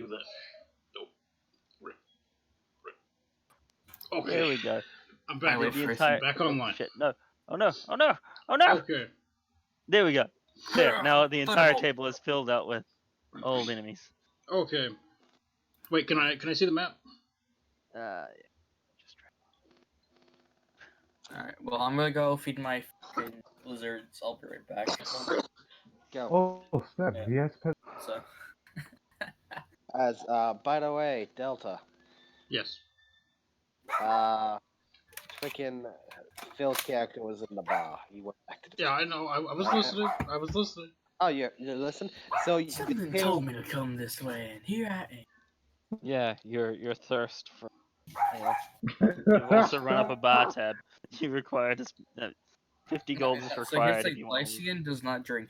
do that. Nope. Okay. There we go. I'm back. wait The for it. entire Back online. shit. No. Oh no. Oh no. Oh no. Okay. There we go. There. Now the entire Thunderbolt. table is filled out with old enemies. Okay. Wait, can I see the map? Just try. Alright, well, I'm gonna go feed my fucking lizards. I'll be right back. Go. Oh, snap. Yeah. He has pet. So, As by the way, Delta. Yes. Freaking Phil's character was in the bar. He went back to the. Yeah, I know. I was listening. I was listening. Oh, you listen. So something told me to come this way, and here I am. Yeah, your thirst for. You also run up a bar tab. You require this. 50 gold is So required here's if like you want. Lycian does not drink.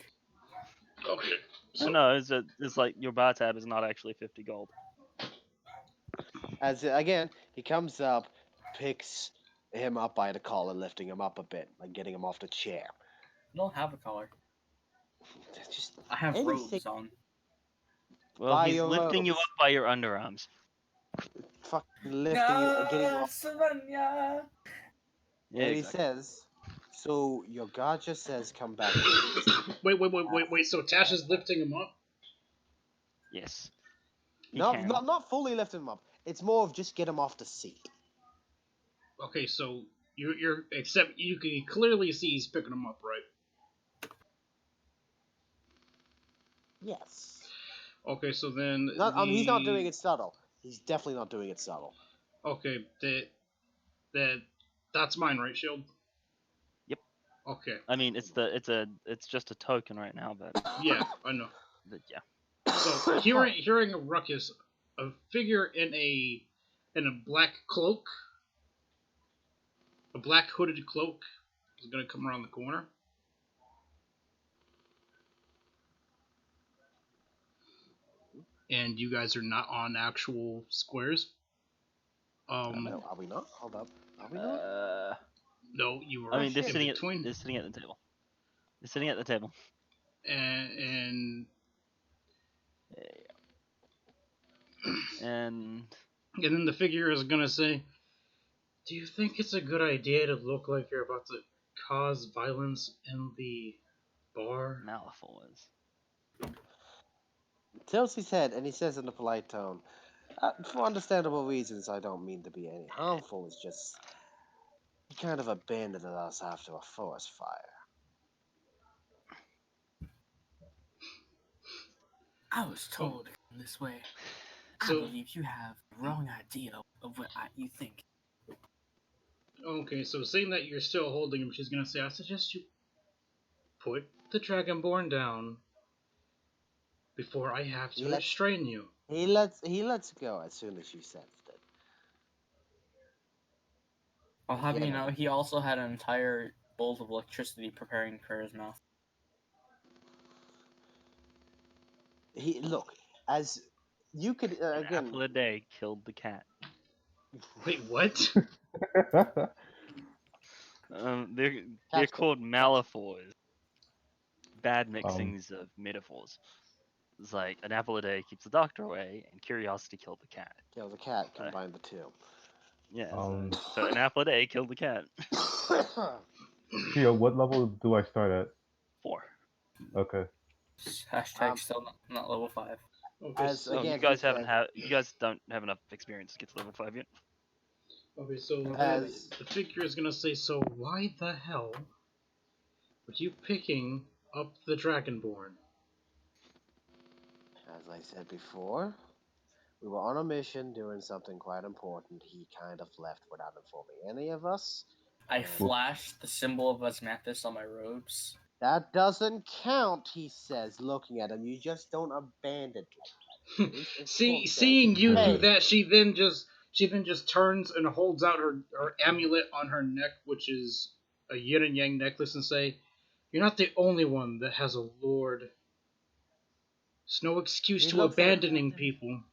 Okay. So, no, it's like your bar tab is not actually 50 gold. As again, he comes up, picks him up by the collar, lifting him up a bit, like getting him off the chair. I don't have a collar. Just I have anything. robes on. Well, By he's your lifting you robes. up by your underarms. fucking lifting you and getting you off. Savannah! Yeah, And he exactly. says, so your god just says come back. Wait. So Tash is lifting him up? Yes. He No, can. not fully lifting him up. It's more of just get him off the seat. Okay, so you're except you can clearly see he's picking him up, right? Yes. Okay, so then He's not doing it subtle. He's definitely not doing it subtle. Okay, that's mine, right, Shield? Yep. Okay. I mean, it's just a token right now, but Yeah, I know. yeah. So hearing a ruckus, a figure in a black cloak, a black hooded cloak, is gonna come around the corner. And you guys are not on actual squares. No, are we not? Hold up. Are we not? No, you were. I mean, they're in sitting between. they're sitting at the table. They're sitting at the table. And And then the figure is gonna say, "Do you think it's a good idea to look like you're about to cause violence in the bar?" Malifaux. Tilts his head and he says in a polite tone, for understandable reasons, I don't mean to be any harmful. It's just he kind of abandoned us after a forest fire. I was told to come this way. I So- believe you have the wrong idea of what you think. Okay, so seeing that you're still holding him, she's gonna say, "I suggest you put the Dragonborn down before I have to restrain you." He lets go as soon as she sensed it. I'll have Yeah. you know, he also had an entire bolt of electricity preparing for his mouth. He look as you could again. Apple a day killed the cat. Wait, what? They're called Malifaux. Bad mixings of metaphors. It's like an apple a day keeps the doctor away, and curiosity killed the cat. Kill the cat. Combine the two. Yeah. So an apple a day killed the cat. Theo, what level do I start at? 4. Okay. Hashtag still not level 5. Okay, As so, again, you guys he haven't said- you guys don't have enough experience to get to level 5 yet. okay, so As- the figure is gonna say, "So why the hell were you picking up the Dragonborn?" As I said before, we were on a mission doing something quite important. He kind of left without informing any of us. I flashed the symbol of Asmanthus on my robes. That doesn't count, he says, looking at him. You just don't abandon him. Seeing you Hey. do that, she then just turns and holds out her amulet on her neck, which is a yin and yang necklace, and say, "You're not the only one that has a lord. There's no excuse He to looks at- abandoning people."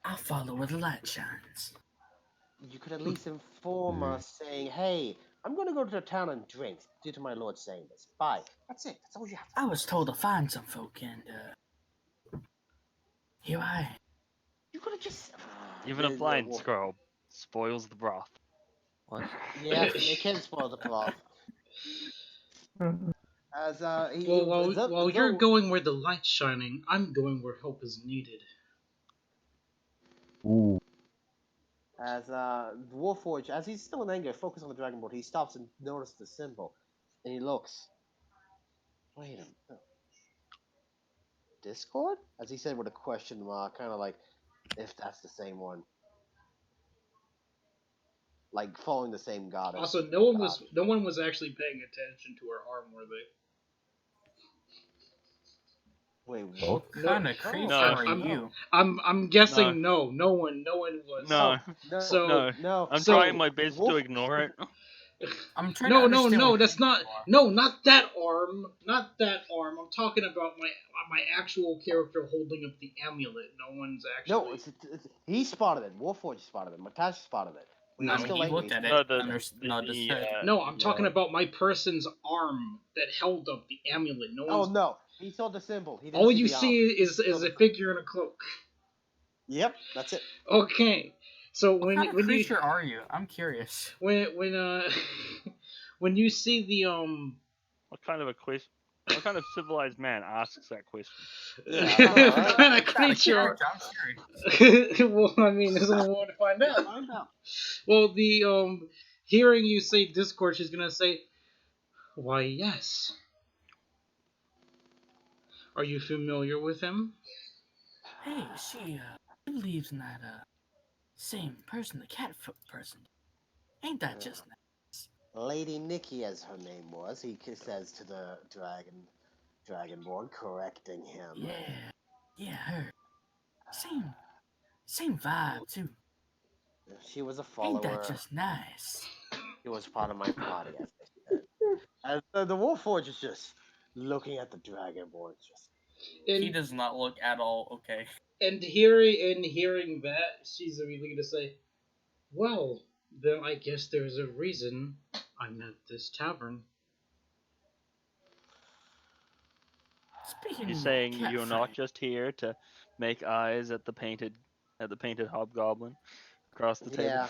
I'll follow where the light shines. You could at least inform us, saying, hey, I'm going to go to the town and drink due to my lord saying this. Bye. That's it. That's all you have to I was told to find some folk and, Here I. You could have just. Even a The blind wolf- squirrel spoils the broth. What? Yeah, it can spoil the broth. As Well, while you're though, going where the light's shining, I'm going where help is needed. Ooh. as Warforge, as he's still in anger, focused on the dragon board, he stops and notices the symbol, and he looks. Wait a minute. Discord? As he said with a question mark, kind of like if that's the same one. Like following the same goddess. Also, no one was actually paying attention to her arm, were they? Wait, Oh. what? What kind of No. creature No. are I'm- you? I'm guessing no one was. No. No, So- No. no. I'm So, trying my best Wolf- to ignore it. I'm trying No, to no, understand no, what that's creature not. you are. No, not that arm. Not that arm. I'm talking about my actual character holding up the amulet. No one's actually. No, he spotted it. Warforge spotted it. Matash spotted it. When No, he was I still mean, you angry. looked at No, it. Understood. No, I'm talking yeah. about my person's arm that held up the amulet. No Oh one's. no, he saw the symbol. He didn't All see you the see arm. is a figure in a cloak. Yep, that's it. Okay, so What kind of creature are you? I'm curious. when when you see the What kind of a question? What kind of civilized man asks that question? Yeah, what kind of It's not a creature? I'm curious. Well, I mean, there's only one to find out. Find out. Well, the hearing you say Discord, she's gonna say, "Why, yes." Are you familiar with him? Hey, she believes in that same person, the cat person. Ain't that Yeah. just nice? Lady Nikki, as her name was, he says to the Dragonborn, correcting him. Yeah, her. Same vibe too. She was a follower. Ain't that just nice? He was part of my party, as I said. And the Warforge is just looking at the Dragonborn, just. He And does not look at all okay. hearing that, she's immediately gonna say, "Well, then I guess there's a reason I'm at this tavern." Speaking You're of saying cat you're not fight, just here to make eyes at the painted hobgoblin across the table. Yeah,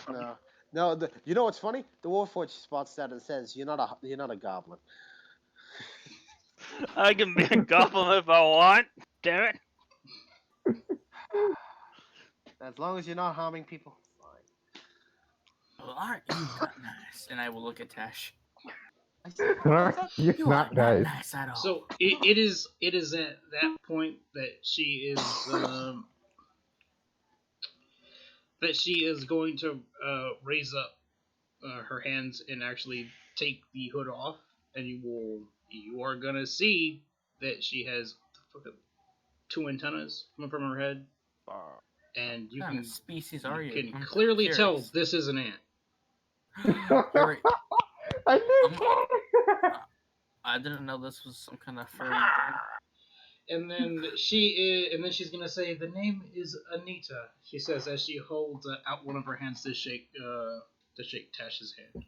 no. You know what's funny? The Warforge spots that and says, "You're not a goblin." I can be a goblin if I want. Damn it! As long as you're not harming people, fine. well, aren't you not nice? And I will look at Tash. You're You are not not nice. nice at all. So it is at that point that she is going to raise up her hands and actually take the hood off, and you are gonna see that she has two antennas coming from her head, and you What kind can of species are you? can I'm clearly tell curious. this is an ant. You're- I knew I'm- I didn't know this was some kind of furry thing. And then she's gonna say the name is Anita. She says as she holds out one of her hands to shake Tash's hand.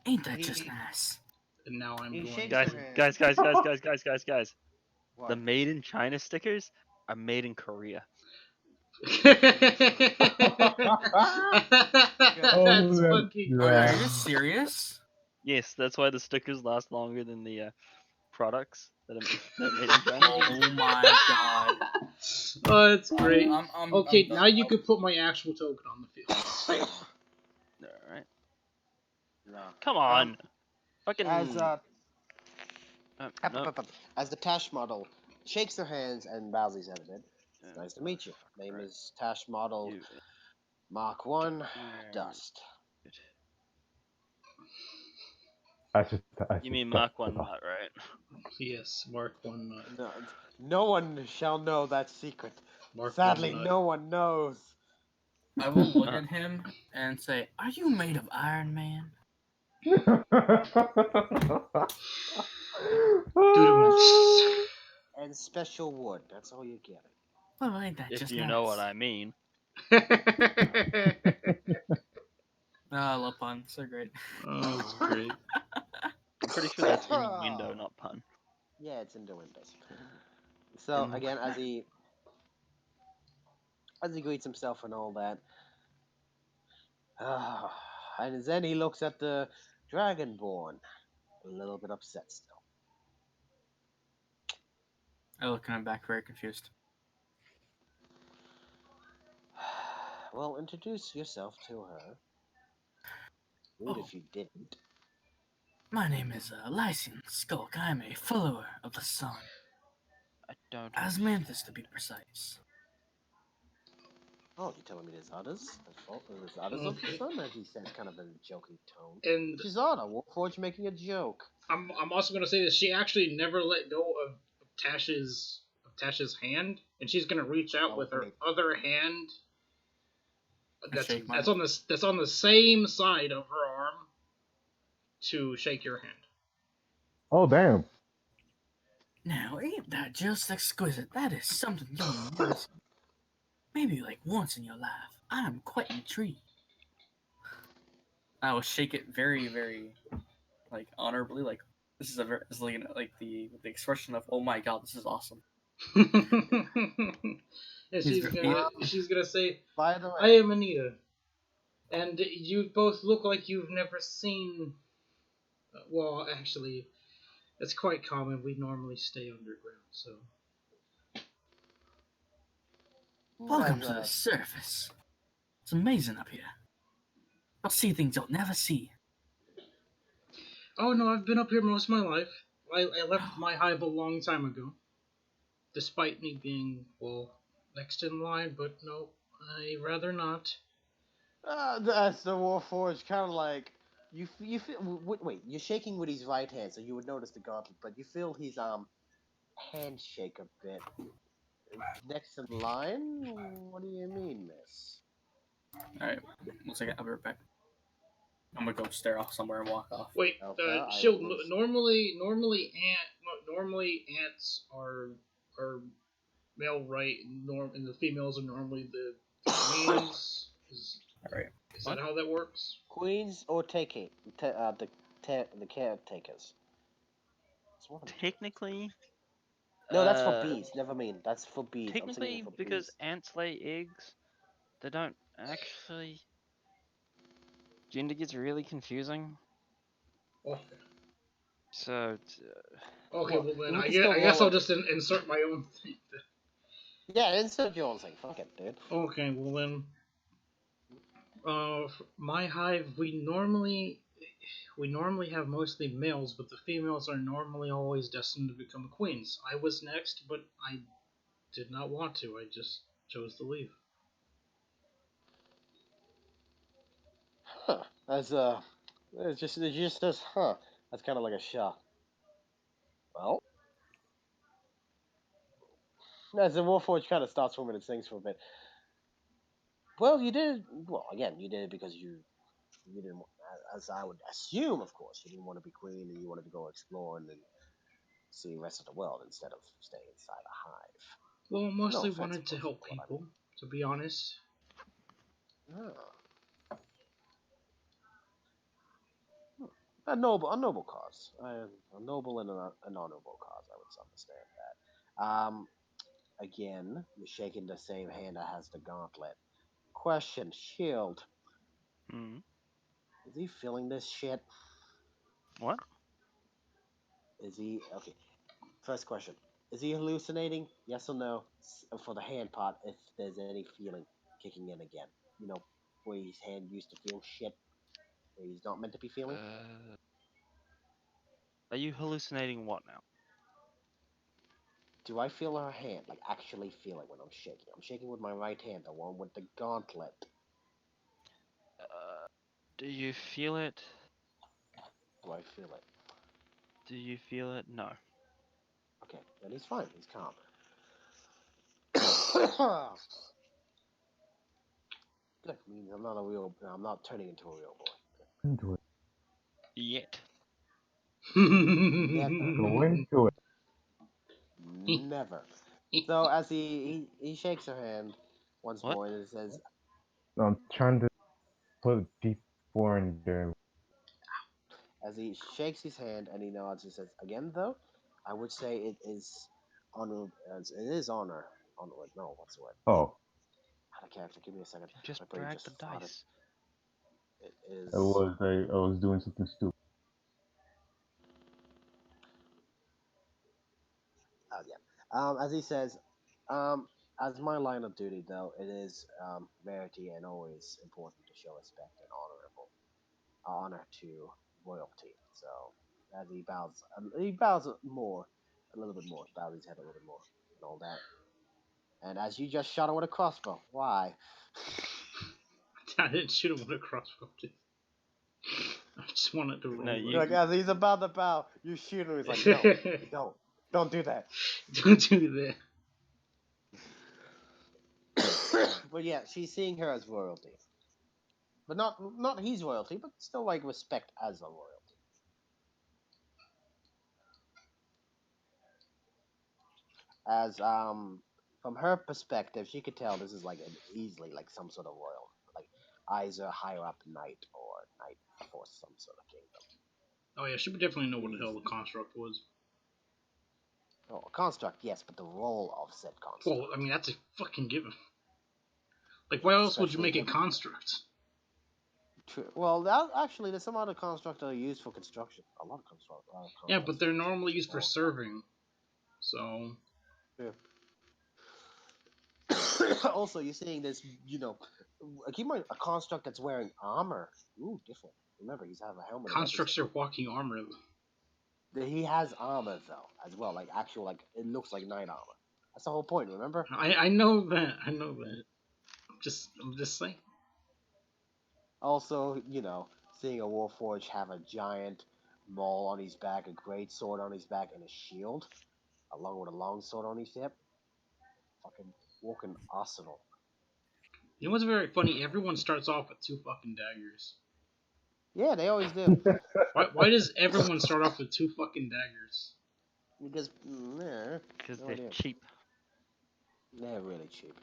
Ain't that just nice? And now I'm He going. shakes Guys, her hand. guys. What? The made in China stickers are made in Korea. That's that's fucking. right. Are you serious? Yes, that's why the stickers last longer than the products that are made in China. Oh my god. Oh, that's great. Okay, I'm now you can put my actual token on the field. Alright. No. Come on. Fucking. As no. as the Tash model shakes their hands and bows his head a bit. It's nice to meet you. Name Right. is Tash Model You- Mark 1 Dust. You mean Mark 1 Nut, right? Yes, Mark 1 nut. No one shall know that secret. Mark Sadly, 1 nut. no one knows. I will look at him and say, Are you made of Iron Man? And special wood. That's all you're getting. Well, ain't that If just you nice? know what I mean. I love puns. They're great. Oh, that's great. I'm pretty sure that's in window, not pun. Yeah, it's in the windows. So again, as he greets himself and all that, and then he looks at the Dragonborn, a little bit upset still. I look kind of back, very confused. Well, introduce yourself to her. Rude Oh. if you didn't. My name is Lycian Skulk. I am a follower of the sun. I don't. Asmanthus, to be precise. Oh, you're telling me there's others? There's others of the Okay. sun, as he says, kind of in a joking tone. And Which is odd. Warforge making a joke. I'm also gonna say that she actually never let go of Tash's hand, and she's gonna reach out Oh, with her wait. other hand. shake mine. That's on the same side of her arm to shake your hand. Oh, damn. Now, ain't that just exquisite? That is something you'll never see. Maybe like once in your life. I am quite intrigued. I will shake it very, very, like honorably. Like this is like the expression of, oh my god, this is awesome. And she's gonna say, By the way, I am Anita, and you both look like you've never seen. Well, actually, it's quite common. We normally stay underground, so. Welcome to the surface. It's amazing up here. You'll see things you'll never see. Oh no, I've been up here most of my life. I left my hive a long time ago. Despite me being, well, next in line, but no, I'd rather not. That's the Warforged, kind of like you feel. Wait, you're shaking with his right hand, so you would notice the gauntlet, but you feel his handshake a bit. Next in line? What do you mean, miss? All right, 1 second. I'll be right back. I'm gonna go stare off somewhere and walk off. Wait, Okay, Shield. Normally ants are male right, and the females are normally the queens. All right. Is that how that works? Queens or the caretakers? It's one of the two. Technically, No, that's for bees. Never mind. That's for bees. I'm saying technically, for because bees. ants lay eggs, they don't actually. Gender gets really confusing. Okay. So, Okay, Well, well then we I can guess, still I guess roll I'll it. just insert my own thing. Yeah, insert your own thing. Fuck it, dude. Okay, well then, my hive we normally have mostly males, but the females are normally always destined to become queens. I was next, but I did not want to. I just chose to leave. Huh. It's just this, huh. That's kind of like a shock. Well, as the Warforged kind of starts swimming its things for a bit. Well, you did. Well, again, you did it because you didn't. As I would assume, of course, you didn't want to be queen and you wanted to go explore and see the rest of the world instead of staying inside a hive. Well, mostly offense, wanted of to course, help what I people, to be honest. Oh. A noble cause, a noble and an honorable cause. I would understand that. Again, you're shaking the same hand that has the gauntlet. Question, Shield. Is he feeling this shit? what? Is he okay? First question: is he hallucinating? Yes or no? For the hand part, if there's any feeling kicking in again, you know, where his hand used to feel shit, where he's not meant to be feeling. Are you hallucinating what now? Do I feel her hand, like actually feel it when I'm shaking? I'm shaking with my right hand, the one with the gauntlet. Do you feel it? Do I feel it? Do you feel it? No. Okay, then he's fine. He's calm. Good. Means I'm not turning into a real boy. Into it. Yet. Never. Go into it. Never. So as he shakes her hand once What? more and says, I'm trying to put D4 in there. as he shakes his hand and he nods, he says, again though, I would say it is honor. It is honor. Honor. No, what's the word? Oh, Out of character. Give me a second. Just My brain drag just the farted. dice. It is. I was doing something stupid. Yeah. As he says, as my line of duty, though, it is rarity and always important to show respect and honor to royalty. So as he bows more, a little bit more. He bows his head a little bit more and all that. And as you just shot him with a crossbow, why? I didn't shoot him with a crossbow. I just wanted to roll. No, it. you- Like as he's about to bow, you shoot him. He's like, no, don't do that. Don't do that. But yeah, she's seeing her as royalty, but not his royalty, but still like respect as a royalty. As from her perspective, she could tell this is like easily like some sort of royal, like either higher up knight or knight for some sort of kingdom. Oh yeah, she would definitely know what the hell the construct was. Oh, a construct, yes, but the role of said construct. Well, I mean that's a fucking given. Like, why else would you make a Especially construct? Well, actually, there's some other constructs that are used for construction. A lot of constructs. Yeah, but they're normally used for serving. So. Yeah. Also, you're seeing this, keep in mind, a construct that's wearing armor. Ooh, different. Remember, he's have a helmet. Constructs are walking armor. He has armor though, as well, like actual, like it looks like knight armor. That's the whole point. Remember? I know that. I know that. I'm just saying. Also, seeing a Warforged have a giant maul on his back, a great sword on his back, and a shield, along with a long sword on his hip. Fucking walking arsenal. You know what's very funny? Everyone starts off with 2 fucking daggers. Yeah, they always do. Why does everyone start off with 2 fucking daggers? Because Because no they're idea. cheap. They're really cheap.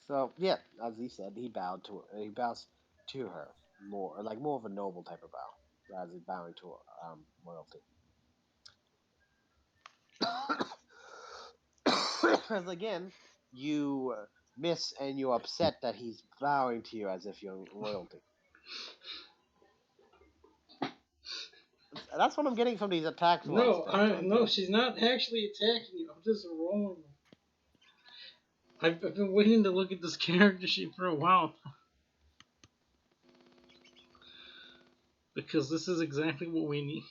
So yeah, as he said, he bows to her more of a noble type of bow, rather than bowing to royalty. Because again, you miss and you're upset that he's bowing to you as if you're royalty. That's what I'm getting from these attacks. No, she's not actually attacking you. I'm just rolling. I've been waiting to look at this character sheet for a while. Because this is exactly what we need.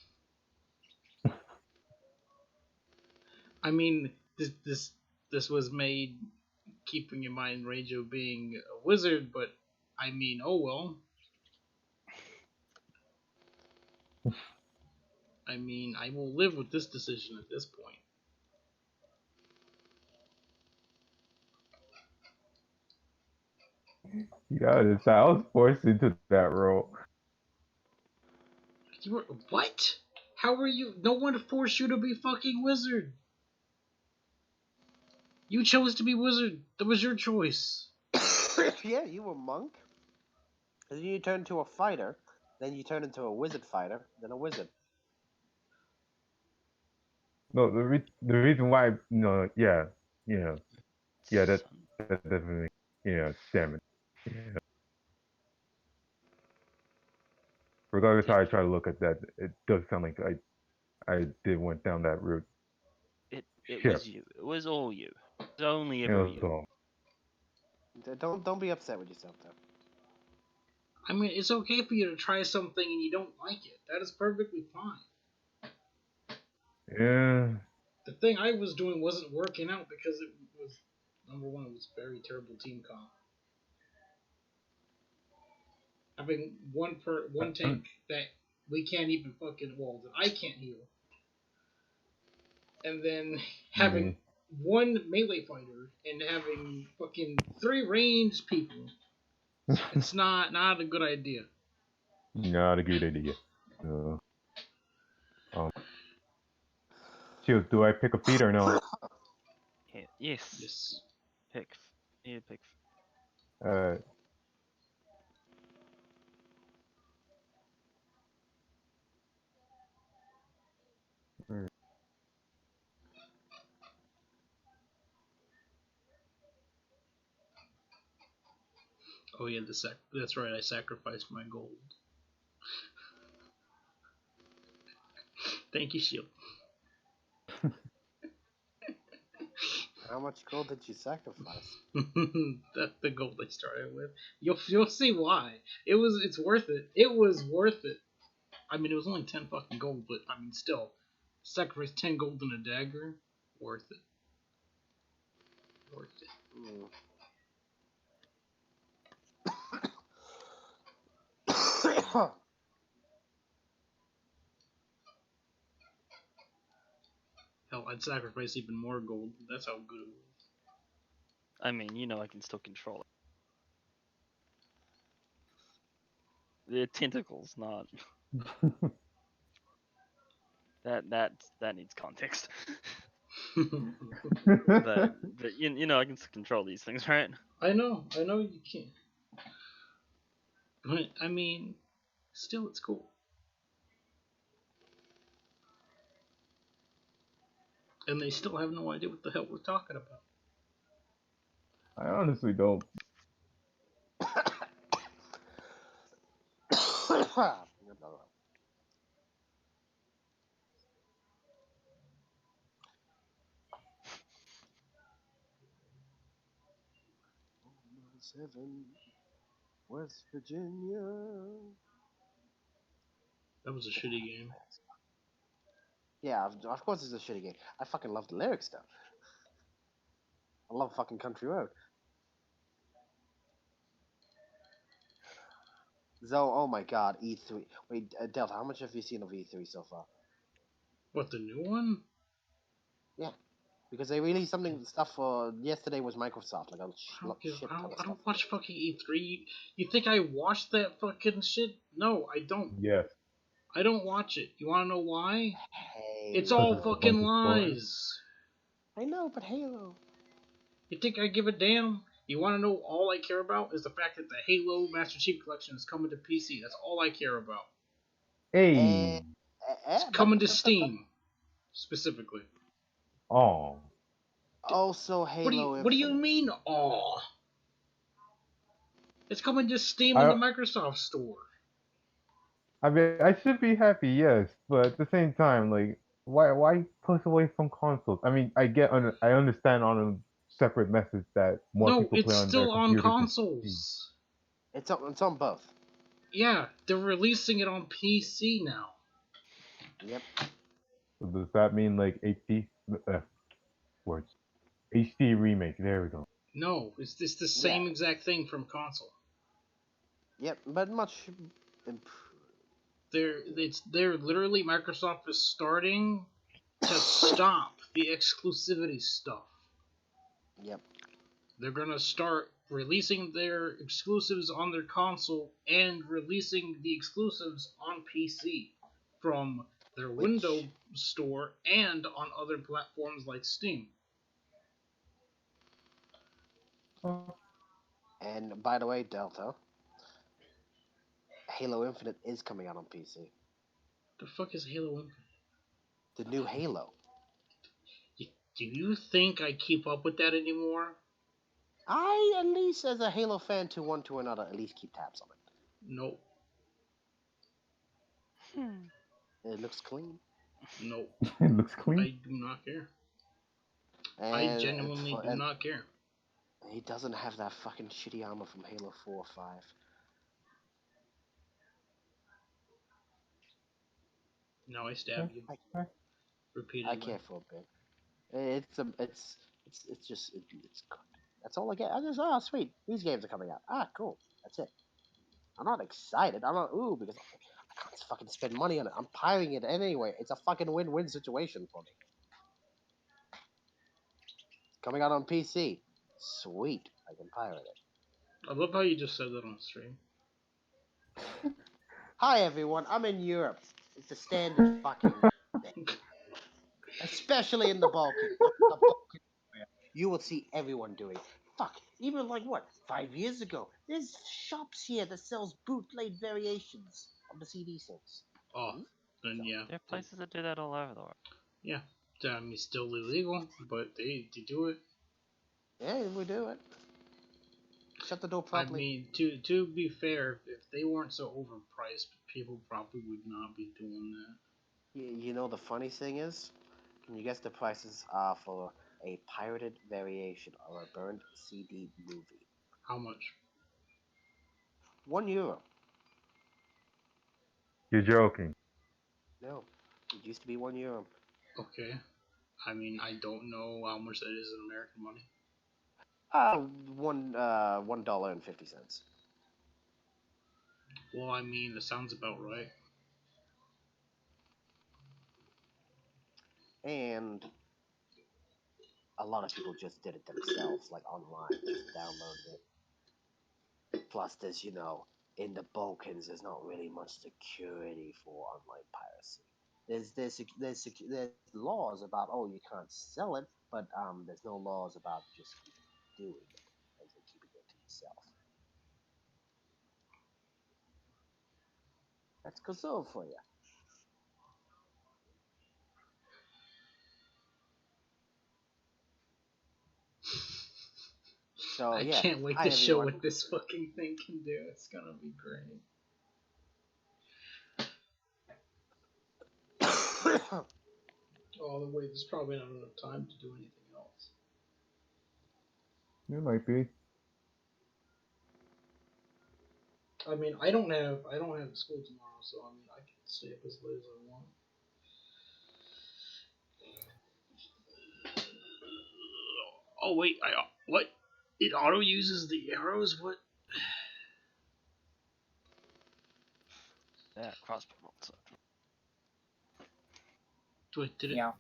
I mean, this was made keeping in mind Reijo being a wizard, but I mean, oh well. I mean, I will live with this decision at this point. Yeah, I was forced into that role. You were what? How were you? No one forced you to be fucking wizard. You chose to be wizard. That was your choice. Yeah, you were monk. And then you turn into a fighter. Then you turn into a wizard fighter. Then a wizard. No, the reason why, that definitely, damn it. Yeah. Regardless how I try to look at that, it does sound like I did went down that route. It Sure. was you. It was all you. It was only It ever was you. all. Don't be upset with yourself, though. I mean, it's okay for you to try something and you don't like it. That is perfectly fine. Yeah. The thing I was doing wasn't working out because it was, number one, it was very terrible team comp. Having one tank that we can't even fucking, well, that I can't heal. And then having one melee fighter and having fucking 3 ranged people. It's not a good idea. Not a good idea. Shields, do I pick a feat or no? Yeah, yes. Yes. Pick. Yeah, pick. Oh yeah, that's right. I sacrificed my gold. Thank you, Shield. How much gold did you sacrifice? That's the gold I started with. You'll see why. It's worth it. It was worth it. I mean, it was only 10 fucking gold, but I mean, still, sacrifice 10 gold and a dagger, worth it. Worth it. Hell, I'd sacrifice even more gold. That's how good it was. I mean, you know, I can still control it. The tentacles, not that needs context. but you know, I can still control these things, right? I know you can. But I mean, still, it's cool. And they still have no idea what the hell we're talking about. I honestly don't. West Virginia. That was a shitty game. Yeah, of course it's a shitty game. I fucking love the lyrics though. I love fucking Country Road. Oh my god, E3. Wait, Delta, how much have you seen of E3 so far? What, the new one? Yeah, because they released stuff for yesterday was Microsoft, like a shit ton of I stuff. don't watch fucking E3. You think I watch that fucking shit? No, I don't. Yes. I don't watch it. You wanna know why? Halo. It's all Because it's a fucking bunch of stories. lies. I know, but Halo. You think I give a damn? You wanna know all I care about is the fact that the Halo Master Chief Collection is coming to PC. That's all I care about. Hey. It's coming to Steam, specifically. Oh. Also, Halo. What do you mean, aw? It's coming to Steam I- in the Microsoft Store. I mean, I should be happy, yes, but at the same time, like, why push away from consoles? I mean, I understand on a separate message that more No, people it's play on their still on computers. consoles. It's on both. Yeah, they're releasing it on PC now. Yep. So does that mean like HD words? HD remake. There we go. No, it's the same exact thing from console. Yep, but much improved. They're literally Microsoft is starting to stop the exclusivity stuff. Yep. They're gonna start releasing their exclusives on their console and releasing the exclusives on PC from their Windows store and on other platforms like Steam. Oh, And by the way, Delta, Halo Infinite is coming out on PC. The fuck is Halo Infinite? The new Halo. Do you think I keep up with that anymore? I, at least as a Halo fan to one to another, at least keep tabs on it. Nope. It looks clean. Nope. it looks clean. I do not care. I genuinely do not care. He doesn't have that fucking shitty armor from Halo 4 or 5. Now I stab you repeatedly. I care for a bit. It's good. That's all I get. I just sweet. These games are coming out. Cool. That's it. I'm not excited. I'm not because I can't fucking spend money on it. I'm pirating it anyway. It's a fucking win-win situation for me. Coming out on PC. Sweet. I can pirate it. I love how you just said that on stream. Hi everyone. I'm in Europe. It's a standard fucking thing. Especially in the Balkans. You will see everyone doing. Fuck. Even like what? 5 years ago. There's shops here that sells bootleg variations of the CD syncs. Oh, then yeah. There are places that do that all over the world. Yeah. I mean, it's still illegal, but they do it. Yeah, we do it. Shut the door I properly. mean, to be fair, if they weren't so overpriced, people probably would not be doing that. You know the funny thing is, can you guess the prices are for a pirated variation of a burned CD movie? How much? €1. You're joking. No, it used to be €1. Okay. I mean, I don't know how much that is in American money. $1.50. Well, I mean, that sounds about right. And a lot of people just did it themselves, like online, just downloaded it. Plus, there's, in the Balkans, there's not really much security for online piracy. There's laws about, oh, you can't sell it, but there's no laws about just doing it and then keeping it to yourself. That's Kosovo for you. So I yeah, can't wait hi to show everyone. what this fucking thing can do. It's gonna be great. Oh, the wait, there's probably not enough time to do anything else. It might be. I mean, I don't have school tomorrow, so I mean, I can stay up as late as I want. Oh wait, what? It auto uses the arrows. What? Yeah, crossbow bolts. Wait, did it? Yeah.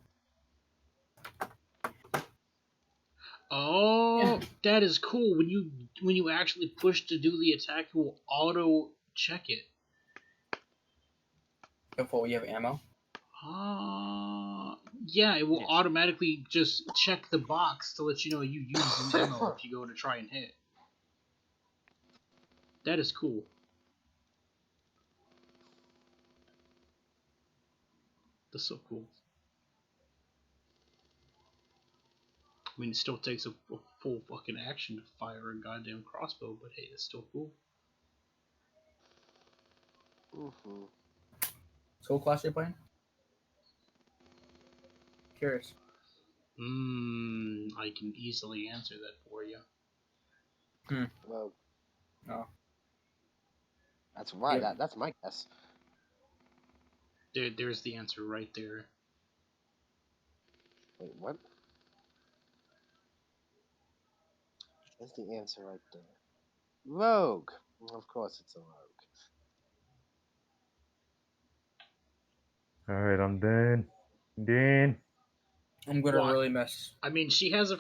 Oh, that is cool. When you actually push to do the attack, it will auto check it. Before you have ammo. Yeah, it will Yeah. automatically just check the box to let you know you used an ammo if you go to try and hit. That is cool. That's so cool. I mean, it still takes a full fucking action to fire a goddamn crossbow, but hey, it's still cool. Mm-hmm. So what class are you playing? Curious. I can easily answer that for you. Well, Oh. that's right. Yeah. That's my guess. There's the answer right there. Wait, what? That's the answer right there. Rogue. Of course, it's a rogue. Alright, I'm done. Done. I'm gonna Well, really mess. I mean, she has the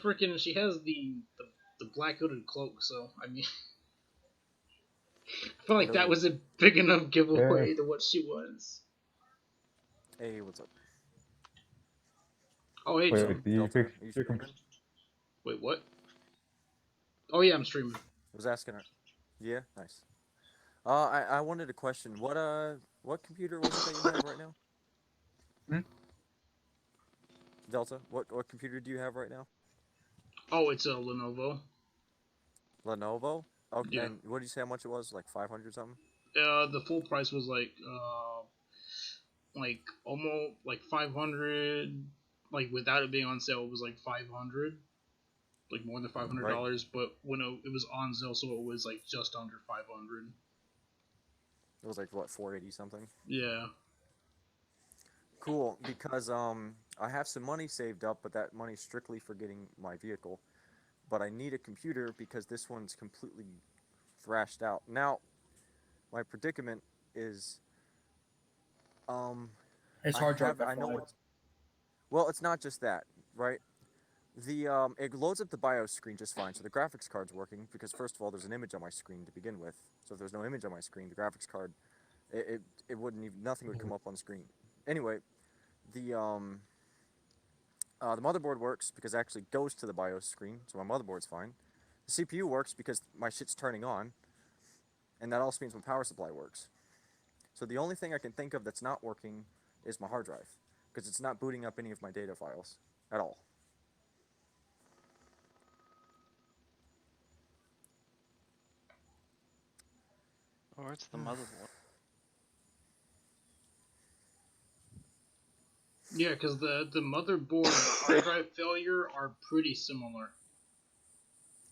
black hooded cloak, so I mean, I feel like that was a big enough giveaway to what she was. Hey, what's up? Oh, hey, Wait, John. do you Delta, fix are you your streaming? Wait, what? Oh yeah, I'm streaming. I was asking her. Yeah, nice. I wanted a question. What computer was it that you have right now? Delta, what computer do you have right now? Oh, it's a Lenovo. Lenovo? Okay, Yeah. and what did you say how much it was? Like 500 something? The full price was like almost like 500. Like without it being on sale, it was like 500. Like more than $500. But when it was on sale, so it was like just under 500. It was like what, 480 something? Yeah. Cool, because I have some money saved up, but that money's strictly for getting my vehicle. But I need a computer because this one's completely thrashed out. Now, my predicament is It's hard drive. I know it's well, it's not just that, right? The it loads up the BIOS screen just fine, so the graphics card's working because first of all, there's an image on my screen to begin with. So if there's no image on my screen, the graphics card, it wouldn't even, nothing would come up on screen. Anyway, the motherboard works because it actually goes to the BIOS screen, so my motherboard's fine. The CPU works because my shit's turning on, and that also means my power supply works. So the only thing I can think of that's not working is my hard drive, because it's not booting up any of my data files at all. Or it's the motherboard. Yeah, because the motherboard and the hard drive failure are pretty similar.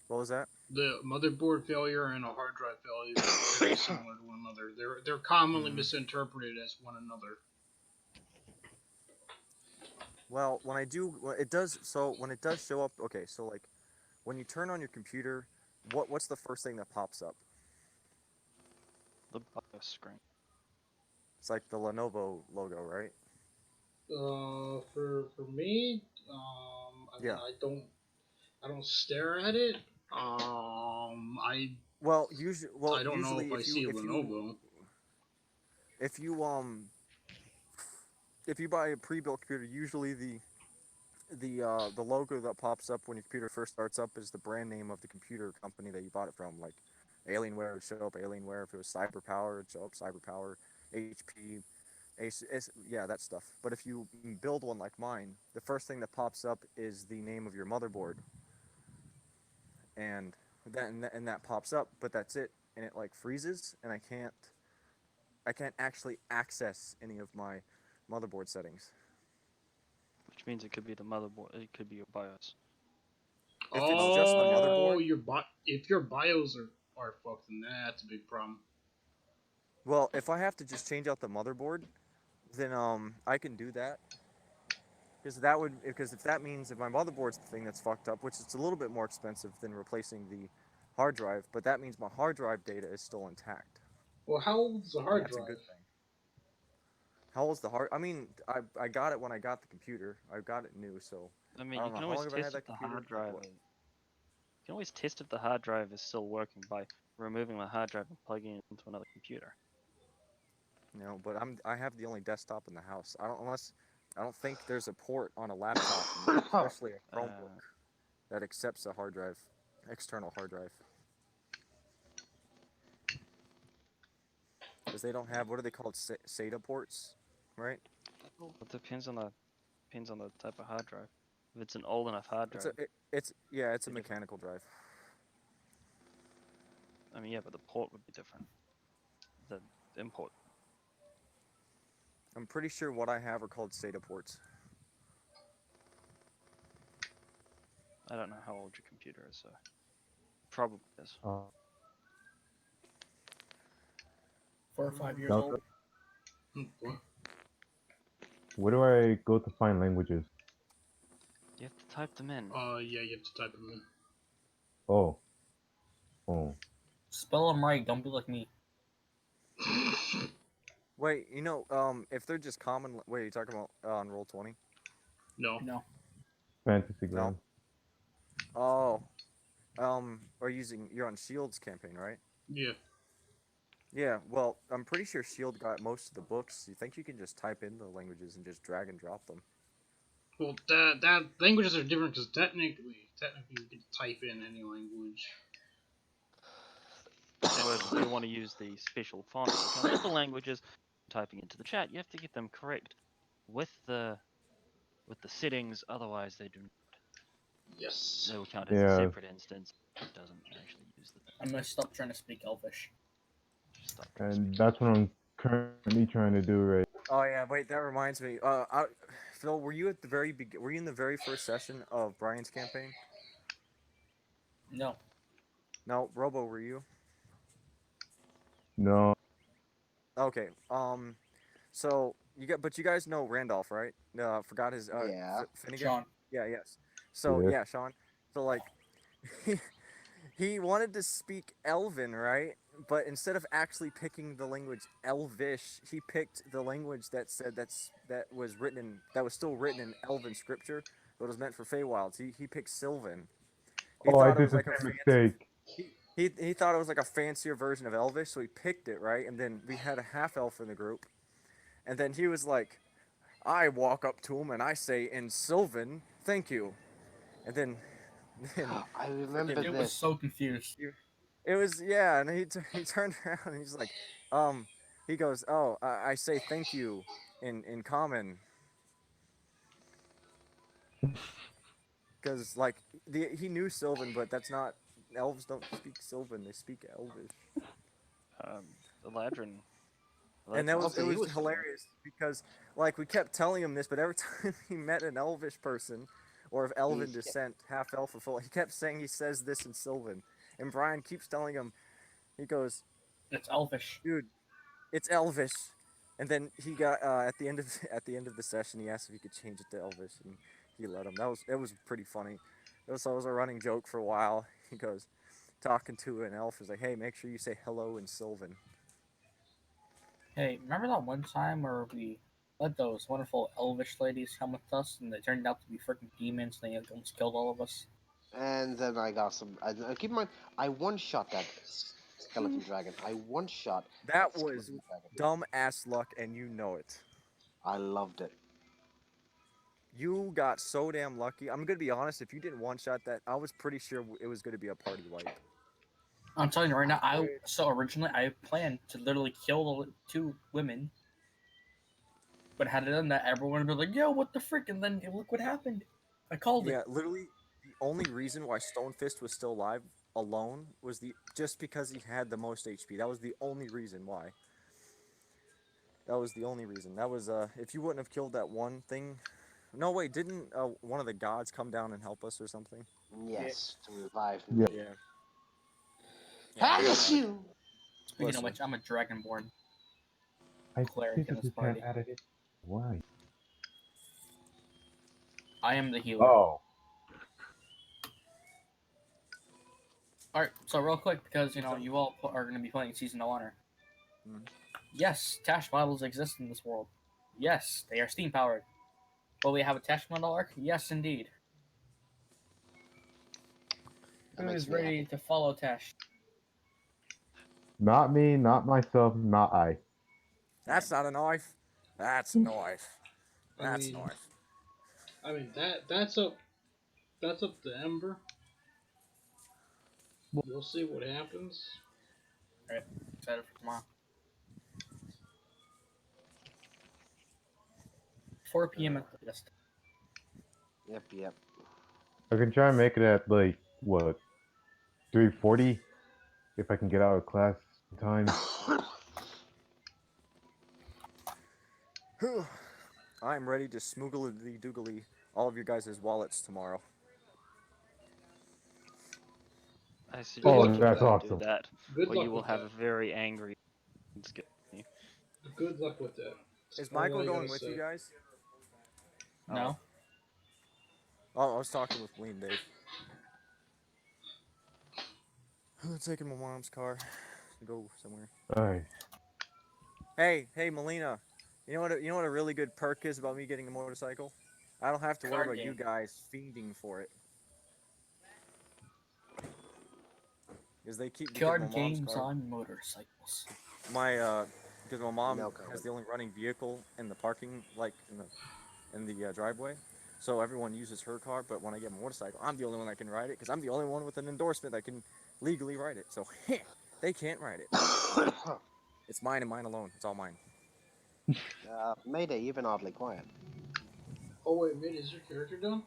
What was that? The motherboard failure and a hard drive failure are very similar to one another. They're commonly misinterpreted as one another. Well, when it does show up, okay, so like when you turn on your computer, what's the first thing that pops up? The BIOS screen. It's like the Lenovo logo, right? For me, I mean, Yeah. I don't stare at it. Well, I don't know usually if I see Lenovo. if you buy a pre-built computer, usually the logo that pops up when your computer first starts up is the brand name of the computer company that you bought it from. Like Alienware would show up Alienware. If it was CyberPower, it'd show up CyberPower. HP, yeah, that stuff. But if you build one like mine, the first thing that pops up is the name of your motherboard, and that pops up, but that's it, and it like freezes, and I can't actually access any of my motherboard settings. Which means it could be the motherboard. It could be your BIOS. If it's just the motherboard, if your BIOS are fucked, then that's a big problem. well, if I have to just change out the motherboard, then I can do that. Because if that means if my motherboard's the thing that's fucked up, which is a little bit more expensive than replacing the hard drive, but that means my hard drive data is still intact. Well, how old's the hard That's drive? a good thing. How old's the hard? I mean, I got it when I got the computer. I got it new, so. I mean, I you don't can know, how always long have I had test that if the computer? hard drive. What? You can always test if the hard drive is still working by removing the hard drive and plugging it into another computer. No, but I have the only desktop in the house. I don't think there's a port on a laptop, especially a Chromebook, that accepts a hard drive, external hard drive. Because they don't have, what are they called, SATA ports, right? It depends on the type of hard drive. If it's an old enough hard drive. It's a mechanical drive. I mean, yeah, but the port would be different. The import. I'm pretty sure what I have are called SATA ports. I don't know how old your computer is, so probably is. 4 or 5 years Delta? old. Where do I go to find languages? You have to type them in. Yeah, you have to type them in. Oh. Oh. Spell them right. Don't be like me. Wait, if they're just common, wait, are you talking about on Roll20? No. No. Fantasy Ground. Oh. You're on Shield's campaign, right? Yeah. Yeah, well, I'm pretty sure Shield got most of the books. You think you can just type in the languages and just drag and drop them? Well, that languages are different because technically you can type in any language. However, if you want to use the special font that comes with the languages, typing into the chat, you have to get them correct with the settings. Otherwise, they do not. Yes. They will count as a Yeah. separate instance. It doesn't actually use them. I'm gonna stop trying to speak Elvish. Stop. And that's what I'm currently trying to do right. Oh yeah, wait, that reminds me. Phil, were you at the were you in the very first session of Brian's campaign? No. No, Robo, were you? No. Okay. So you guys know Randolph, right? Forgot his Yeah. Finnegan? Sean. Yeah, yes. So Yes. yeah, Sean. So like he wanted to speak Elven, right? But instead of actually picking the language Elvish, he picked the language that was still written in Elven scripture, but was meant for Feywilds. He picked Sylvan. He Oh, I thought it did was the like a same fancy, mistake. he thought it was like a fancier version of Elvish, so he picked it, right? And then we had a half elf in the group, and then he was like, I walk up to him and I say in Sylvan, thank you, and then I remember It was this. so confused. it was, yeah, and he turned around and he's like, he goes, oh, I say thank you in common, because like he knew Sylvan, but that's not, elves don't speak Sylvan, they speak Elvish. Eladrin. And that was Also, he it was was hilarious because like we kept telling him this, but every time he met an elvish person or of elven He's- descent, half elf or full, he kept saying he says this in Sylvan. And Brian keeps telling him, he goes, It's elfish. dude, it's elvish. And then he got at the end of at the end of the session, he asked if he could change it to elvish, and he let him. It was pretty funny. It was a running joke for a while. He goes talking to an elf, is like, hey, make sure you say hello in Sylvan. Hey, remember that one time where we let those wonderful elvish ladies come with us, and they turned out to be freaking demons, and they almost killed all of us? And then I got some. Keep in mind, I one shot that skeleton dragon. I one shot That was skeleton dragon. dumb ass luck, and you know it. I loved it. You got so damn lucky. I'm gonna be honest. If you didn't one shot that, I was pretty sure it was gonna be a party wipe. I'm telling you right now, originally I planned to literally kill the two women, but had it done that, everyone would be like, "Yo, what the frick?" And then look what happened. I called Yeah, it. literally, the only reason why Stonefist was still alive alone was just because he had the most HP. That was the only reason why. That was the only reason. That was if you wouldn't have killed that one thing. No, wait, didn't one of the gods come down and help us or something? Yes, to revive Yeah. me. Yeah. Has you? Speaking Listen. of which, I'm a dragonborn. I Cleric in physically this can't party. edit it. Why? I am the healer. Oh. Alright, so real quick, because, you know, you all are going to be playing Season of Honor. Mhm. Yes, Tash models exist in this world. Yes, they are steam powered. Will we have a Tash model arc? Yes, indeed. That Who makes is me ready happy. to follow Tash? Not me, not myself, not I. That's not a knife. That's a knife. That's a mean- knife. I mean that's up to Ember. We'll see what happens. Alright, excited for tomorrow. 4 p.m. at the latest. Yep. I can try and make it at like what 3:40 if I can get out of class in time. I'm ready to smoogledy doogly all of your guys' wallets tomorrow. I suggest Oh, you that's don't do awesome. that, Good or luck you will with have that. a very angry. Good luck with that. That's Is all Michael I going gotta with say. you guys? No? Oh, I was talking with Lee and Dave. I'm taking my mom's car to go somewhere. Alright. Hey, Melina. You know what a really good perk is about me getting a motorcycle? I don't have to worry Card about game. you guys fiending for it. Because they keep because my Card mom's games car. on motorcycles. Because my mom No has comment. the only running vehicle in the parking, like in the driveway. So everyone uses her car, but when I get my motorcycle, I'm the only one that can ride it because I'm the only one with an endorsement that can legally ride it. So they can't ride it. It's mine and mine alone. It's all mine. Mayday, you've been oddly quiet. Oh wait, mate, is your character done?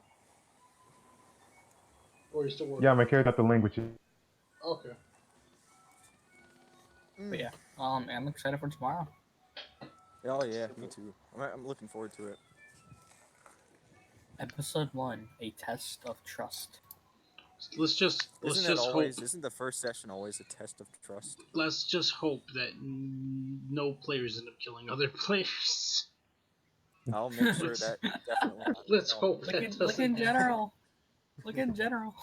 Or are you still working? Yeah, my character got the languages. Okay. But yeah, I'm excited for tomorrow. Oh yeah, me too. I'm looking forward to it. Episode 1, a test of trust. Let's just hope. Isn't the first session always a test of trust? Let's just hope that no players end up killing other players. I'll make sure that definitely. Let's No. hope that Look doesn't in happen. general. Look in general.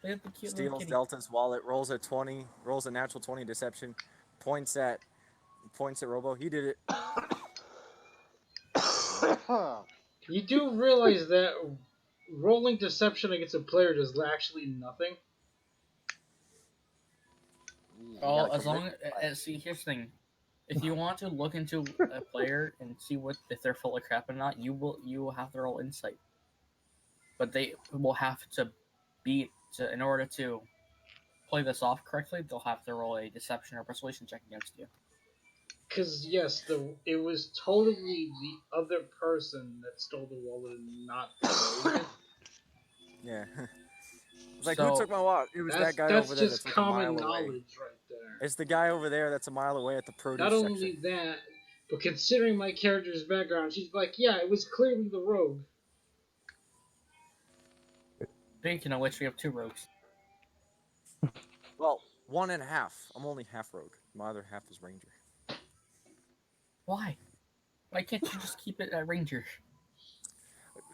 Look at the cute little Steals kitty. Delta's wallet, rolls a natural 20 deception, points at Robo. He did it. You do realize that rolling deception against a player does actually nothing. Oh, as long as see, here's the thing: if you want to look into a player and see if they're full of crap or not, you will have to roll insight. But they will have to in order to play this off correctly, they'll have to roll a deception or persuasion check against you. Because yes, it was totally the other person that stole the wallet and not the rogue. Yeah. It's like, So- who took my wallet? It was That's that guy that's over there just that's like a common mile away. knowledge right there. It's the guy over there that's a mile away at the produce Not section. only that, but considering my character's background, she's like, yeah, it was clearly the rogue. Speaking of which, we have 2 rogues. Well, 1.5. I'm only half rogue. My other half is ranger. Why? Why can't you just keep it at ranger?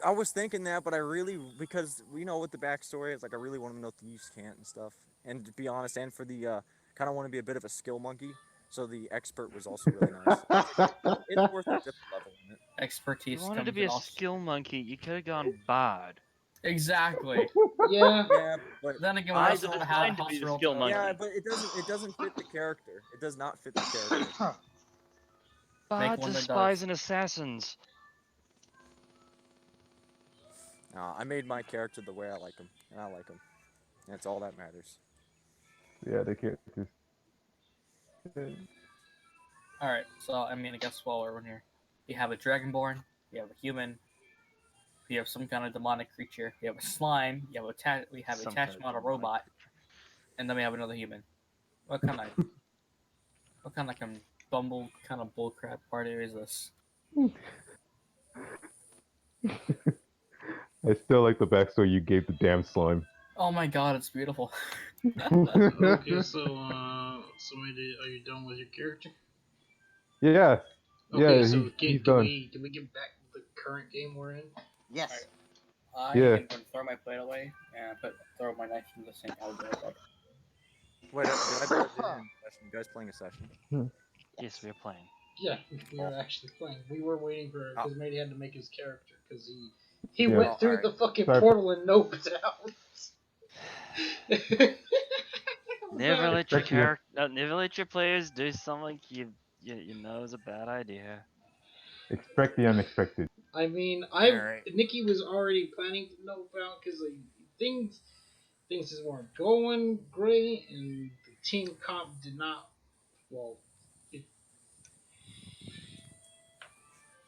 I was thinking that, but I really, because we know what the backstory is, like I really want to know thieves can't and stuff. And to be honest, and for the kind of want to be a bit of a skill monkey, so the expert was also really nice. It's worth a different level in it. You Expertise wanted to comes be in a all- skill monkey, you could have gone bard. Exactly. Yeah. Yeah, but Then again, we I also don't have mind to be the skill monkey. yeah, but it doesn't fit the character. It does not fit the character. Bards one are that spies does. and assassins. I made my character the way I like him, and I like him. That's all that matters. Yeah, the characters. Alright, so I mean, I guess while we're in here, you have a dragonborn, you have a human, you have some kind of demonic creature, you have a slime, you have we have Some a kind of Tachmon, a demonic robot, creature. and then we have another human. What kind of bumble kind of bullcrap party is this? I still like the backstory you gave the damn slime. Oh my god, it's beautiful. Okay, so somebody, are you done with your character? Yeah, Okay, yeah, so he's can done. we get back to the current game we're in? Yes. I Yeah. am going to throw my plate away and throw my knife in the sink. I'll be right back. Wait, did I barge in session? You guys playing a session? Yes, we are playing. Yeah, we were actually playing. We were waiting for Oh. because Matey had to make his character because he Yeah. went through Alright. the fucking Sorry. portal and noped out. Never let your Expect you- character, never let your players do something you know is a bad idea. Expect the unexpected. I mean, Alright. Nikki was already planning to nope out because like things just weren't going great, and the team comp did not. Well, it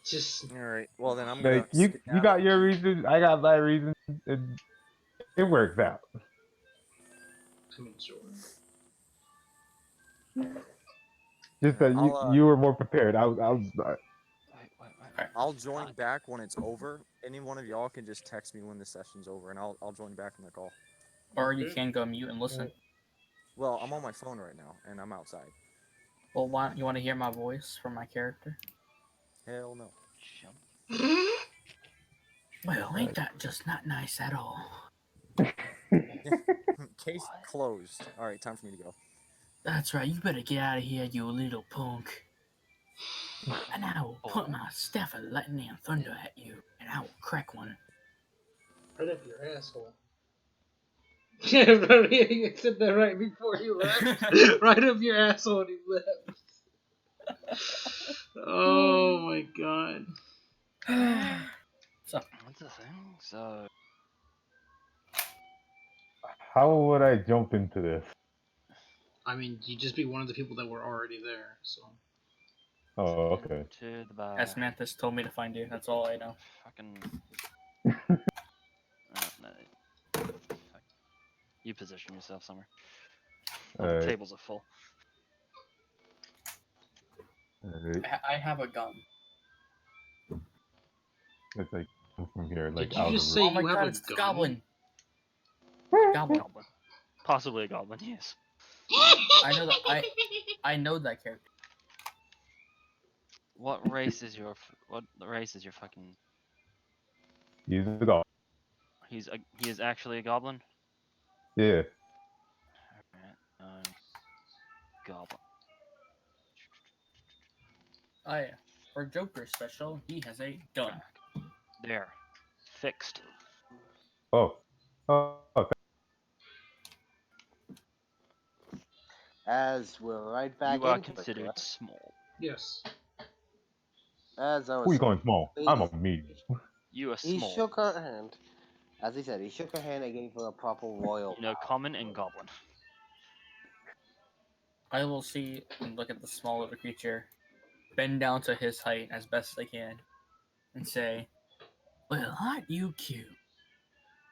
just Alright, well then I'm gonna Like you skedaddle. got your reasons, I got my reasons. It works out. I mean, sure. Just that I'll, you were more prepared. I was Wait. I'll join back when it's over. Any one of y'all can just text me when the session's over, and I'll join back in the call. Or you Okay. can go mute and listen. Well, I'm on my phone right now, and I'm outside. Well, why don't you want to hear my voice from my character? Hell no. Well, ain't that just not nice at all? Case closed. Alright, time for me to go. That's right, you better get out of here, you little punk. And I will put my staff of lightning and thunder at you, and I will crack one. Right up your asshole. Yeah, bro, you said that right before you left. Right up your asshole and he left. Oh my god. What's the thing? So how would I jump into this? I mean, you just be one of the people that were already there, so. Oh, okay. to the bar. As Mantis told me to find you, that's all I know. Fucking. No. Fuck. You position yourself somewhere. Oh, the Alright. tables are full. Alright. I have a gun. It's like from here, like Did you out just of say Oh my you have god, a it's the gun? goblin. Goblin. Goblin. Possibly a goblin, yes. I know that character. What race is your fucking? He's the god. He is actually a goblin. Yeah. Alright. Goblin. Oh yeah. For Joker special, he has a gun. There. Fixed. Oh. Okay. As we're right back You are into it, considered correct? small. Yes. As I Who was you calling small? I'm a Ladies- medium. You are he small. shook her hand. As he said, he shook her hand and gave her a proper royal You know, bow. common and goblin. I will see and look at the small little creature, bend down to his height as best I can, and say, Well, aren't you cute?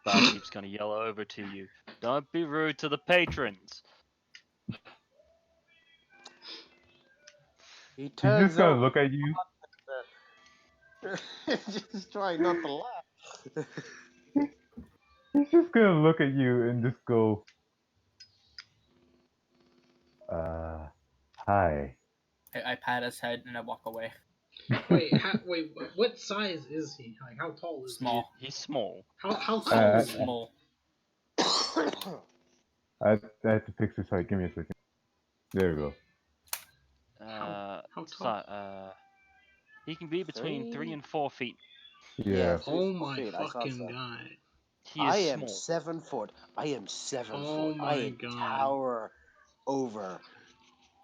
Barkeep's gonna yell over to you. Don't be rude to the patrons. He He's turns just gonna over. look at you. Just trying not to laugh. He's just gonna look at you and just go, hi. I pat his head and I walk away. Wait, what size is he? Like, how tall is Small. He's small. he? How tall is he? Small. I have to fix this height. Give me a second. There we go. How So, tall? he can be between 3 and 4 feet. Yeah. Oh my Feet, I saw fucking so. god. He is I am small. 7 foot. I am 7 Oh foot. my I God. tower over.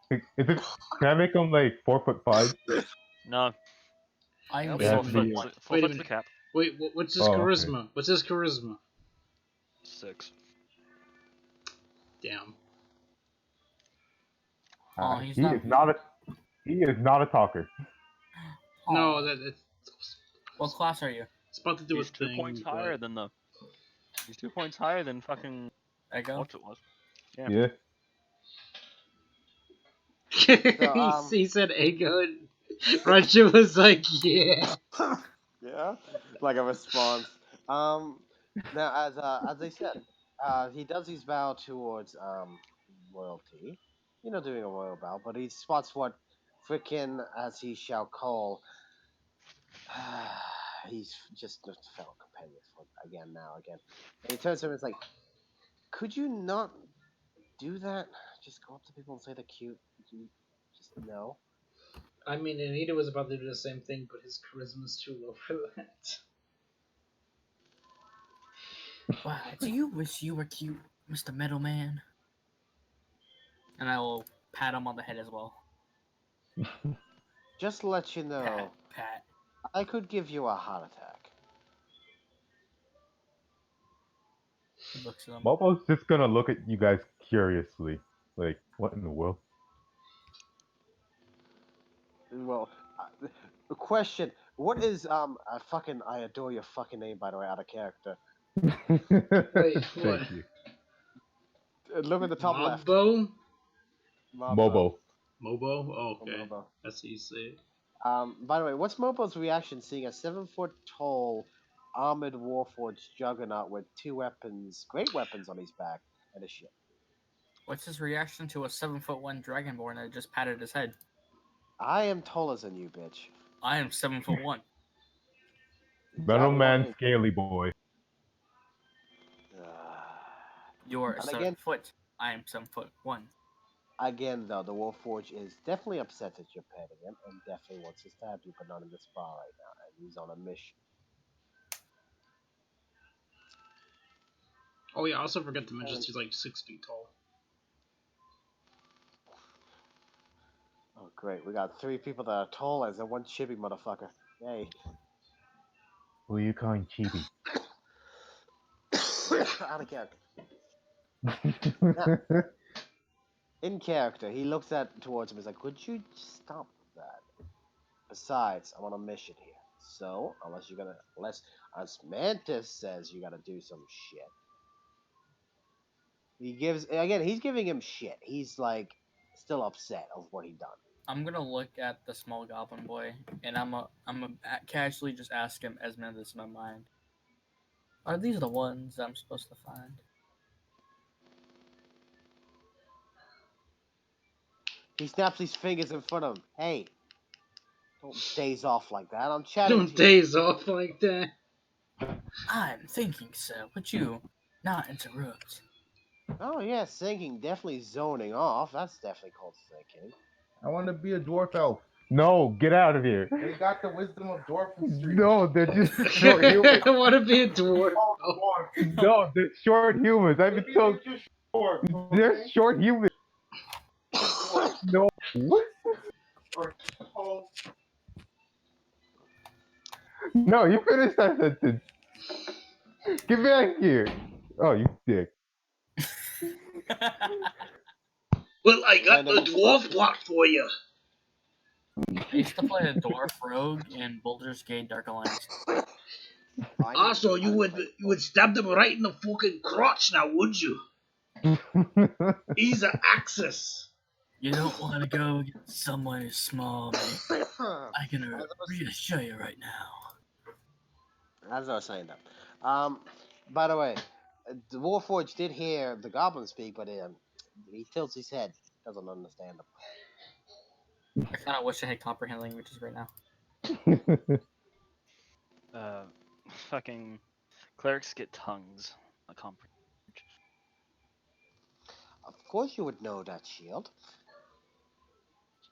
Is it? Can I make him like 4'5"? No, I am nope, It has 4 to seven be- foot. foot. One. 4 Wait a foot's the minute. cap. Wait, what's his Oh, okay. charisma? What's his charisma? 6. Damn. Oh, he's he not. is not a. He is not a talker. Aw. No, it's What class are you? it's about to do He's a 2 thing. points higher than the. He's 2 points higher than fucking. Echo? What it was. Yeah. Yeah. He said a good. Raja was like, yeah. Yeah, like a response. Now, as I said, he does his bow towards royalty. You know, doing a royal bow, but he spots what frickin', as he shall call, he's just a fellow companion for again. And he turns to him and is like, "Could you not do that? Just go up to people and say they're cute. You just no." I mean, Anita was about to do the same thing, but his charisma's too low for that. Wow, do you wish you were cute, Mr. Middleman? And I will pat him on the head as well. Just to let you know, Pat. I could give you a heart attack. He looks at him. Momo's just gonna look at you guys curiously, like, what in the world? Well, the question: what is I adore your fucking name, by the way, out of character. Wait, Thank what? you. Look at the top left. Mobbo? Mobo. Mobo? Oh, okay. Mobo. That's what you say. By the way, what's Mobo's reaction seeing a 7 foot tall armored warforged juggernaut with 2 weapons, great weapons on his back, and a ship? What's his reaction to a 7'1" dragonborn that just patted his head? I am taller than you, bitch. I am 7'1". Metal Man, Exactly. scaly boy. You're And 7 again- foot. I am 7'1". Again, though, the Warforged is definitely upset that you're petting him and definitely wants to stab you, but not in this bar right now. And he's on a mission. Oh yeah, I also forgot to mention he's like 6 feet tall. Oh, great. We got 3 people that are tall as a one chibi motherfucker. Yay. Who are you calling chibi? Out of character. In character, he looks towards him and is like, could you stop that? Besides, I'm on a mission here. So, unless as Mantis says you gotta do some shit. He's giving him shit. He's like, still upset of what he done. I'm gonna look at the small goblin boy, and I'm a casually just ask him as man that's in my mind. Are these the ones I'm supposed to find? He snaps his fingers in front of him. Hey, don't daze off like that. I'm chatting Don't to you. daze off like that. I'm thinking, sir. Would you not interrupt? Oh yeah, thinking, definitely zoning off. That's definitely called thinking. I want to be a dwarf elf. No, get out of here. They got the wisdom of dwarf and street. No, they're just short humans. I want to be a dwarf. Oh, Oh. dwarf. No, they're short humans. I've been Maybe told they're just short. they're Okay? short humans. No. What? Or tall. No, you finished that sentence. Get back here. Oh, you dick. Well, I got the dwarf block for you. I used to play a dwarf rogue in Baldur's Gate Dark Alliance. Also, you would stab them right in the fucking crotch now, would you? He's an Axis. You don't want to go against someone who's small, mate. I can reassure you right now. As I was saying that. By the way, the Warforged did hear the goblin speak, but he tilts his head. Doesn't understand them. I kind of wish I had comprehend languages right now. Fucking clerics get tongues. I can't. Of course you would know that, Shield.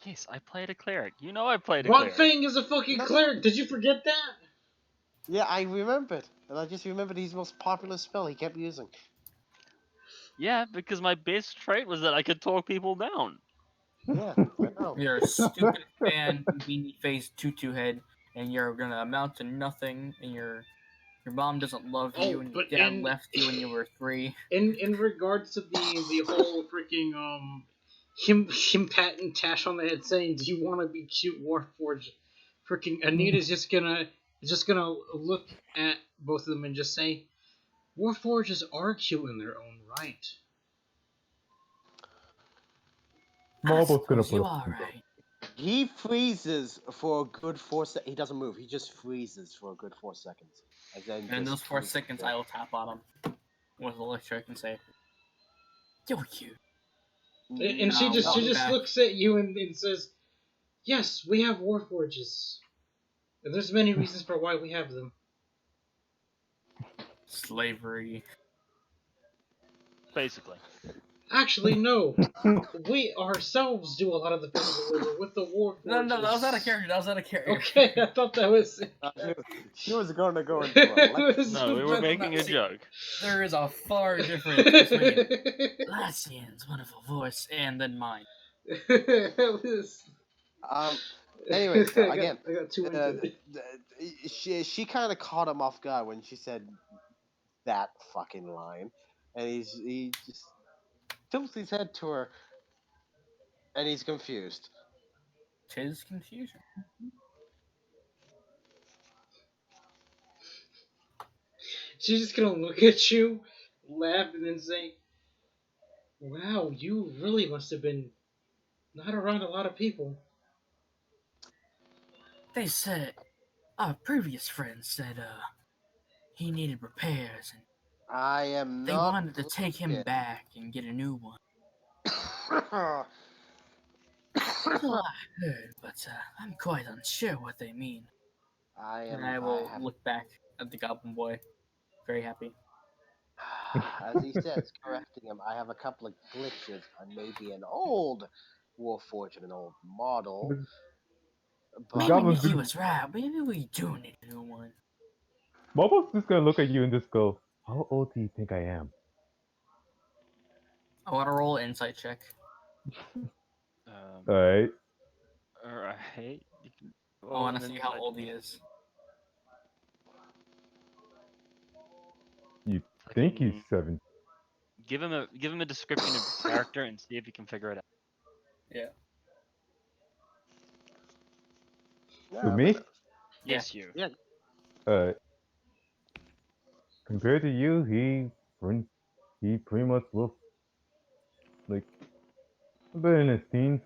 Yes, I played a cleric. You know I played a What cleric. thing is a fucking cleric? Did you forget that? Yeah, I remembered. And I just remembered his most popular spell he kept using. Yeah, because my base trait was that I could talk people down. Yeah, I know. You're a stupid fan, beanie face, tutu head, and you're gonna amount to nothing. And your mom doesn't love you, and your but dad left you when you were 3. In regards to the whole freaking him patting Tash on the head saying, "Do you want to be cute, Warforged?" Freaking Anita's just gonna look at both of them and just say, "Warforges are cute in their own right." Marvel's gonna You put are up. right. He freezes for a good 4 seconds. He doesn't move. He just freezes for a good 4 seconds. And then And in just those 4 freezes seconds, there. I will tap on him with electric and say, You're cute. And she No, just walk back. looks at you and says, "Yes, we have Warforges, and there's many reasons for why we have them." Slavery. Basically. Actually, no. We ourselves do a lot of the physical labor with the Warforges. No, that was out of character. That was out of character. Okay, I thought that was. She was going to go into a lecture. No, we were making a joke. There is a far difference between Lassian's wonderful voice and then mine. Anyway, so again, I got too into it. she kind of caught him off guard when she said that fucking line, and he just tilts his head to her, and he's confused. 'Tis confusion. She's just gonna look at you, laugh, and then say, "Wow, you really must have been not around a lot of people." They said, our previous friend said, he needed repairs, and I am they not. wanted to take him back and get a new one. So I heard, but I'm quite unsure what they mean. And I will look back at the Goblin Boy, very happy. As he says, correcting him, I have a couple of glitches on maybe an old Warforged and an old model. But Maybe he was right. Maybe we do need a new one. Marvel's just gonna look at you and just go, "How old do you think I am?" I want to roll an insight check. Alright. Alright. I want to see how old he is. You think he's 7? Give him a description of the character and see if you can figure it out. Yeah. To me? Yes, you. Yeah. Compared to you, he pretty much looks like a bit in his teens.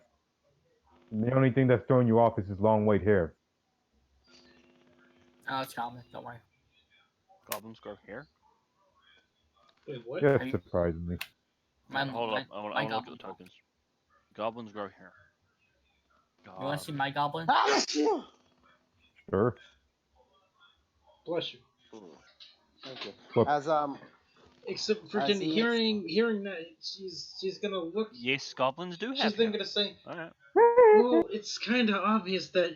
And the only thing that's throwing you off is his long white hair. Oh, it's common. Don't worry. Goblins grow hair? Wait, what? Yeah, surprisingly. Hold up. I want to look at the tokens. Goblins grow hair. You want to see my goblin? Sure. Bless you. Thank you. Look. As Except for hearing that, she's gonna look. Yes, goblins do have. She's then gonna say, Alright. "Well, it's kind of obvious that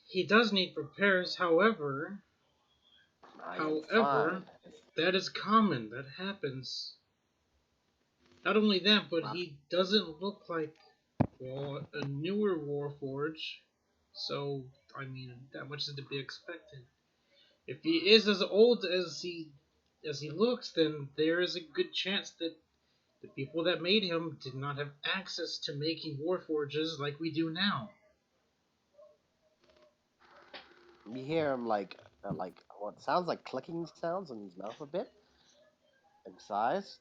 he does need repairs. However, that is common. That happens. Not only that, but he doesn't look like a newer Warforged. So, I mean, that much is to be expected. If he is as old as he looks, then there is a good chance that the people that made him did not have access to making Warforges like we do now." you hear him like like what sounds like clicking sounds in his mouth a bit, and sighs.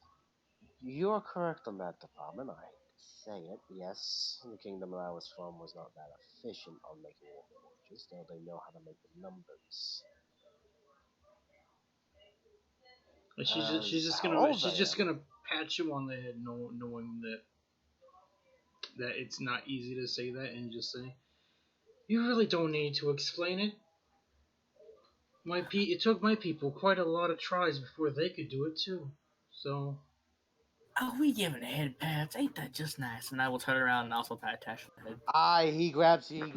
You're correct on that department. I hate to say it. Yes, the kingdom that I was from was not that efficient on making war forges, though they know how to make the numbers. Like As how old she's I just am. gonna pat you on the head, knowing that it's not easy to say that, and just say, "You really don't need to explain it. It took my people quite a lot of tries before they could do it too. So Oh, we giving head pats. Ain't that just nice? And I will turn around and also pat Tash on the head. He grabs your hand.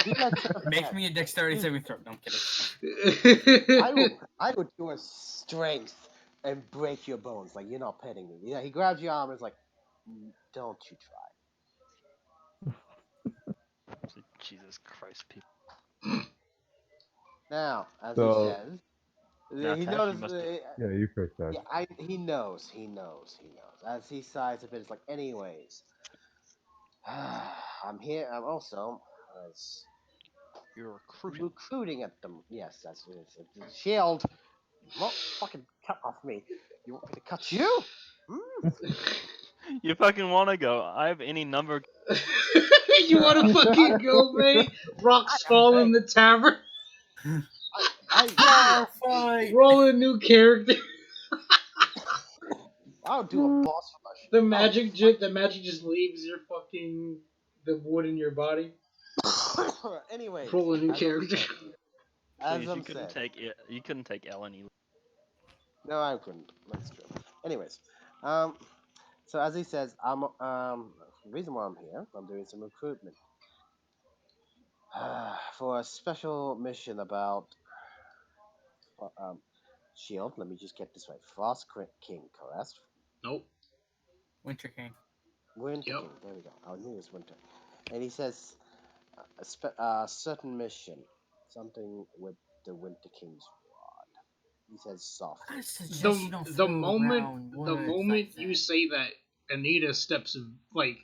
He lets her Make pet. me a dexterity saving throw. No, I'm kidding. I would do a strength and break your bones. Like, you're not petting me. Yeah, he grabs your arm and is like, don't you try. So, Jesus Christ, people. Now, as he So says, Now, he Tash, you notices. must have. yeah, you first, Dad. Yeah, he knows. As he sighs a bit, it's like, anyways, I'm here. I'm also You're recruiting. recruiting at them. Yes, that's it. It's Shield. Well, fucking cut off me. You want me to cut you? Hmm? You fucking want to go. I have any number. you want to fucking go, mate? Rocks fall in the tavern. Bar fight. Roll a new character. I would do a boss rush. The magic just leaves your fucking the wood in your body. Anyways, Roll a new as I'm character. saying- as Please, I'm you couldn't saying. take it. You couldn't take Ellen. You. No, I couldn't. That's true. Anyways, so as he says, the reason why I'm here, I'm doing some recruitment for a special mission about Shield. Let me just get this right. Frost King, correct? Nope. Winter King. Winter Yep. King. There we go. I knew it was winter. And he says certain mission, something with the Winter King's rod. He says softly. I suggest you don't throw around The words moment like you that. say that, Anita steps like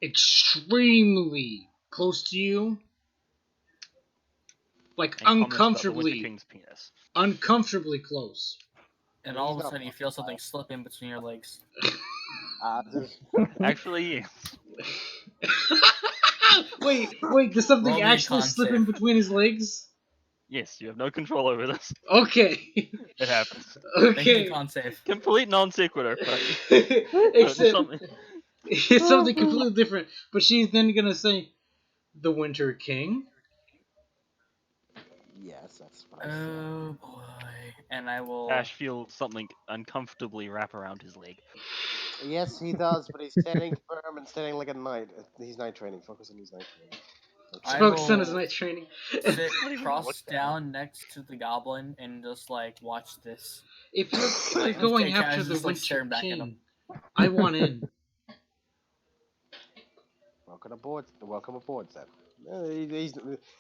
extremely close to you, like And comments about the Winter King's penis. uncomfortably close. And He's all of a not sudden you feel something slip in between your legs. Actually, wait, does something Roll me a actually con slip save. in between his legs? yes, you have no control over this. Okay. It happens. Make me Okay. con save. Complete non sequitur, but Except something. it's something completely different. But she's then gonna say, "The Winter King." Yes, that's what I said. Oh boy. And I will. Ash feels something uncomfortably wrap around his leg. Yes, he does, but he's standing firm and standing like a knight. He's night training. Focus on his night training. I Focus on his will night training. sit Not even cross look down next to the goblin and just like watch this. If you're Like, going okay, after guys, the just, like, Winter staring back at him. King, I want in. Welcome aboard. Welcome aboard, then.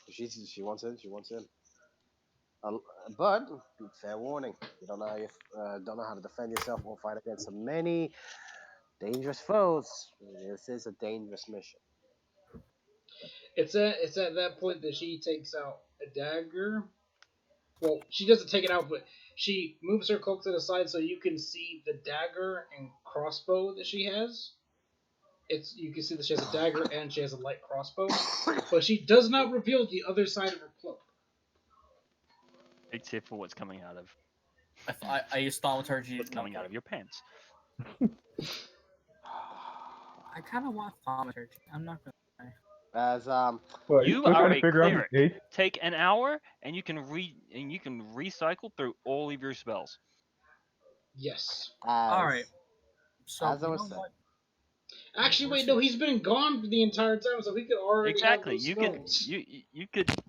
If she wants in, she wants in. But fair warning: you don't know how to defend yourself or fight against many dangerous foes. This is a dangerous mission. It's at that point that she takes out a dagger. Well, she doesn't take it out, but she moves her cloak to the side so you can see the dagger and crossbow that she has. You can see that she has a dagger and she has a light crossbow, but she does not reveal the other side of her cloak. Big tip for what's coming out of I use thaumaturgy. what's coming out of your pants. I kind of want thaumaturgy. I'm not gonna. As Well, You still are trying to a figure out cleric. his age. Take an hour, and you can recycle through all of your spells. Yes. All right. So as I you was know saying. what? Actually, wait, no, he's been gone for the entire time, so he could already Exactly. have those You could spells.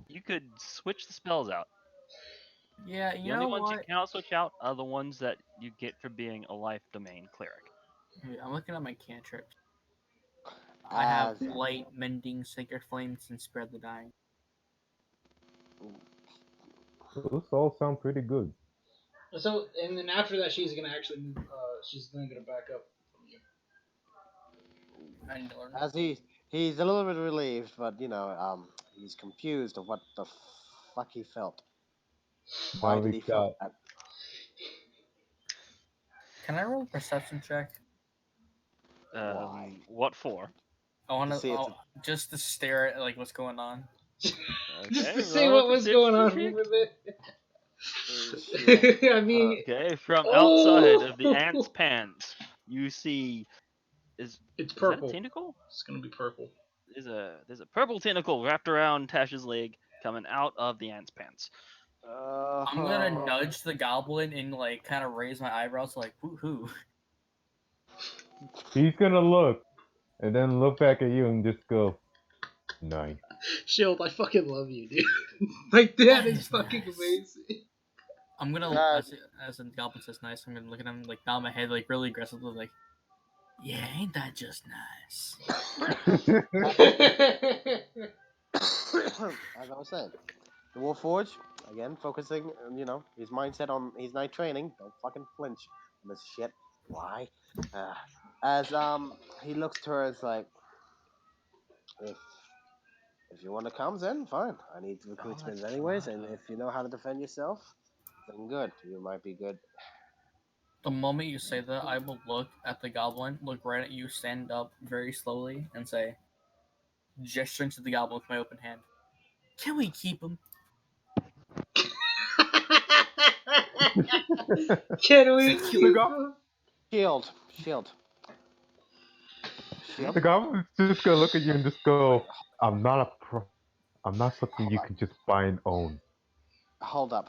you could switch the spells out. Yeah, The you only know ones you what? cannot switch out are the ones that you get for being a life domain cleric. Wait, I'm looking at my cantrips. I have As light, mending, sacred flames, and spread the dying. Those all sound pretty good. So, and then after that, she's gonna actually move. She's then gonna back up from you. I need to learn. As he's a little bit relieved, but he's confused of what the fuck he felt. Now Why did we he feel got that? Can I roll a perception check? Why? What for? I want To see if to just to stare at like what's going on. Just Okay, to see roll a what was going on perception with it. Shit. I mean, Okay, from Oh! outside of the ant's pants, you see it's is that a purple. tentacle? It's gonna be purple. There's a purple tentacle wrapped around Tash's leg coming out of the ant's pants. I'm gonna nudge the goblin and like kind of raise my eyebrows like woohoo. he's gonna look and then look back at you and just go, nice. Shield, I fucking love you, dude. Like that That is is fucking nice. amazing. I'm gonna God. as the goblin says nice. I'm gonna look at him like nod my head like really aggressively like, yeah, ain't that just nice? As I was saying, the Warforge again focusing, his mindset on his night training. Don't fucking flinch on this shit. Why? As he looks to her, it's like, if you want to come, then fine. I need recruitment that's anyways, right. and if you know how to defend yourself, then good. You might be good. The moment you say that, I will look at the goblin, look right at you, stand up very slowly, and say, gesturing to the goblin with my open hand, "Can we keep him?" Can we Thank keep you. him? Shield. The goblin's just gonna look at you and just go, I'm not a pro. I'm not something you can just buy and own. Hold up.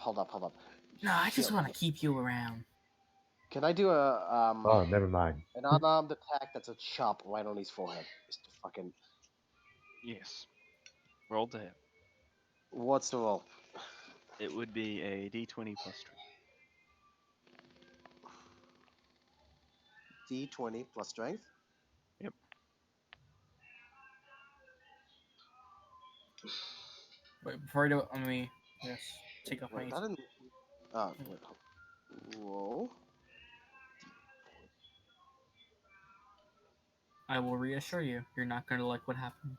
No, I just Shield. want to keep you around. Can I do a Oh, never mind. an unarmed attack that's a chop right on his forehead? Just to fucking. Yes. Roll to hit. What's the roll? It would be a d20 plus 3. D20 plus strength. Yep. Wait, before I do it, let me just take off my. Wait, that didn't. Oh, wait. Roll. I will reassure you, you're not gonna like what happens.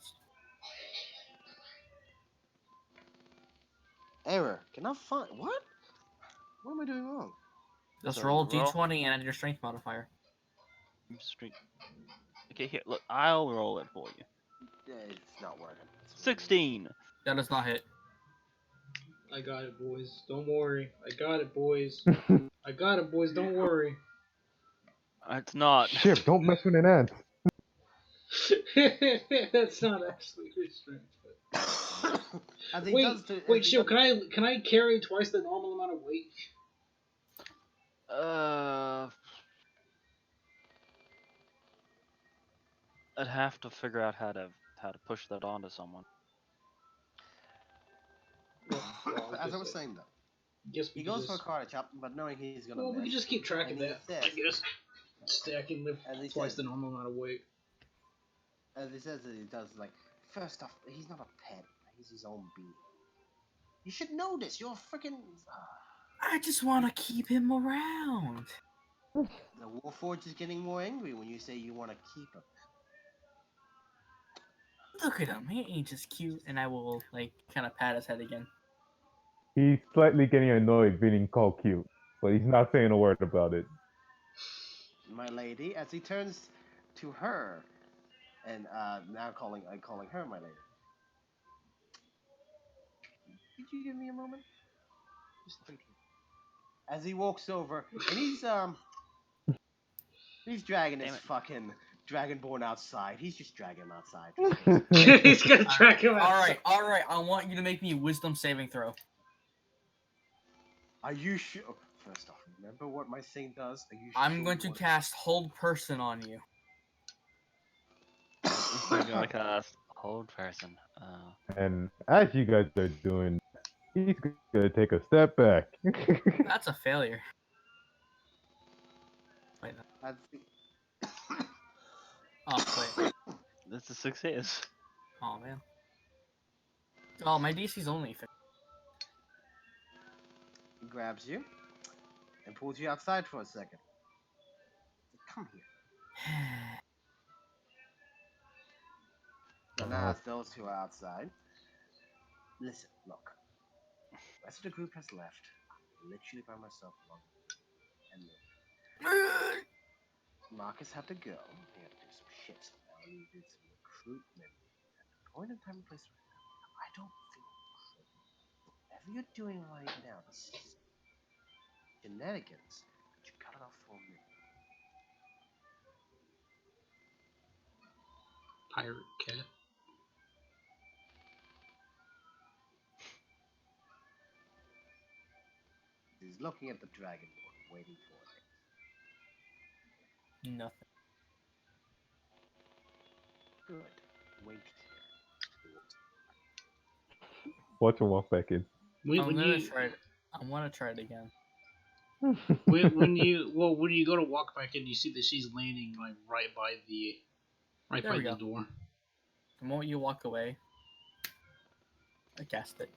Error. Cannot find. What? What am I doing wrong? Just So roll you roll. d20 and add your strength modifier. Okay, here, look, I'll roll it for you. It's not working. 16. That does not hit. I got it, boys. Don't worry. I got it, boys. I got it, boys. Don't worry. It's not. Shit, don't mess with an ant. That's not actually your strength. As he Wait, does to, wait, as he Shield, does- can I carry twice the normal amount of weight? I'd have to figure out how to push that onto someone. As I was saying though, Guess we he could goes for a just, karate chop, but knowing he's gonna well, we miss. could just keep track of And he that. says- I guess. I can lift As he twice says- the normal amount of weight. As he says that he does, like, first off, he's not a pet. He's his own being. You should know this. You're a freaking. I just want to keep him around. The Warforged is getting more angry when you say you want to keep him. Look at him. He ain't just cute. And I will, like, kind of pat his head again. He's slightly getting annoyed being called cute, but he's not saying a word about it. My lady, as he turns to her, and now calling her my lady. Could you give me a moment? Just wait here. As he walks over, and he's dragging his fucking Dragonborn outside. He's just dragging him outside. He's gonna track him out. All right. I want you to make me a wisdom saving throw. Are you sure? First off, remember what my thing does? Are you I'm sure going to you want- cast Hold Person on you. I'm gonna cast hold person. And as you guys are doing, he's gonna take a step back. That's a failure. Wait, no. As he- Oh, wait. That's a success. Oh, man. Oh, my DC's only 50. He grabs you and pulls you outside for a second. Come here. So now, as those two are outside, listen, look. The rest of the group has left. I'm literally by myself along. And Marcus had to go. He had to do some shit. Now I need to do some recruitment. At the point in time and place right now, I don't feel great. Whatever you're doing right now, this is shenanigans. But you cut it off for me. Pirate cat. He's looking at the dragon board, waiting for it. Nothing. Good. Wait here. Watch him walk back in. When you try it. I want to try it again. when you go to walk back in, you see that she's landing like right by the door. The moment you walk away, I cast it.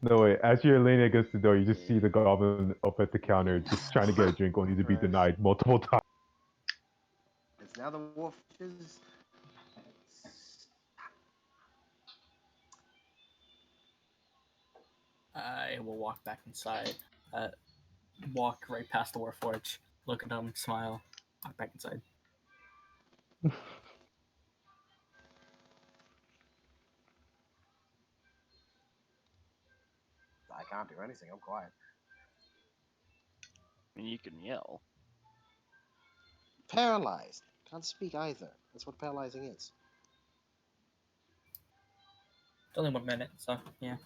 No way. As you're leaning against the door, you just see the goblin up at the counter, just trying to get a drink, only to be denied multiple times. It's now the Warfish's. I will walk back inside. Walk right past the Warforge. Look at them, smile. Walk back inside. I can't do anything. I'm quiet. I mean, you can yell. Paralyzed. Can't speak either. That's what paralyzing is. It's only 1 minute, so yeah.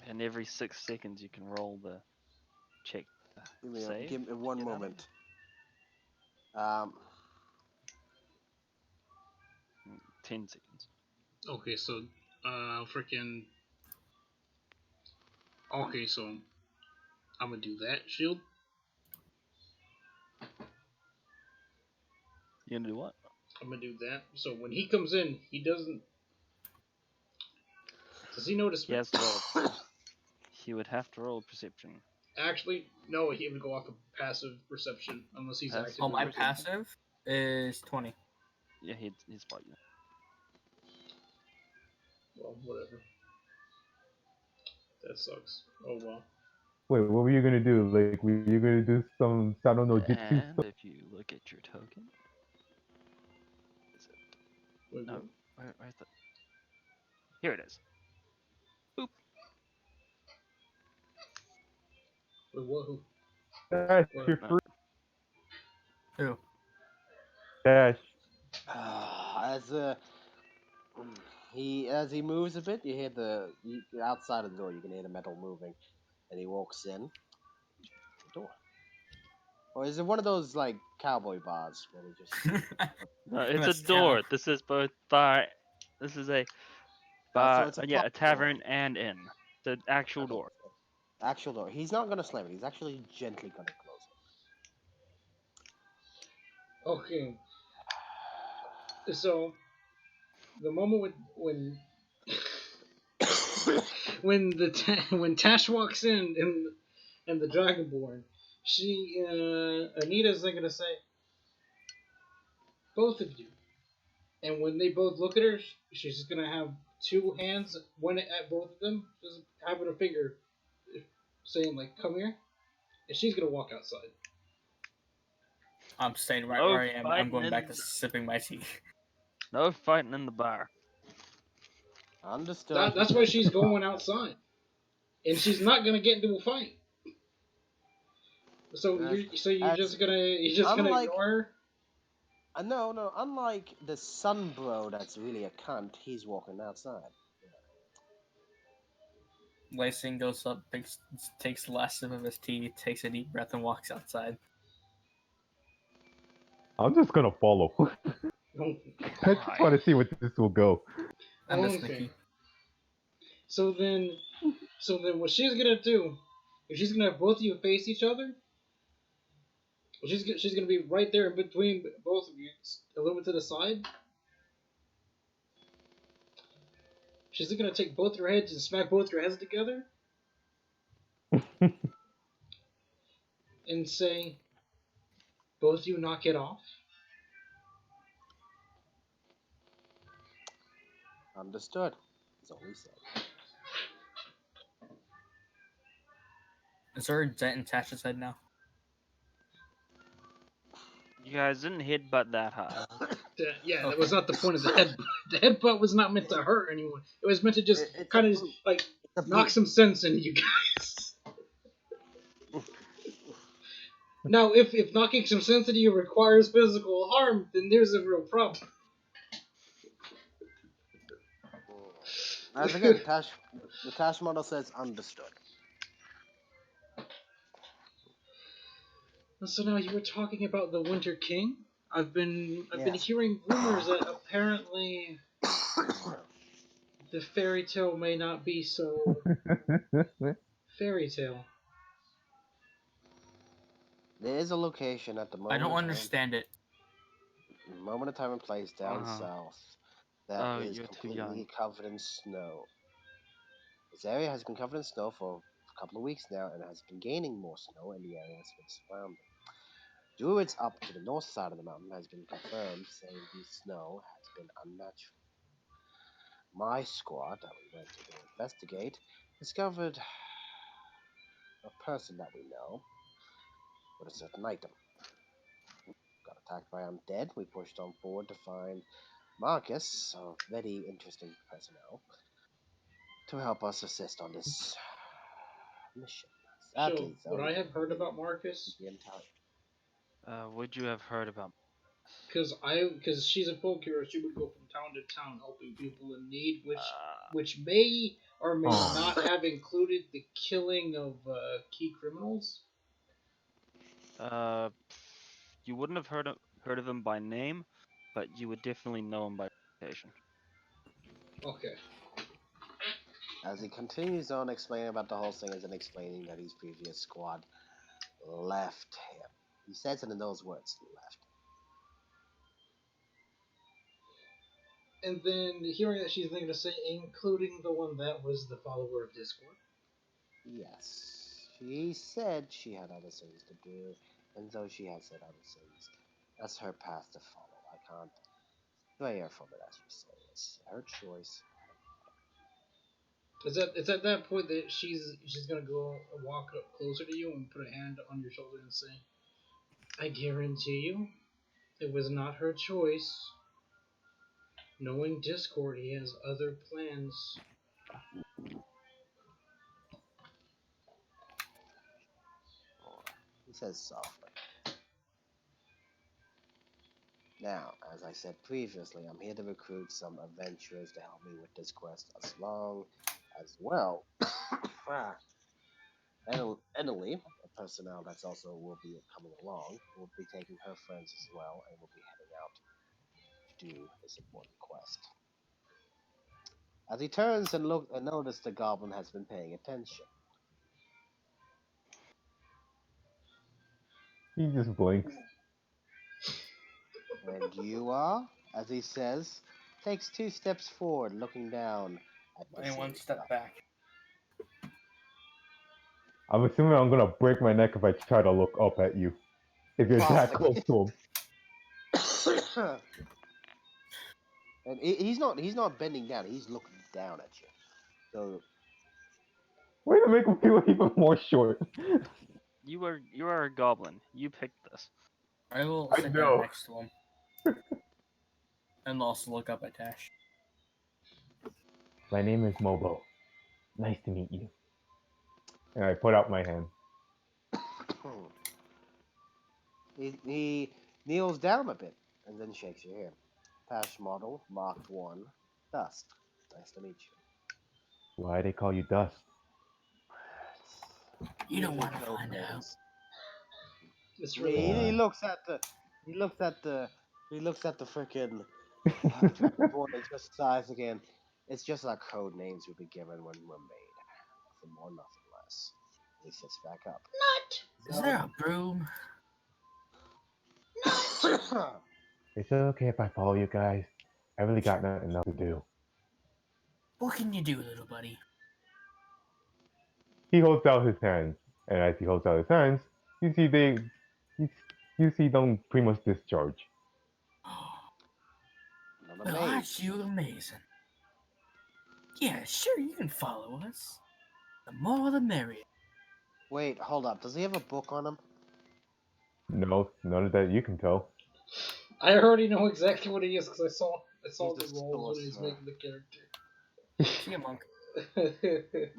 And every 6 seconds you can roll the check. Save. Give me one Get out of moment. 10 seconds. Okay, so freaking. Okay, so I'm gonna do that shield. You gonna do what? I'm gonna do that. So when he comes in, he doesn't. Does he notice? Yes, he would have to roll perception. Actually, no. He would go off of passive perception unless he's Passive active. Oh, my perception. passive is 20. Yeah, he'd spot you. Well, whatever. That sucks. Oh well. Wait, what were you gonna do? Like, were you gonna do some Sano no Jitsu And stuff? if you look at your token, is it? Wait, No, what? where's the? Here it is. Boop. Wait, what? Who? Dash, What? you're free. Who? Dash. As he moves a bit, you hear outside of the door. You can hear the metal moving, and he walks in. The door. Or is it one of those like cowboy bars where they just? No, it's That's a door. town. This is both bar. This is a So bar. it's a Yeah, a pub door. tavern and inn. The actual Okay. door. Actual door. He's not gonna slam it. He's actually gently gonna close it. Okay. So the moment when when Tash walks in and the Dragonborn, she Anita's like gonna say, both of you. And when they both look at her, she's just gonna have two hands, one at both of them, just having a finger saying like, "Come here," and she's gonna walk outside. I'm staying right No where I am. I'm fighting going back in to sipping my tea. No fighting in the bar. Understood. That's why she's going outside, and she's not gonna get into a fight. So you're just gonna unlike- ignore her. No. Unlike the sun bro, that's really a cunt. He's walking outside. Lacing goes up, takes the last sip of his tea, takes a deep breath, and walks outside. I'm just gonna follow. I just want to see where this will go. I'm just Okay. Nikki. So then what she's gonna do is she's gonna have both of you face each other. She's gonna be right there in between both of you, a little bit to the side. She's gonna take both your heads and smack both your heads together, and say, "Both of you knock it off." Understood. That's all he said. Is there a dent in Tasha's head now? You guys didn't headbutt that hard. Yeah, that Okay. was not the point of the headbutt. The headbutt was not meant to hurt anyone. It was meant to just It's kind a of boot. like It's a knock boot. some sense into you guys. Now, if knocking some sense into you requires physical harm, then there's a real problem. As again, the Tash model says understood. So now you were talking about the Winter King. I've been Yes. hearing rumors that apparently the fairy tale may not be so fairy tale. There is a location at the moment. I don't of time- understand it. Moment of time and place down Uh-huh. south that Oh, is you're too completely young. covered in snow. This area has been covered in snow for a couple of weeks now and has been gaining more snow, and the area has been surrounded. Druids up to the north side of the mountain has been confirmed, saying the snow has been unnatural. My squad that we went to go investigate discovered a person that we know with a certain item. Got attacked by undead. We pushed on forward to find Marcus, a very interesting personnel, to help us assist on this mission. Sadly, So, what I have heard about Marcus, the entire Would you have heard about? because she's a folk hero, she would go from town to town helping people in need, Uh, which may or may Oh. not have included the killing of key criminals. You wouldn't have heard of him by name, but you would definitely know him by reputation. Okay. As he continues on explaining about the whole thing and explaining that his previous squad left him. He says it in those words, left. And then hearing that she's thinking to say, including the one that was the follower of Discord. Yes. She said she had other things to do, and though she has said other things, that's her path to follow. I can't sway her from it, as you say. It's her choice. It's at that point that she's gonna go walk up closer to you and put a hand on your shoulder and say, I guarantee you, it was not her choice. Knowing Discord, he has other plans. He says softly. Now, as I said previously, I'm here to recruit some adventurers to help me with this quest as well. Emily, a personnel that's also will be coming along, will be taking her friends as well, and will be heading out to do this important quest. As he turns and notices the goblin has been paying attention. He just blinks. And you are, as he says, takes 2 steps forward, looking down at the And one city. step back. I'm assuming I'm gonna break my neck if I try to look up at you. If you're that close to him. And he's not bending down. He's looking down at you. So Way to make him feel even more short. You are a goblin. You picked this. I will I sit know. down next to him. And also look up at Tash. My name is Mobo. Nice to meet you. And I put out my hand. he kneels down a bit and then shakes your hand. Tash model marked 1. Dust. Nice to meet you. Why they call you Dust? You don't want to Code find out. names. It's He, really he looks at the freaking dragonborn and just sighs again. It's just like code names would be given when we're made. Nothing more, nothing less. He sits back up. Is there a broom? It's okay if I follow you guys. I really got nothing else to do. What can you do, little buddy? He holds out his hands, and as he holds out his hands, you see them pretty much discharge. Not Well, amazed. aren't you amazing? Yeah, sure, you can follow us. The more the merrier. Wait, hold up. Does he have a book on him? No, none of that you can tell. I already know exactly what he is because I saw He's the a roles when he was sorcerer. making the character. See a monk.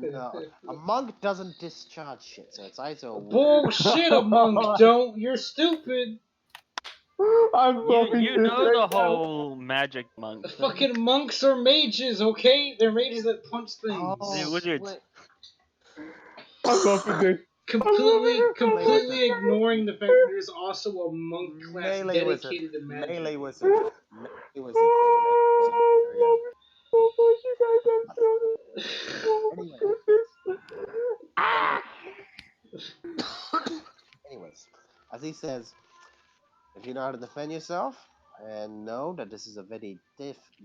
No, a monk doesn't discharge shit, so it's either a Bullshit, a monk don't. You're stupid. I'm fucking You this know right the now. whole magic monk thing. Fucking monks are mages, okay? They're mages that punch things. They're wizards. wait. I'm going for this. Completely ignoring the fact that there's also a monk class Melee wizard. dedicated to magic. Melee wizard. Melee wizard. So much, you guys, I'm Anyway. Anyways, as he says, if you know how to defend yourself and know that this is a very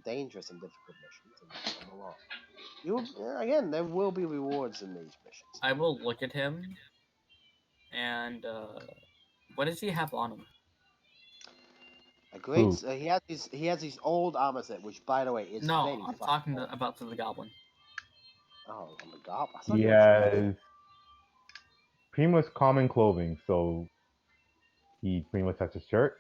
dangerous and difficult mission, then come along. Again, there will be rewards in these missions. I will look at him, and what does he have on him? A great. He has these old armor set, which by the way is No, very I'm fucking talking old. about to the goblin. Oh, on the goblin. I thought He you were has pretty much common clothing, so he pretty much has a shirt.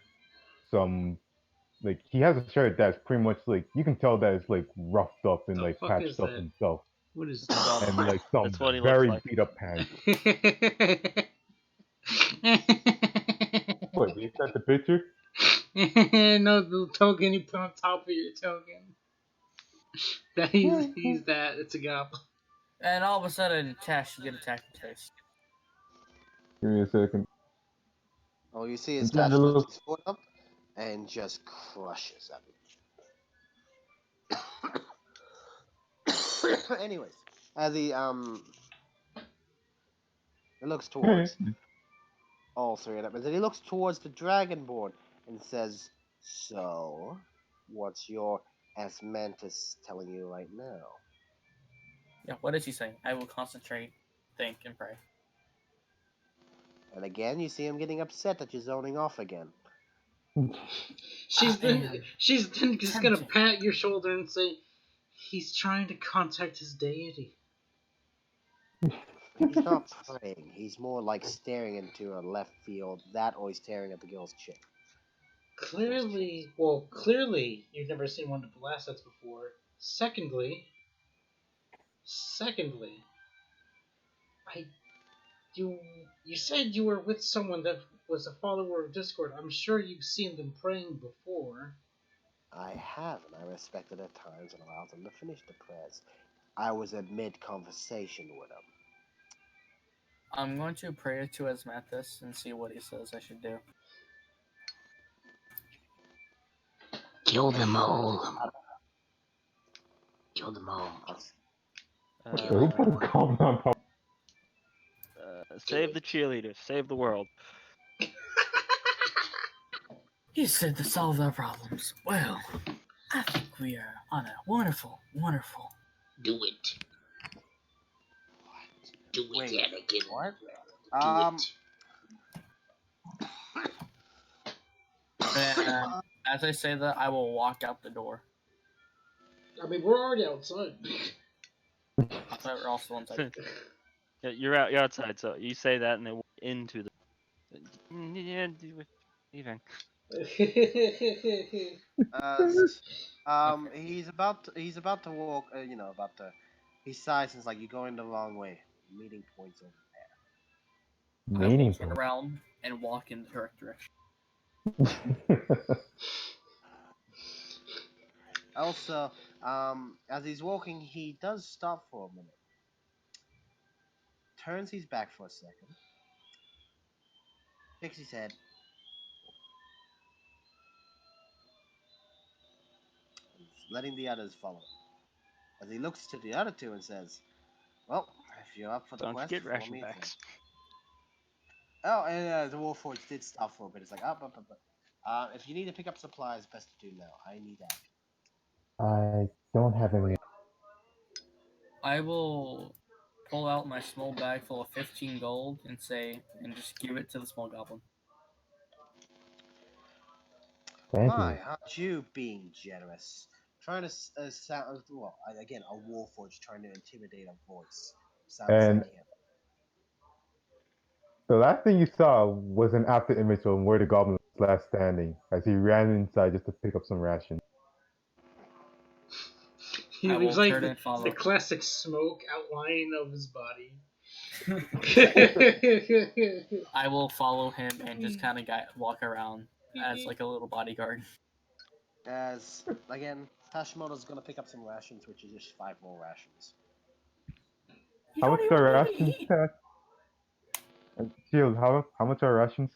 He has a shirt that's pretty much like you can tell that it's like roughed up and The like fuck patched is up that? himself, What is and like some That's what he very looks like. beat up pants. What? You got the picture? No, the token you put on top of your token. That he's that. It's a goblin. And all of a sudden, Tash, you get attacked in the face. Give me a second. Oh, you see his I'm trying to Tash look. lifts his foot up and just crushes him. Anyways, as he looks towards all three of them, and then he looks towards the dragonborn and says, "So, what's your Asmantis telling you right now?" Yeah, what is he saying? I will concentrate, think, and pray. And again, you see him getting upset that you're zoning off again. She's then just gonna tempted. pat your shoulder and say, "He's trying to contact his deity." He's not praying. He's more like staring into a left field. That, or he's staring at the girl's chick. Clearly, you've never seen one of the last sets before. Secondly, you said you were with someone that was a follower of Discord. I'm sure you've seen them praying before. I have, and I respected at times and allowed them to finish the prayers. I was in mid-conversation with him. I'm going to pray to Asmanthus and see what he says I should do. Kill them all. Kill them all. Save the cheerleader. Save the world. You said to solve our problems. Well, I think we are on a wonderful, wonderful. Do it. Do it, Wait, Anakin. what? And as I say that, I will walk out the door. I mean, we're already outside. I thought we're all still inside. Yeah, you're outside, so you say that and they walk into the. Yeah, leaving. He's about to walk. He sighs and is like, "You're going the wrong way. Meeting points over I will Meaning turn around and walk in the correct direction. Also, as he's walking, he does stop for a minute. Turns his back for a second. Shakes his head. Letting the others follow. As he looks to the other two and says, "Well, if you're up for the Don't quest, forget follow ration me." packs. Oh, and the Warforged did stop for a bit. It's like, up. If you need to pick up supplies, best to do now. I need that. I don't have any. I will pull out my small bag full of 15 gold and just give it to the small goblin. Thank My, you. aren't you being generous? trying to sound well again a Warforged trying to intimidate a voice sounds And like him. the last thing you saw was an after image of where the goblin was last standing, as he ran inside just to pick up some rations. He I was will like turn and the follow. classic smoke outline of his body. I will follow him and just kind of walk around as like a little bodyguard. As again, Hashimoto's gonna pick up some rations, which is just 5 more rations. You How don't much even are let me rations, eat. Ted? Shield, how much are rations?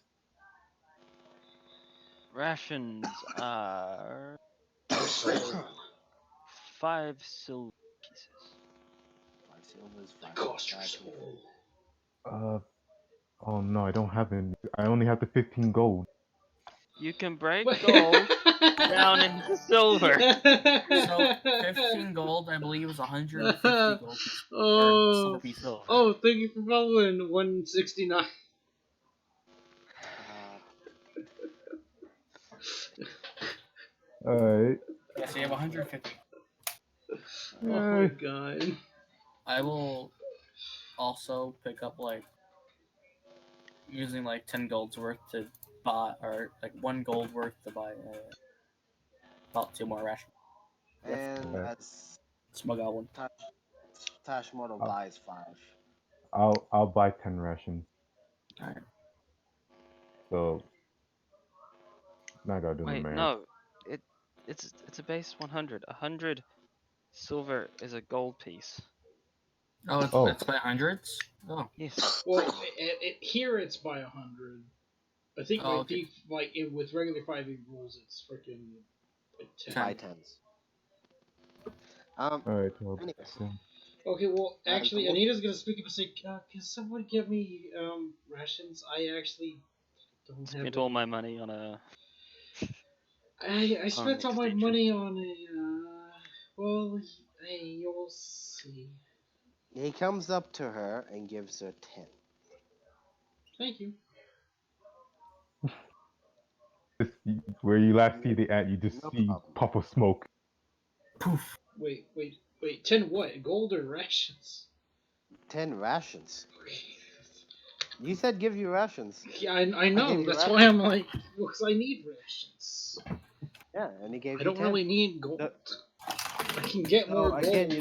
Rations are 5 silver pieces. 5 silvers, 5 Cost your five soul. Oh no, I don't have any. I only have the 15 gold. You can break gold down into silver. So 15 gold, I believe, is 150 gold pieces. Or silver Oh, pieces. Silver. oh, thank you for following 169. Alright. Yeah, so you have 150. Oh my god. I will also pick up like using like 10 gold's worth to buy, or like 1 gold worth to buy about 2 more rations. And Yeah. as Smug out one. Tashimoto Oh. buys 5. I'll buy 10 rations. Alright. So now I gotta do the Wait, math. no. It's a base 100. 100 silver is a gold piece. Oh, it's, Oh. it's by hundreds? Oh. Yes. Well, here it's by 100. I think Oh, okay. with regular 5e rules, it's freaking like 10. Buy 10s. Alright, well, Anyways. then. Okay, well, actually, the- Anita's gonna speak up and say, "Can someone get me rations? I actually don't have Spent any." all my money on a. I spent all my extension. money on a. Well, hey, you'll see. He comes up to her and gives her 10. Thank you. Just, where you last see the ant, you just No see problem. puff of smoke. Poof. Wait. 10 what? Gold or rations? 10 rations. You said give you rations. Yeah, I gave know. you That's rations. why I'm like, because I need rations. Yeah, and he gave I you don't 10. really need gold. No. I can get more gold. Again,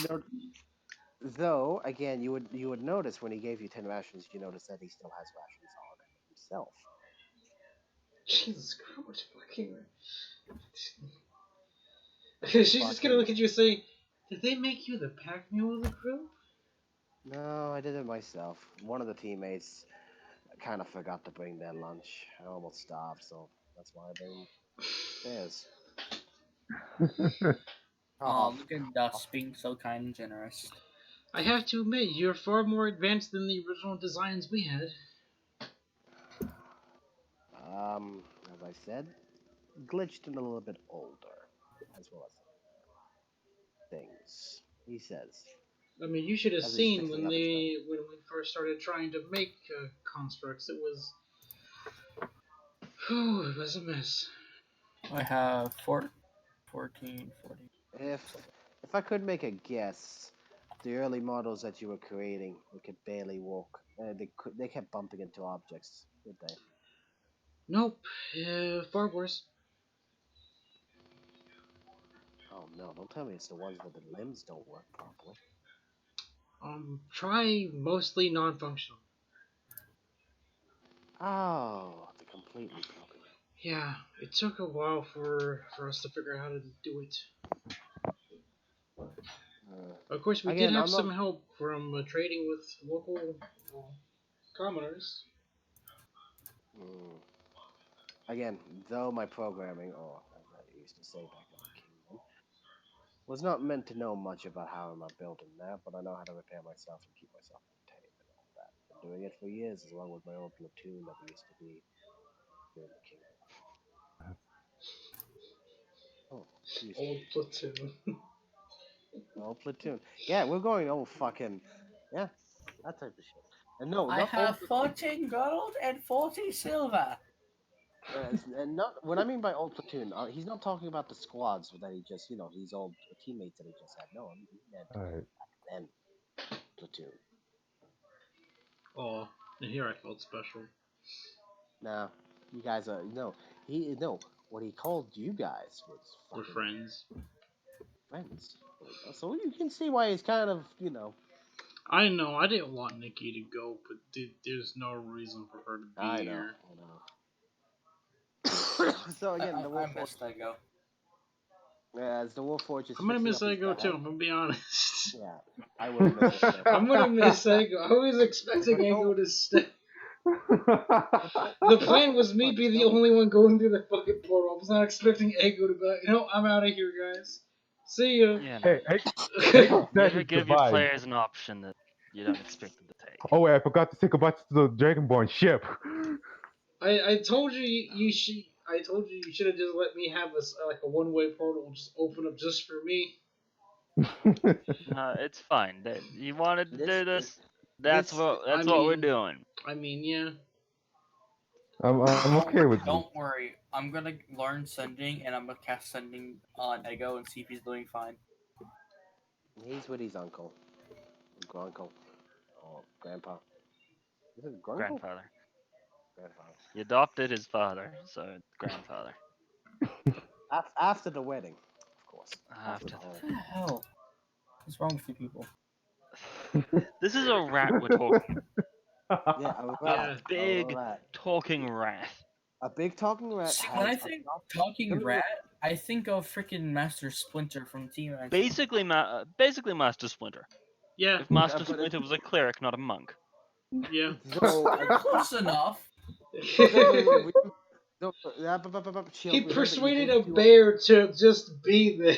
though again, you would notice when he gave you 10 rations, you notice that he still has rations on himself. Jesus Christ, fucking. She's just gonna look at you and say, "Did they make you the pack mule of the crew?" No, I did it myself. One of the teammates kind of forgot to bring their lunch. I almost starved, so that's why I bring theirs. Oh, look at Dust being so kind and generous. I have to admit, you're far more advanced than the original designs we had. As I said, glitched and a little bit older, as well as things. He says. I mean, you should have As he's seen fixing when up his when we first started trying to make constructs. It was, it was a mess. I have 14, 14. If I could make a guess, the early models that you were creating, they could barely walk. They kept bumping into objects, did they? Nope, far worse. Oh no! Don't tell me it's the ones where the limbs don't work properly. Try mostly non-functional. Oh, the completely broken. Yeah, it took a while for us to figure out how to do it. Of course, we Again, did have I'm some not- help from trading with local commoners. Again, though my programming, or as I used to say back in the kingdom, was not meant to know much about how I'm building that, but I know how to repair myself and keep myself maintained and all that. Been doing it for years, as long with my old platoon that we used to be here in the kingdom. Oh, excuse me. Old platoon. Old platoon. Yeah, we're going old fucking. Yeah, that type of shit. And no, I not have old platoon. 14 gold and 40 silver. And not what I mean by old platoon. He's not talking about the squads that he just, his old teammates that he just had. No, he meant Alright. then platoon. Oh, and here I felt special. Now, you guys are no. What he called you guys was We're fucking friends. friends. So you can see why he's kind of, I know, I didn't want Nikki to go, but there's no reason for her to be I know, here. I know. So again, the I Wolf missed that go. as the Warforged is I'm gonna fixing miss up his Ego bag. too, I'm gonna be honest. Yeah, I would have missed it. I'm gonna miss Ego. I was expecting Ego to stay. The plan was me be the only one going through the fucking portal. I was not expecting Ego to be like, no, I'm out of here, guys. See ya. Yeah, no. Hey, You said never his give your goodbye. players an option that you don't expect them to take. Oh wait, I forgot to say goodbye to the Dragonborn ship. I told you you should. I told you should have just let me have like a one-way portal just open up just for me. It's fine. You wanted to do this. That's This- what I we're mean- doing. I mean, yeah. I'm okay with this. Don't worry. I'm gonna learn sending, and I'm gonna cast sending on Ego and see if he's doing fine. He's with his uncle, uncle, or grandpa. Is it grandpa? Grandfather. Grandfather. He adopted his father, so it's grandfather. After the wedding, of course. After the whole. What the hell? What's wrong with you people? This is a rat we're talking. Yeah, a rat. Big A rat. talking rat. A big talking rat. See, has when I a think doc- talking Let me- rat, I think of freaking Master Splinter from Team X. Basically Master Splinter. Yeah, If Master but it- Splinter was a cleric, not a monk. yeah. So, Close enough. He persuaded a bear to just be there.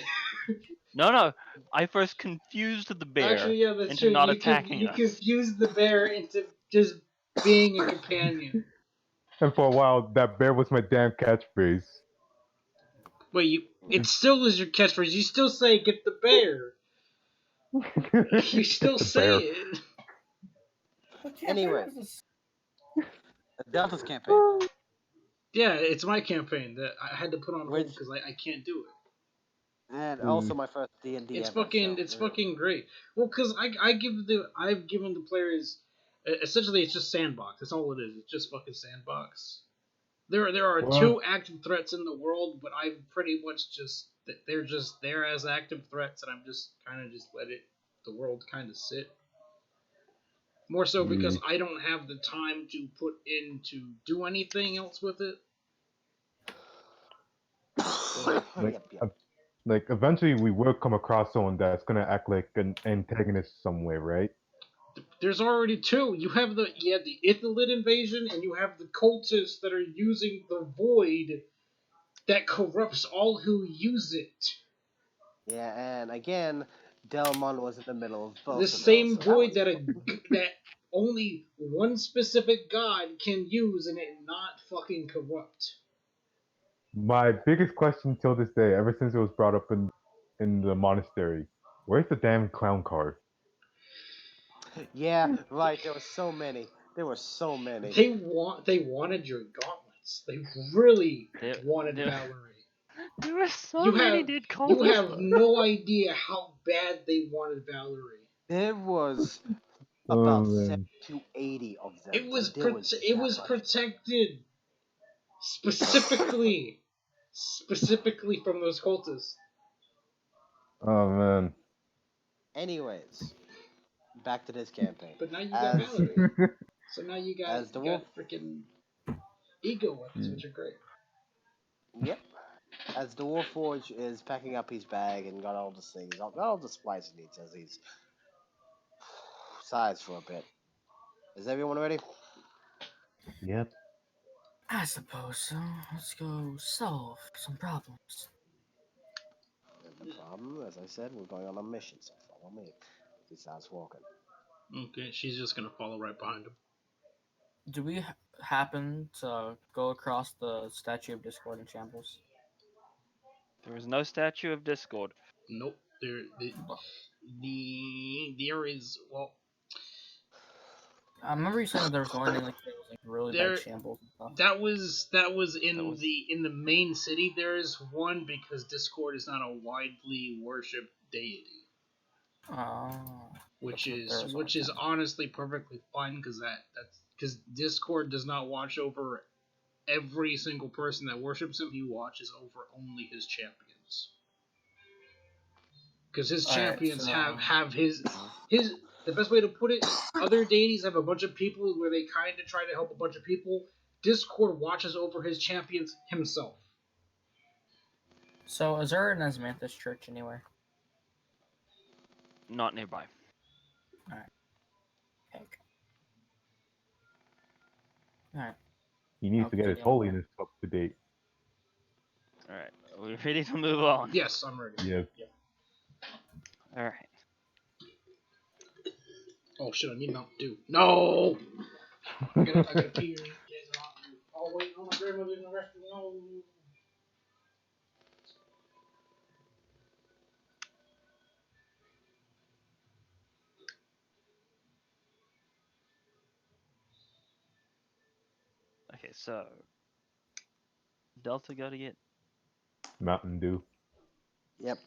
No. I first confused the bear Actually, yeah, that's into true. not You attacking you us. confused the bear into just being a companion. And for a while, that bear was my damn catchphrase. Wait, it still is your catchphrase. You still say "get the bear." You still say Bear. it. Anyway. Delta's campaign. Yeah, it's my campaign that I had to put on hold Which- because I can't do it. And also my first D&D It's ever, fucking so, it's fucking great. Well, because I've given the players essentially it's just sandbox. That's all it is. It's just fucking sandbox. There are Well- 2 active threats in the world, but I've pretty much just they're just there as active threats, and I'm just kind of just let the world kind of sit. More so because I don't have the time to put in to do anything else with it. Yep. Like eventually we will come across someone that's gonna act like an antagonist some way, right? There's already 2. You have the Ithilid invasion, and you have the cultists that are using the void that corrupts all who use it. Yeah, and again, Delmon was in the middle of both. The of same those, so void that that only one specific god can use and it not fucking corrupt. My biggest question till this day, ever since it was brought up in the monastery, where's the damn clown car? Yeah, right. There were so many. They wanted your gauntlets. They really wanted There- Valerie. There were so You many have- dead You cultists. have no idea how bad they wanted Valerie. There was Oh, about man. 70 to 80 of them. It was and there was it that was much. protected specifically from those cultists. Oh man. Anyways, back to this campaign. But now you got As- Valerie. So now you got As the wolf- freaking ego weapons, which are great. Yep. As the Warforge is packing up his bag and got all the things, got all the supplies he needs as he's sighs for a bit. Is everyone ready? Yep. I suppose so. Let's go solve some problems. The problem, as I said, we're going on a mission, so follow me. He starts walking. Okay, she's just gonna follow right behind him. Do we happen to go across the Statue of Discord in Shambles? There was no statue of Discord. Nope. There is I remember you saying that there was one in like there was like really There- bad shambles and stuff. That was in That was- the main city. There is one because Discord is not a widely worshipped deity, Oh. which There is was one then. honestly perfectly fine because that's because Discord does not watch over every single person that worships him. He watches over only his champions. Because his Alright, champions so- have his the best way to put it, other deities have a bunch of people where they kind of try to help a bunch of people. Discord watches over his champions himself. So is there an Asmanthus church anywhere? Not nearby. Heck. Alright. He needs I'll to get his continue on. holiness up to date. Alright, are we ready to move on? Yes, I'm ready. Yes. Alright. Oh shit, I need Mountain Dew. No! I gotta pee. Oh wait, no, my grandmother's in the restroom. No. Okay, so Delta got to get Mountain Dew. Yep.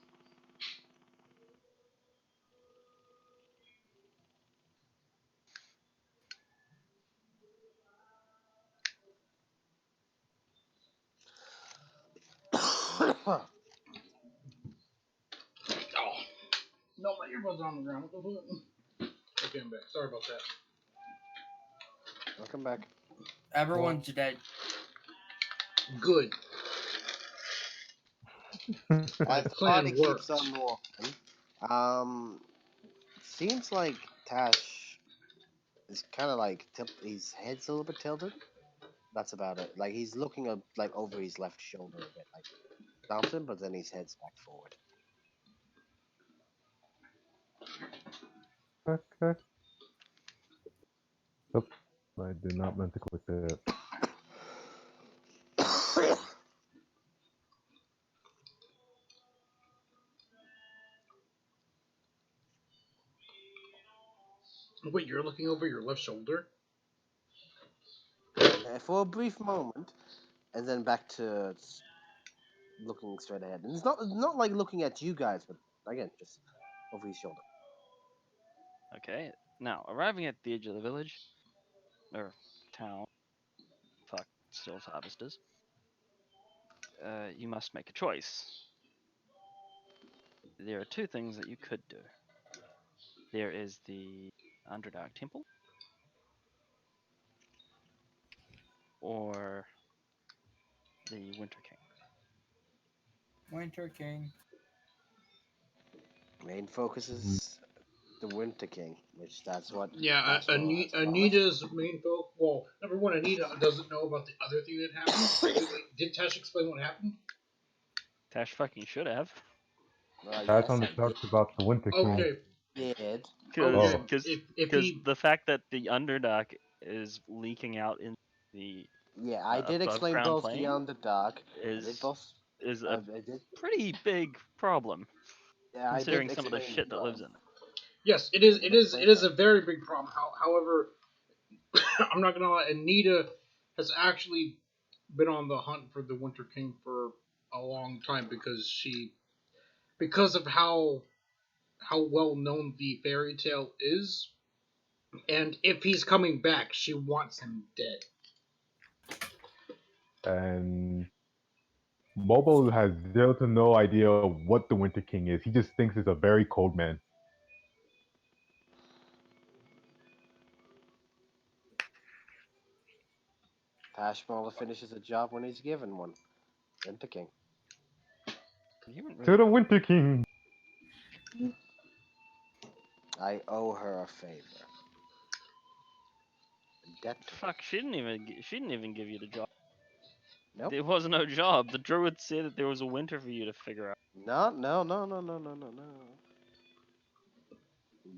Oh. No, my earbuds are on the ground. What the fuck? Okay, I'm back. Sorry about that. Welcome back. Everyone's dead. Good. As plan party worked. keeps on walking, seems like Tash is kind of like his head's a little bit tilted. That's about it. Like he's looking up, like over his left shoulder a bit, like bouncing, but then his head's back forward. Okay. Oops. I did not meant to click that. Wait, you're looking over your left shoulder? For a brief moment, and then back to looking straight ahead. And it's not like looking at you guys, but again, just over his shoulder. Okay, now arriving at the edge of the village or town, fuck, still harvesters. You must make a choice. There are two things that you could do. There is the Underdark Temple, or the Winter King. Winter King. Main focus is the Winter King, which that's what. Yeah, that's what I promised. Anita's main focus. Well, number one, Anita doesn't know about the other thing that happened. Did Tash explain what happened? Tash fucking should have. Yes, That's I only talks about the Winter King. Okay. did. Because Okay. If because he the fact that the Underdark is leaking out in the Yeah, I did above explain ground both plane the Underdark. I is did both. is I a did. pretty big problem Yeah, considering I did some of the explain shit that lives in it. yes, it is a very big problem. However, I'm not gonna lie. Anita has actually been on the hunt for the Winter King for a long time because of how well known the fairy tale is, and if he's coming back, she wants him dead. And Bobo has zero to no idea what the Winter King is. He just thinks it's a very cold man. Tashmala finishes a job when he's given one. Winter King. You haven't To really- the Winter King. I owe her a favor. Debt to her. Fuck, she didn't even give you the job. Nope. There was no job. The druid said that there was a winter for you to figure out. No.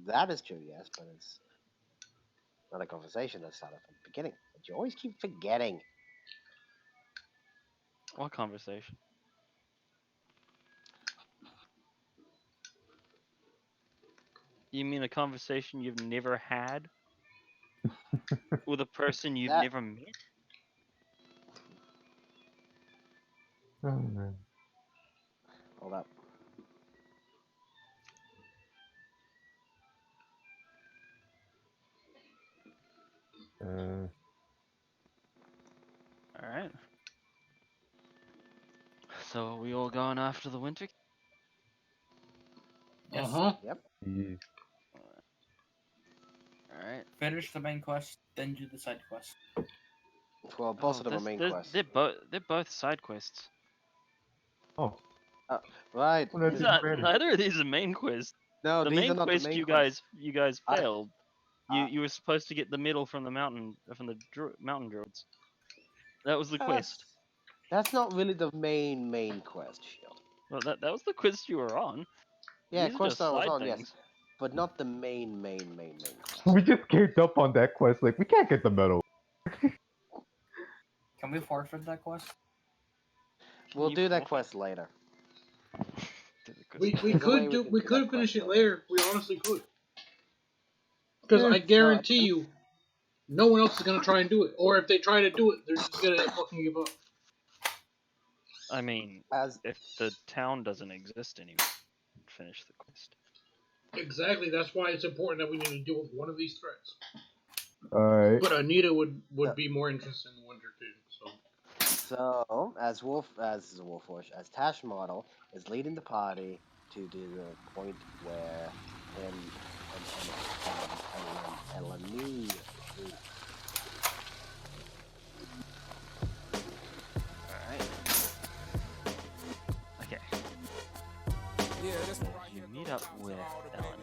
That is true, yes, but it's not a conversation that started from the beginning. But you always keep forgetting. What conversation? You mean a conversation you've never had? with a person you've That- never met. Oh, man. Hold up. Uh, All right. So are we all going after the winter? Yes. Uh-huh. geez. All right. Finish the main quest, then do the side quest. Well, both of them are main quests. They're both side quests. Oh, Right. well, that's These even aren't- better. neither of these are main quests. No, The these main are not quest the main you quests. guys I- failed. I- You were supposed to get the medal from the mountain druids. That was the quest. That's not really the main quest, Shield. Well, that was the quest you were on. Yeah, These are quest just I was side on, yes, things. but not the main quest. We just gave up on that quest. Like, we can't get the medal. Can we forfeit that quest? We'll You do that forfeit quest later. to the quest. We There's a way could we can we do could that finish quest it later. later. We honestly could. Because Yeah, I so guarantee you, no one else is gonna try and do it. Or if they try to do it, they're just gonna fucking give up. I mean, As if the town doesn't exist anymore, finish the quest. Exactly. That's why it's important that we need to deal with one of these threats. Alright. But Anita would be more interested in the winter too. So as Wolfwatch, as Tash Model is leading the party to the point where him and Lamine meet. Alright. Okay. You meet up with Ellen.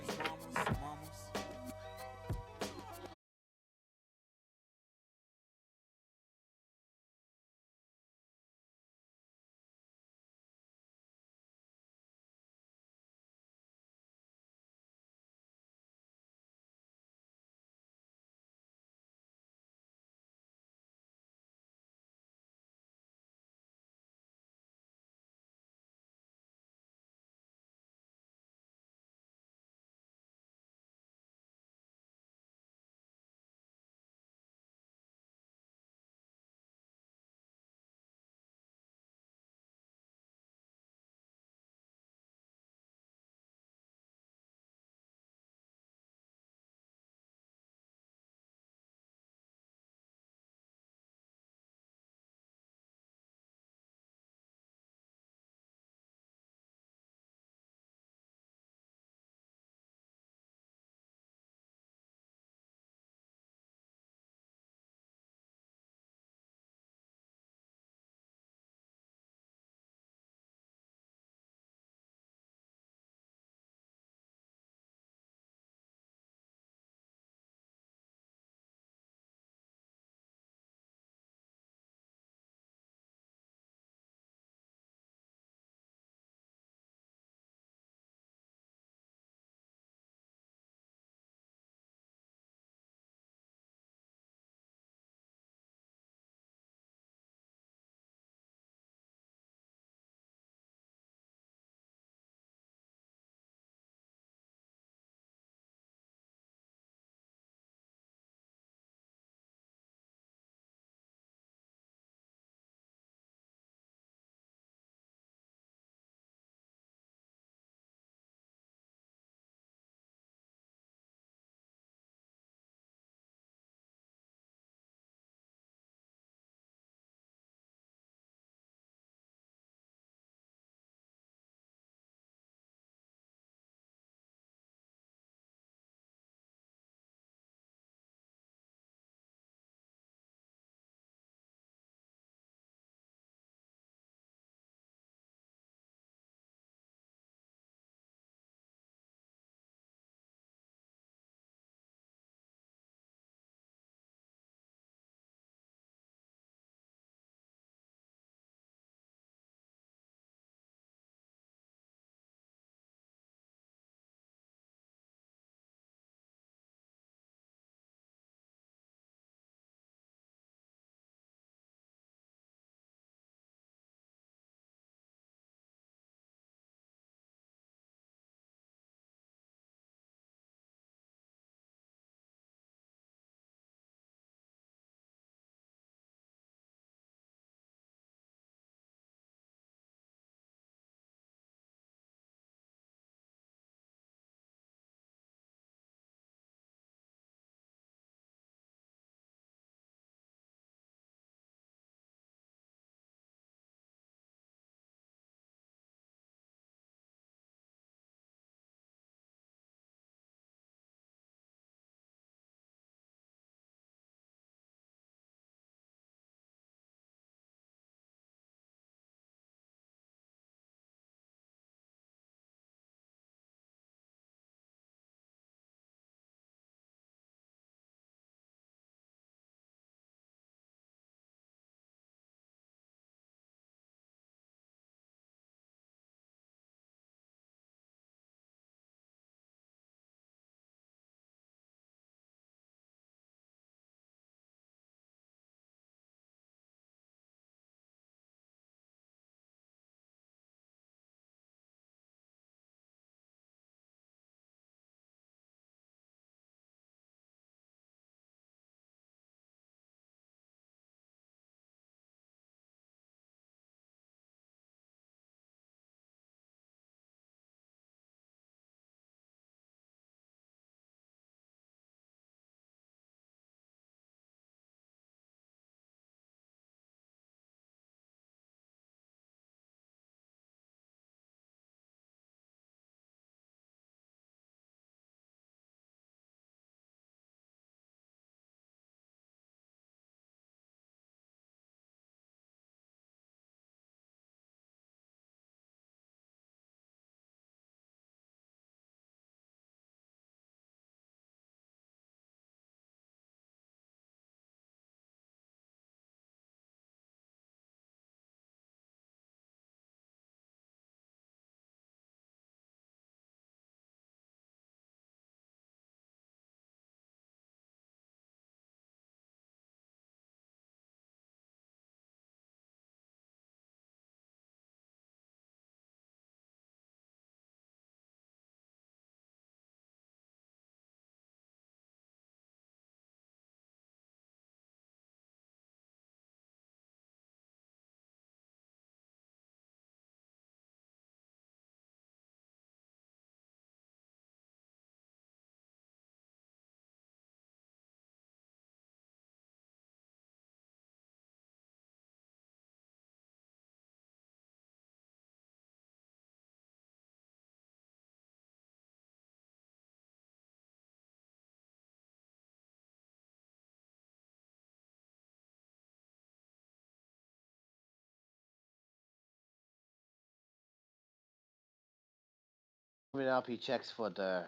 moving up, he checks for the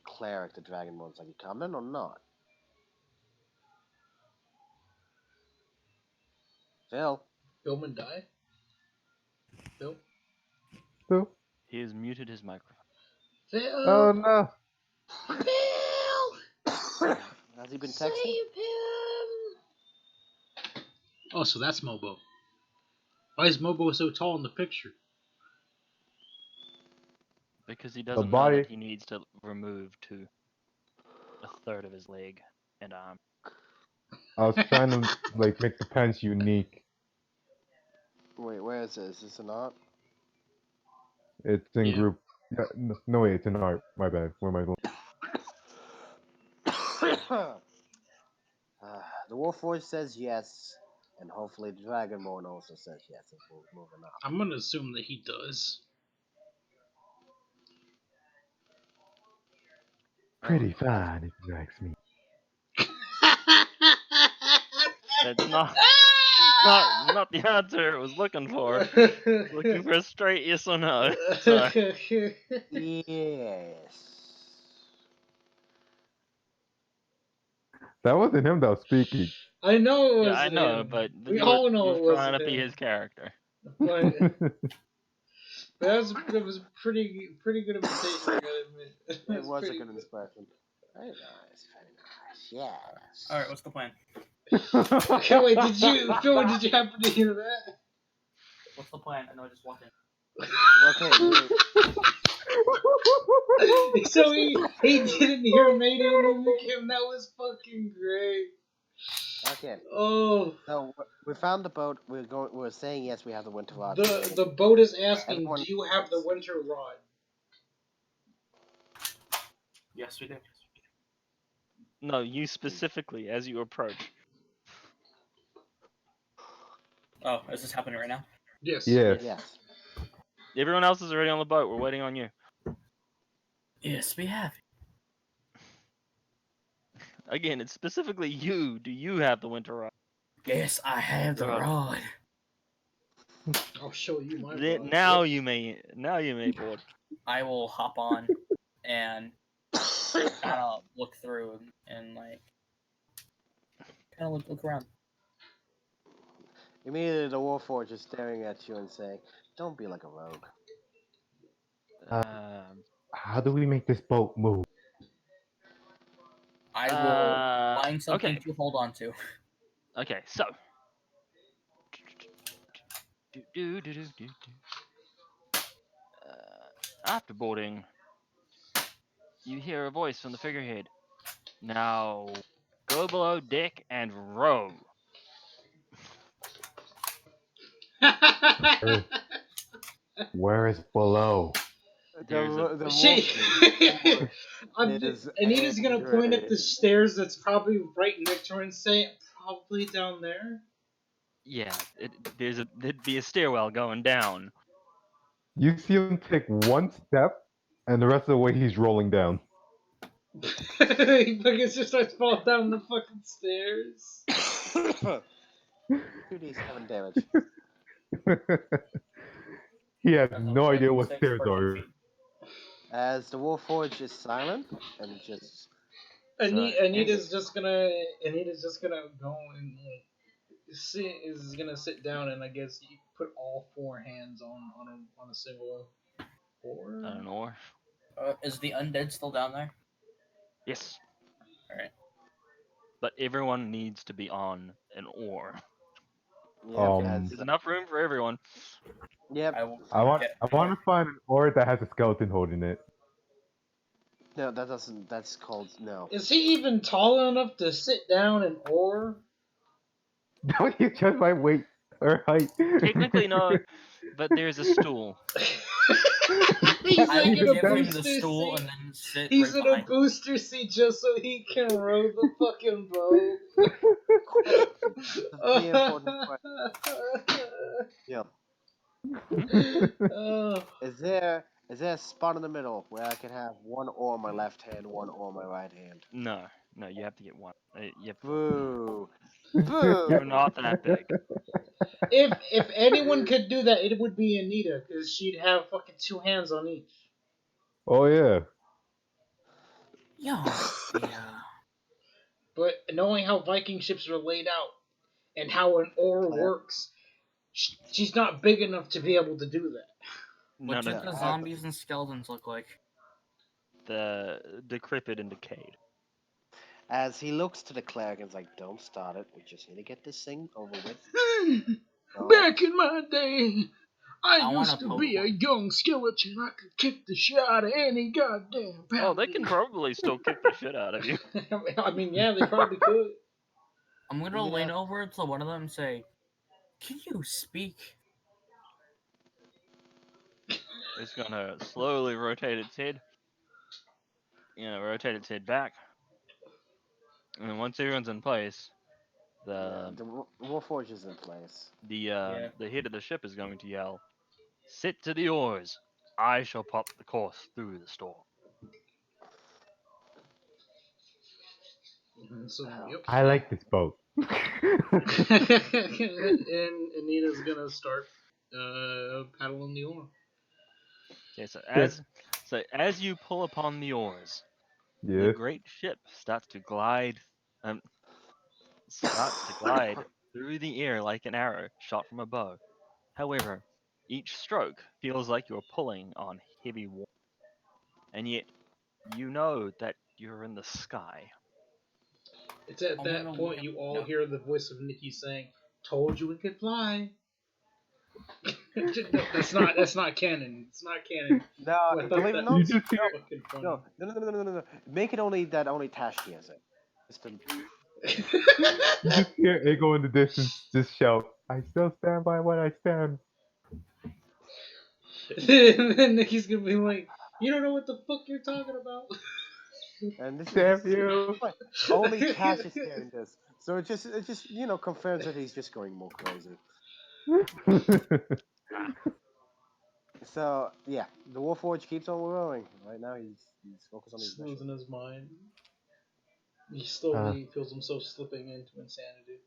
cleric, the dragonborn's like, you coming or not? Phil? Billman die? Bill? So, He has muted his microphone. Phil! oh no. Phil! Has he been Save texting? him! Oh, so that's Mobo. Why is Mobo so tall in the picture? Because he doesn't know body- that he needs to remove a third of his leg and arm. I was trying to like make the pants unique. Wait, where is it? Is this an art? It's in Yeah. group. Yeah, no, wait, it's in art. My bad. Where am I going? The Warforged says yes, and hopefully the Dragonborn also says yes if we're moving up. I'm gonna assume that he does. Pretty fine, if you ask me. That's not the answer it was looking for. Looking for a straight yes or no. So, Yes. That wasn't him that was speaking. I know it was yeah, I know, him. but We you all were, know you it were was trying to be him. his character. But that was pretty good imitation, I gotta admit. It was a pretty good expression. Very nice, very nice. Yes. All right, what's the plan? Okay, wait, Phil, did you happen to hear that? What's the plan? I know I just walked in. Okay, So he didn't hear Mayday mimic him. That was fucking great. okay. Oh, So we found the boat. We're saying yes. We have the winter rod. the boat is asking, Everyone- do you have the winter rod? Yes, we do. No, you specifically as you approach. Oh, is this happening right now? Yes. Yes. Yes. Everyone else is already on the boat. We're waiting on you. Yes, we have. Again, it's specifically you. Do you have the winter rod? Yes, I have the Rod. rod. I'll show you my Then- rod. Now you may board. I will hop on and kind of look through and like kind of look around. Immediately, the Warforged is staring at you and saying, "Don't be like a rogue." How do we make this boat move? I will find something okay. to hold on to. Okay, so. After boarding, you hear a voice from the figurehead. Now, go below deck and row. Where is below? There's a- Anita's gonna point at the stairs that's probably right next to her and say, probably down there. Yeah, there'd be a stairwell going down. You see him take one step, and the rest of the way he's rolling down. He fucking just starts falling down the fucking stairs. 2d7 damage. He has That's no okay. idea what Six stairs per are. feet. As the Warforged is silent and just Anita's just gonna go and sit down and I guess you put all four hands on a single oar. I don't know. Is the undead still down there? Yes. Alright. But everyone needs to be on an oar. as, There's enough room for everyone. yep. I want get- to find an oar that has a skeleton holding it. No, that doesn't. That's called no. Is he even tall enough to sit down and oar? Don't you judge my weight or height? Technically no, but there's a stool. He's I like will in a give him the booster stool seat. and then sit He's right in a behind. booster seat just so he can row the fucking boat. The important question. Yep. Oh. Is there a spot in the middle where I can have one oar on my left hand, one oar on my right hand? No, you have to get one. You have to... Boo. Boo. You're not that big. If anyone could do that, it would be Anita, because she'd have fucking two hands on each. Oh yeah. Yeah. But knowing how Viking ships are laid out and how an oar Oh, yeah. works, she's not big enough to be able to do that. What None do of the I- zombies and skeletons look like? the decrepit and decayed. As he looks to the cleric and is like, "Don't start it. We just need to get this thing over with." So, Back in my day, I I wanna used to poke be a one. young skeleton. I could kick the shit out of any goddamn Oh, they can paladin. probably still kick the shit out of you. I mean, yeah, they probably could. I'm gonna You lean know- over to one of them and say, "Can you speak?" It's gonna slowly rotate its head. Rotate its head back. And then once everyone's in place, yeah, the the Warforge is in place. Yeah. the head of the ship is going to yell, "Sit to the oars. I shall pop the course through the storm." So, yep. I like this boat. And Anita's gonna start paddling the oar. Okay, Yes. so as you pull upon the oars, the Yes. great ship starts to glide through the air like an arrow shot from a bow. However, each stroke feels like you're pulling on heavy water, and yet you know that you're in the sky. It's at I'm that gonna point look you all at- hear the voice of Nikki saying, "Told you we could fly." No, that's not canon. It's not canon. No, I thought don't even that know. You was just hear fucking funny. No. Make it only that only Tashki has it. Just to... you just hear Ego in the distance just shout, "I still stand by what I stand." And then Nikki's gonna be like, "You don't know what the fuck you're talking about." And this Damn is you. only Tash is hearing this, so it just confirms that he's just going more crazy. So yeah, the Warforge keeps on rowing. Right now he's focused on his Just losing mission. his mind. He slowly feels himself slipping into insanity.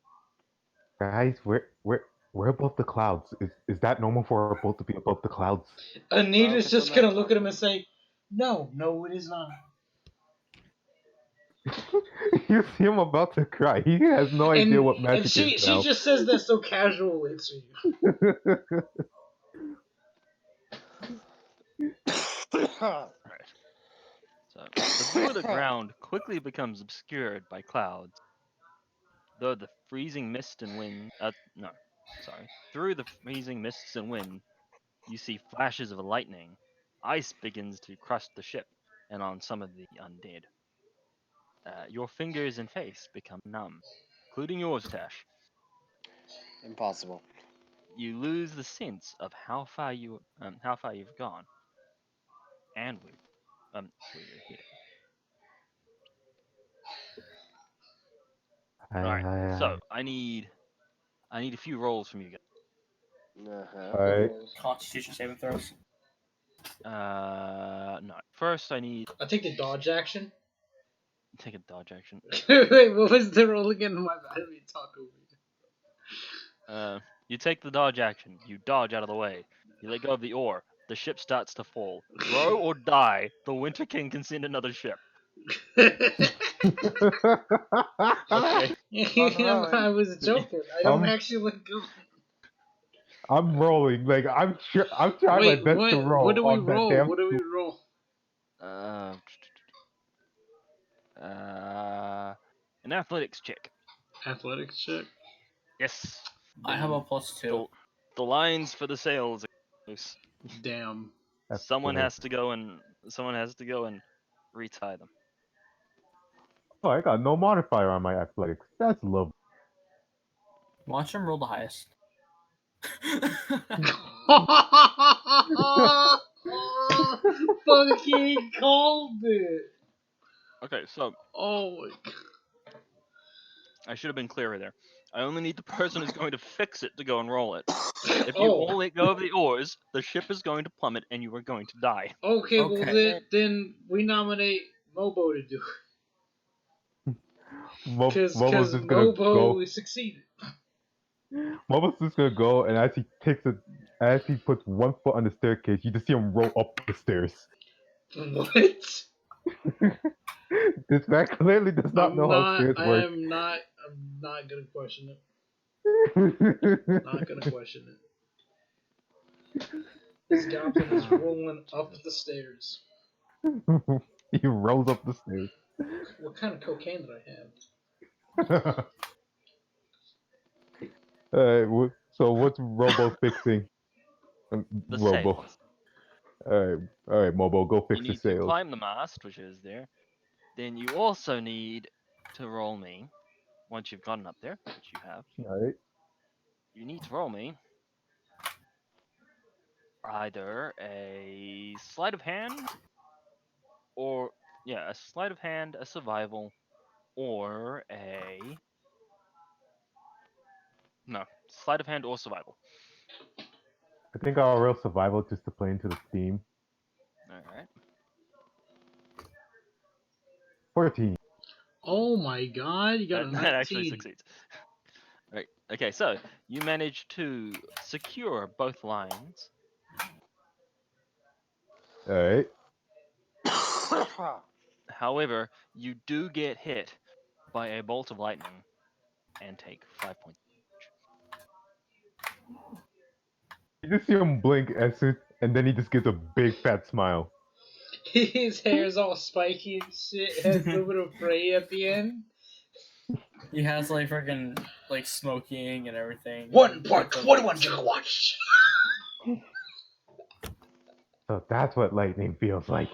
Guys, we're above the clouds. Is that normal for a boat to be above the clouds? Anita's Focus just on that gonna look at him cloud. and say, "No, no, it is not." You see him about to cry. He has no idea what And magic she is now. just says that so casually to you. Right. So the blue of the ground quickly becomes obscured by clouds, though the freezing mist and wind. Through the freezing mists and wind, you see flashes of lightning. Ice begins to crust the ship and on some of the undead. Your fingers and face become numb, including yours, Tash. Impossible. You lose the sense of how far you've gone, and where you're heading. Alright, so I need a few rolls from you guys. Alright. Constitution saving throws. No. First I need I take the dodge action. take a dodge action. Wait, what was the roll again? My bad. I didn't mean to talk over you. You take the dodge action. You dodge out of the way. You let go of the oar. The ship starts to fall. Row or die. The Winter King can send another ship. Okay. I was joking. I don't actually let go. I'm rolling. Like I'm trying Wait, my best to roll what do we on that roll? damn. What do we roll? An athletics check. Athletics check. Yes. I have a +2. The lines for the sails are loose. Damn. Someone has to go and retie them. Oh, I got no modifier on my athletics. That's lovely. Watch him roll the highest. Fucking called it. Okay, so Oh my god. I should have been clearer there. I only need the person who's going to fix it to go and roll it. If you all let go of the oars, the ship is going to plummet and you are going to die. Okay, well Okay. then we nominate Mobo to do it. Because Momo's just gonna Mobo go. succeeded. Momo's just gonna go, and as he puts one foot on the staircase, you just see him roll up the stairs. What? This man clearly does not know how stairs work. I'm not gonna question it. Not gonna question it. This goblin is rolling up the stairs. He rolls up the stairs. What kind of cocaine did I have? So what's Robo fixing? The Robo. sails. All right, Mobo, go You fix the need to sails. climb the mast, which is there. Then you also need to roll me, once you've gotten up there, which you have. All right. You need to roll me either a sleight of hand, or a sleight of hand, a survival, or a no sleight of hand or survival. I think I'll roll survival just to play into the theme. All right. 14. Oh my god, you got a 19. That actually succeeds. Right. Okay, so you manage to secure both lines. All right. However, you do get hit by a bolt of lightning and take 5 points. You just see him blink and then he just gives a big fat smile. His hair's all spiky and shit. Has a little bit of fray at the end. He has like freaking like smoking and everything. 1.21 gigawatts. So that's what lightning feels like.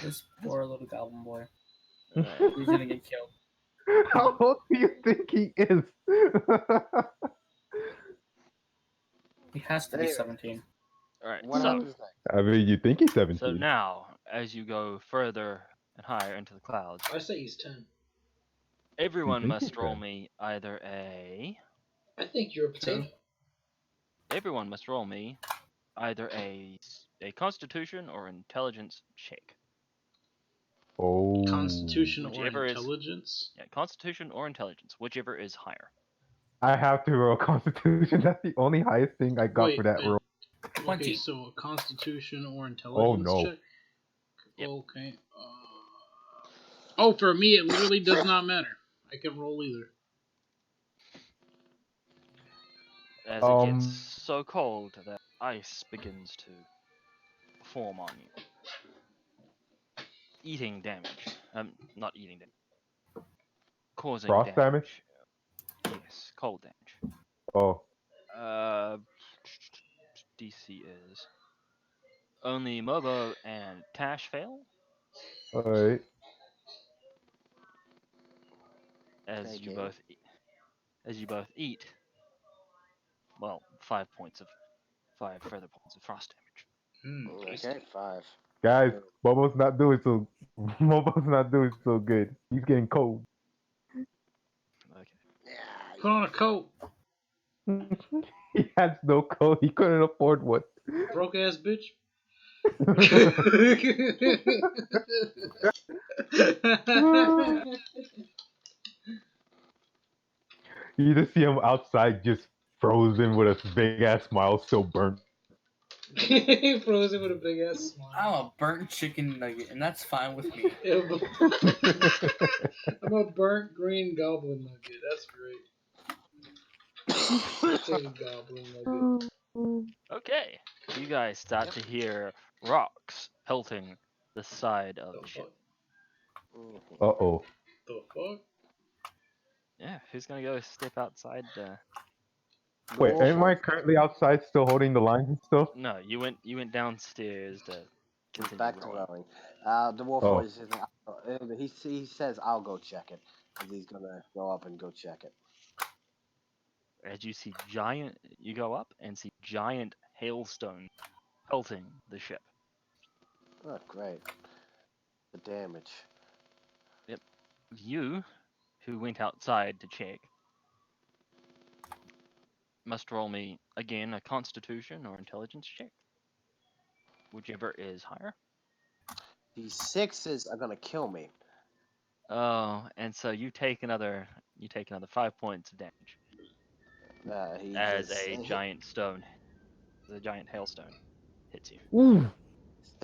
This poor little goblin boy. Alright. He's gonna get killed. How old do you think he is? He has to be 17. Alright, What so, happens next? I mean, you think he's 17. so now, as you go further and higher into the clouds, I say he's 10. everyone think must he's roll 10? me either a... I think you're a potato. Everyone must roll me either a constitution or intelligence check. Oh. Constitution or Whichever is- intelligence? Yeah, constitution or intelligence, whichever is higher. I have to roll Constitution. That's the only highest thing I got for that roll. Okay, 20. so a constitution or intelligence no. check? Yep. Okay. Oh, for me, it literally does not matter. I can roll either. As it gets so cold that ice begins to form on you. Eating damage. Not eating damage. Causing Frost damage? Yes, cold damage. Oh. DC is only Mobo and Tash fail. Alright. As Thank you you. both eat. Well, 5 further points of frost damage. Okay, 5. Guys, Momo's not doing so good. He's getting cold. Okay. Yeah. Put on a coat. He has no coat. He couldn't afford one. Broke ass bitch. You just see him outside, just frozen with a big ass smile, still burnt. Frozen with a big ass smile. I'm a burnt chicken nugget, and that's fine with me. I'm a burnt green goblin nugget. That's great. Take a goblin nugget. Okay. You guys start to hear rocks pelting the side of The the ship. fuck? Uh-oh. The fuck? Yeah, who's gonna go step outside? Wait, am I currently outside still holding the lines and stuff? No, you went downstairs to continue Back to rowing. rowing. The wolf Oh. boy says, he says I'll go check it. And he's gonna go up and go check it. As you go up and see giant hailstones pelting the ship. Oh, great. The damage. You, who went outside to check, must roll me again a constitution or intelligence check. Whichever is higher. These 6s are gonna kill me. Oh, and so you take another 5 points of damage as a giant stone The giant hailstone hits you. Ooh.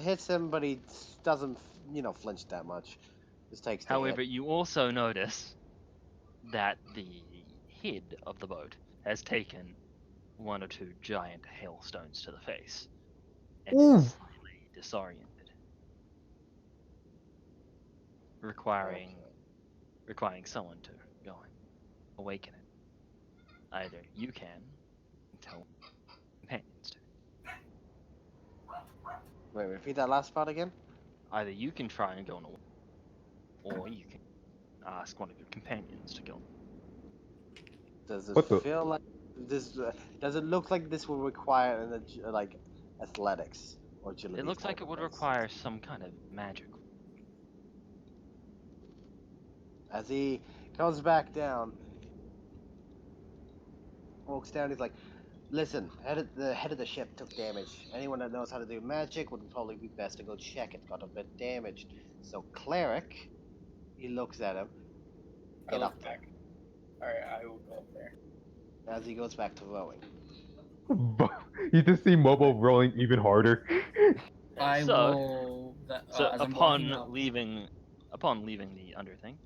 Hits him, but he doesn't, flinch that much. Just takes the However, hit. you also notice that the head of the boat has taken 1 or 2 giant hailstones to the face and Ooh. is slightly disoriented, requiring someone to go and awaken it. Either you can tell companions to. Wait, repeat that last part again. Either you can try and go and awaken, or you can ask one of your companions to go. Does it What the- feel like this? Does it look like this will require like athletics or agility? It looks like it would require some kind of magic. As he comes back down, walks down. He's like, "Listen, the head of the ship took damage. Anyone that knows how to do magic would probably be best to go check it. Got a bit damaged. So cleric." He looks at him. I Get look up there. back. Alright, I will go up there. As he goes back to rowing. You just see Mobo rolling even harder. I So- will. So as I'm walking upon up, leaving the underthing,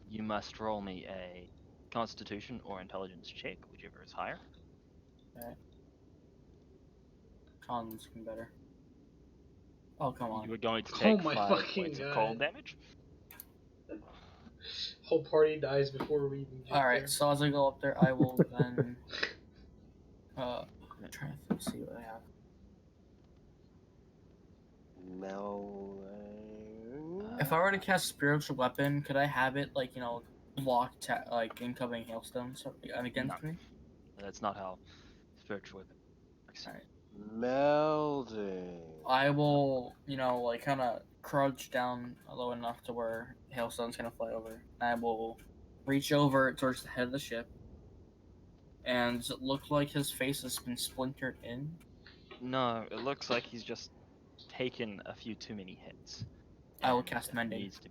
you must roll me a Constitution or Intelligence check, whichever is higher. Con's looking better. Oh, come on. You are going to Oh take my 5 fucking points of God. cold damage. Whole party dies before we even get Alright, there. so as I go up there, I will then. I'm trying to see what I have. No. If I were to cast spiritual weapon, could I have it block incoming hailstones against me? That's not how spiritual weapon works. Alright. Melding. I will, kind of crouch down low enough to where hailstone's gonna fly over. I will reach over towards the head of the ship. And does it look like his face has been splintered in? No, it looks like he's just taken a few too many hits. I will and cast Mending. needs to-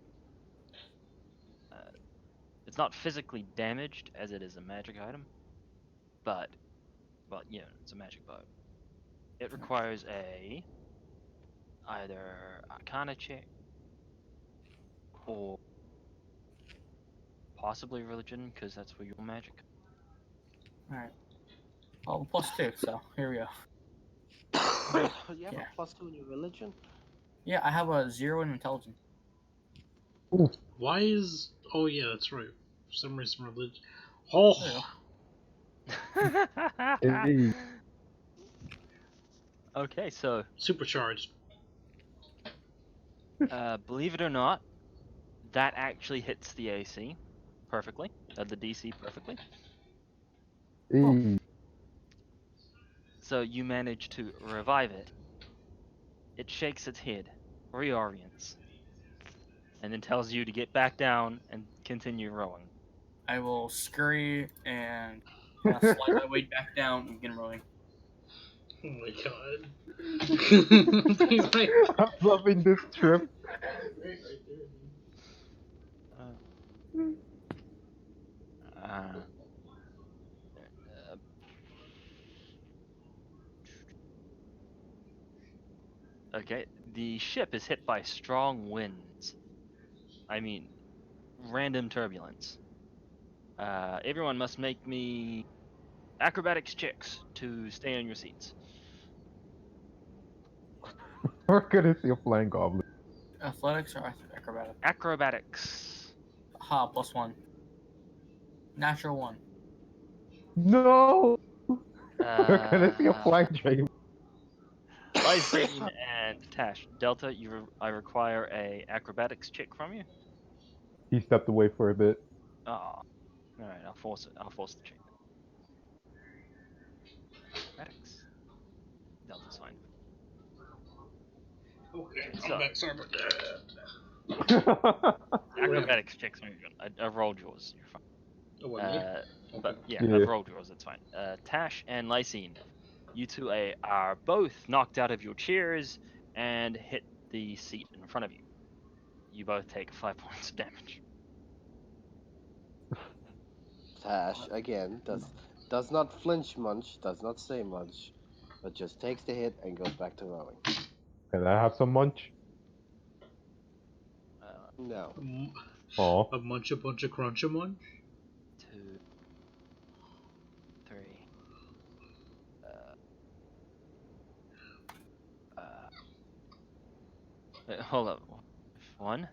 it's not physically damaged as it is a magic item, but it's a magic bow. It requires either Arcana check or possibly religion, because that's where your magic. Alright. Oh, +2, so here we go. You have Yeah. a +2 in your religion? Yeah, I have a 0 in intelligence. Why is? Oh yeah, that's right. For some reason, religion. Oh, Hey. Okay, so supercharged. believe it or not, that actually hits the AC perfectly, the DC perfectly. Hey. So you manage to revive it. It shakes its head, reorients, and then tells you to get back down and continue rowing. I will scurry and slide my way back down and begin rowing. Oh my god. He's like, I'm loving this trip. right there. Uh, okay, the ship is hit by strong winds. I mean, random turbulence. Everyone must make me acrobatics checks to stay on your seats. We're gonna see a flying goblin. Athletics or acrobatics? Acrobatics. Ha, +1. Natural 1. No! We're gonna see a Uh, flying dragon. Lysine and Tash. Delta, I require a acrobatics check from you. He stepped away for a bit. Oh, all right. I'll force it. I'll force the check. Acrobatics. Delta's fine. Okay, So- I'm back. Sorry about that. Acrobatics checks are good. I rolled yours. You're fine. Oh, what, me? But yeah, Yeah. I've rolled yours. That's fine. Tash and Lysine, you two are both knocked out of your chairs and hit the seat in front of you. You both take 5 points of damage. Tash, again, does not flinch much, does not say much. but just takes the hit and goes back to rowing. Can I have some munch? No. Oh, A bunch of crunch a munch. 2, 3. Wait, hold up. 1.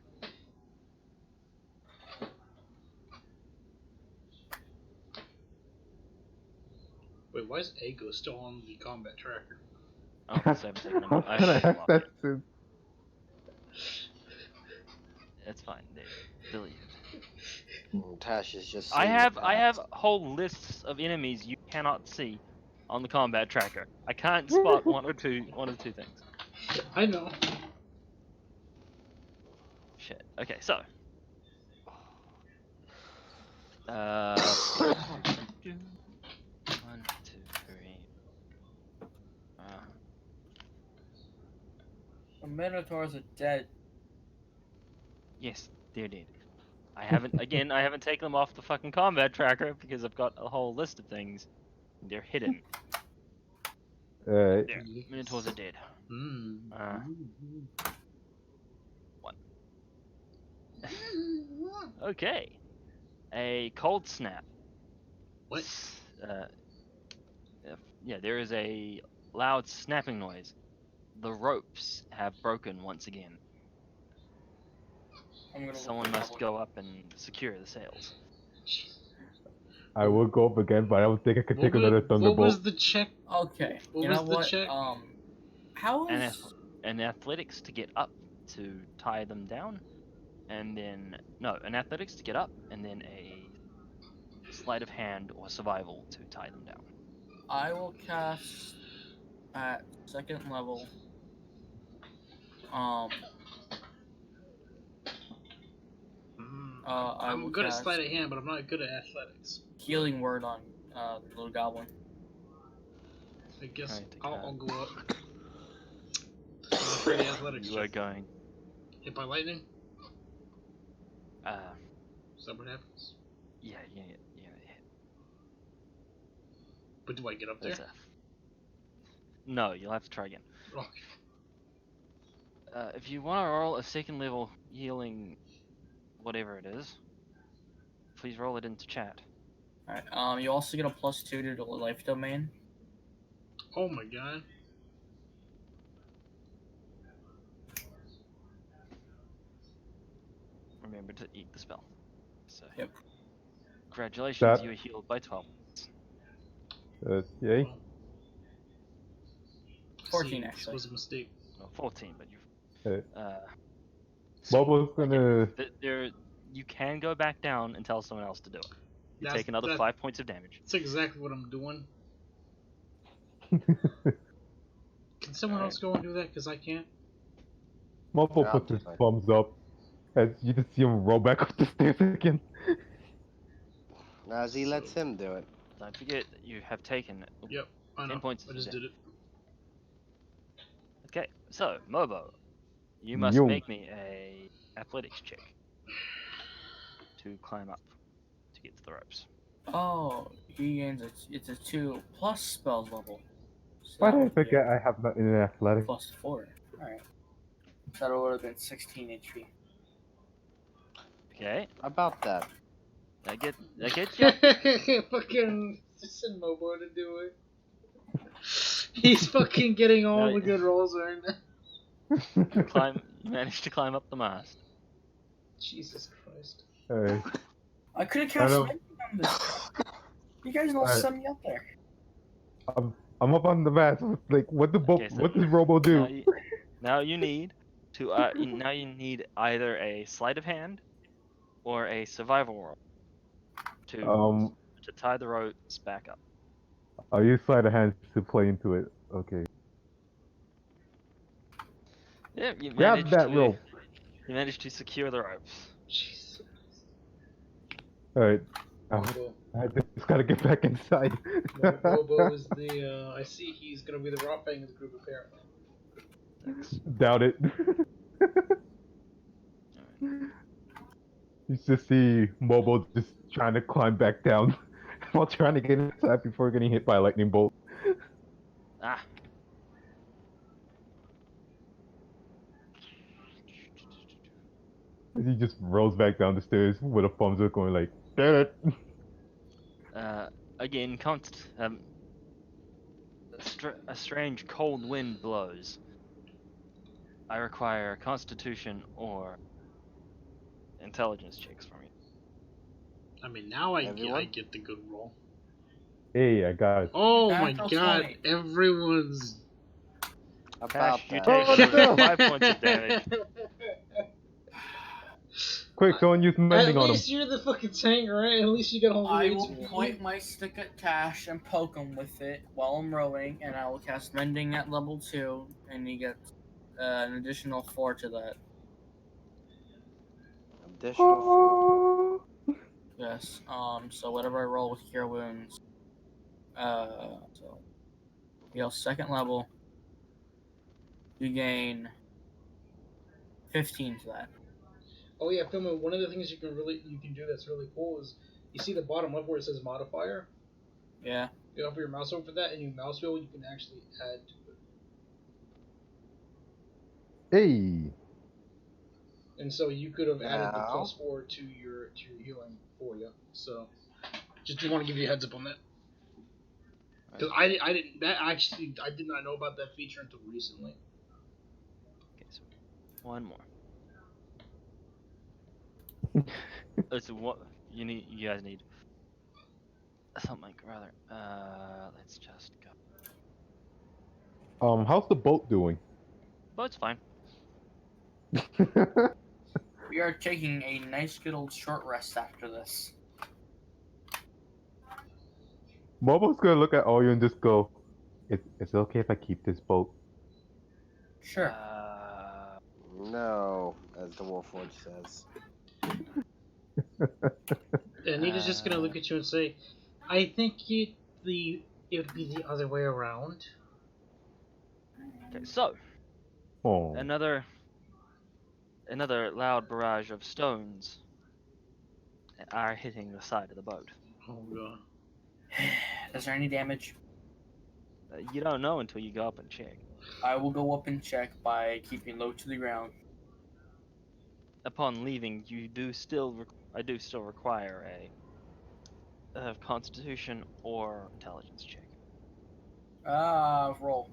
Wait, why is Ego still on the combat tracker? Oh, because I haven't taken them. how I can I haven't taken them have off that yet. soon? It's fine. They deleted. Tash is just. I seeing the have paths. whole lists of enemies you cannot see on the combat tracker. I can't spot one or two things. I know. Shit. Okay, so. 1, 2, 3. The Minotaurs are dead. Yes, they're dead. I haven't taken them off the fucking combat tracker because I've got a whole list of things. They're hidden. Alright. There, Minotaurs are dead. Hmm. 1. Okay. A cold snap. What? Yeah, there is a loud snapping noise. The ropes have broken once again. I'm gonna Someone must go up and secure the sails. I will go up again, but I don't think I could take another What was thunderbolt. the check? Okay. What you was know the what? check? How And is an athletics to get up to tie them down, and then an athletics to get up, and then a sleight of hand or survival to tie them down. I will cast at 2nd level. I'm good at sleight of hand, but I'm not good at athletics. Healing word on the little goblin. I guess Alright, I'll go up. I'm afraid of athletics. You are going. Hit by lightning? Uh, Is that what happens? yeah. But do I get up there? No, you'll have to try again. Okay. If you want to roll a 2nd level healing, whatever it is, please roll it into chat. Alright, you also get a +2 to the life domain. Oh my god. Remember to eat the spell. So, Yep. Congratulations, you are healed by 12. Yay. 14 See, actually. This was a mistake. No, 14, but Bobo's gonna. you can go back down and tell someone else to do it. You That's- take another that- 5 points of damage. That's exactly what I'm doing. Can someone else go and do that? Because I can't. Mobo Yeah, puts his fine. thumbs up as you just see him roll back up the stairs again. As he lets him do it. Don't forget that you have taken Yep, I 10 know. points I of just did damage. it. Okay, so Mobo, you must Yo. make me a athletics check to climb up to get to the ropes. Oh, he gains it's a 2 plus spells level. So Why that did I would be a forget I have nothing in athletics? +4. Alright. That would have been 16 HP. Okay, About that. that get you. Fucking send Mobo to do it. He's fucking getting all No, the good rolls right now. You managed to climb up the mast. Jesus Christ. Alright. I could have I cast know. lightning on this. You guys know Alright. send me up there. I'm up on the mast. Like, what Okay, so what does Robo do? Now you need to now you need either a sleight of hand or a survival roll to tie the ropes back up. I'll use sleight of hand to play into it. Okay. Yeah, you Grab managed that to rope. you managed to secure the ropes. Jesus. Alright. Mobo. I just gotta get back inside. Mobo is the, I see he's gonna be the rock bang of the group apparently. Doubt it. You just see Mobo just trying to climb back down while trying to get inside before getting hit by a lightning bolt. Ah, He just rolls back down the stairs with a thumbs up, going like, "Did it." Again, a strange cold wind blows. I require a Constitution or intelligence checks from you. I mean, now I Everyone? get the good roll. Hey, I got it. Oh my Natural god, 20. everyone's. About Cash, you that. take Oh, no. 5 points of damage. Quick, someone use mending At on him. least you're the fucking tank, right? At least you got all the I will HP. point my stick at Cash and poke him with it while I'm rowing, and I will cast Mending at level 2, and he gets an additional 4 to that. Additional 4. Yes. So whatever I roll with Cure Wounds. So heal 2nd level. You gain 15 to that. Oh yeah, Philman, one of the things you can do that's really cool is you see the bottom left where it says modifier. Yeah. You hover your mouse over that, and you mouse wheel. You can actually add to it. Hey. And so you could have added the Now? +4 to your healing for you. So just want to give you a heads up on that. Because I did not know about that feature until recently. Okay, so one more. So what you guys need something rather. Let's just go. How's the boat doing? Boat's fine. We are taking a nice good old short rest after this. Momo's gonna look at all you and just go, "It's okay if I keep this boat." Sure. No, as the Warforged says. And Nita's just gonna look at you and say, "I think it would be the other way around." Okay, so Oh. another loud barrage of stones are hitting the side of the boat. Oh god. Is there any damage? You don't know until you go up and check. I will go up and check by keeping low to the ground. Upon leaving, I do still require a Constitution or intelligence check. Roll.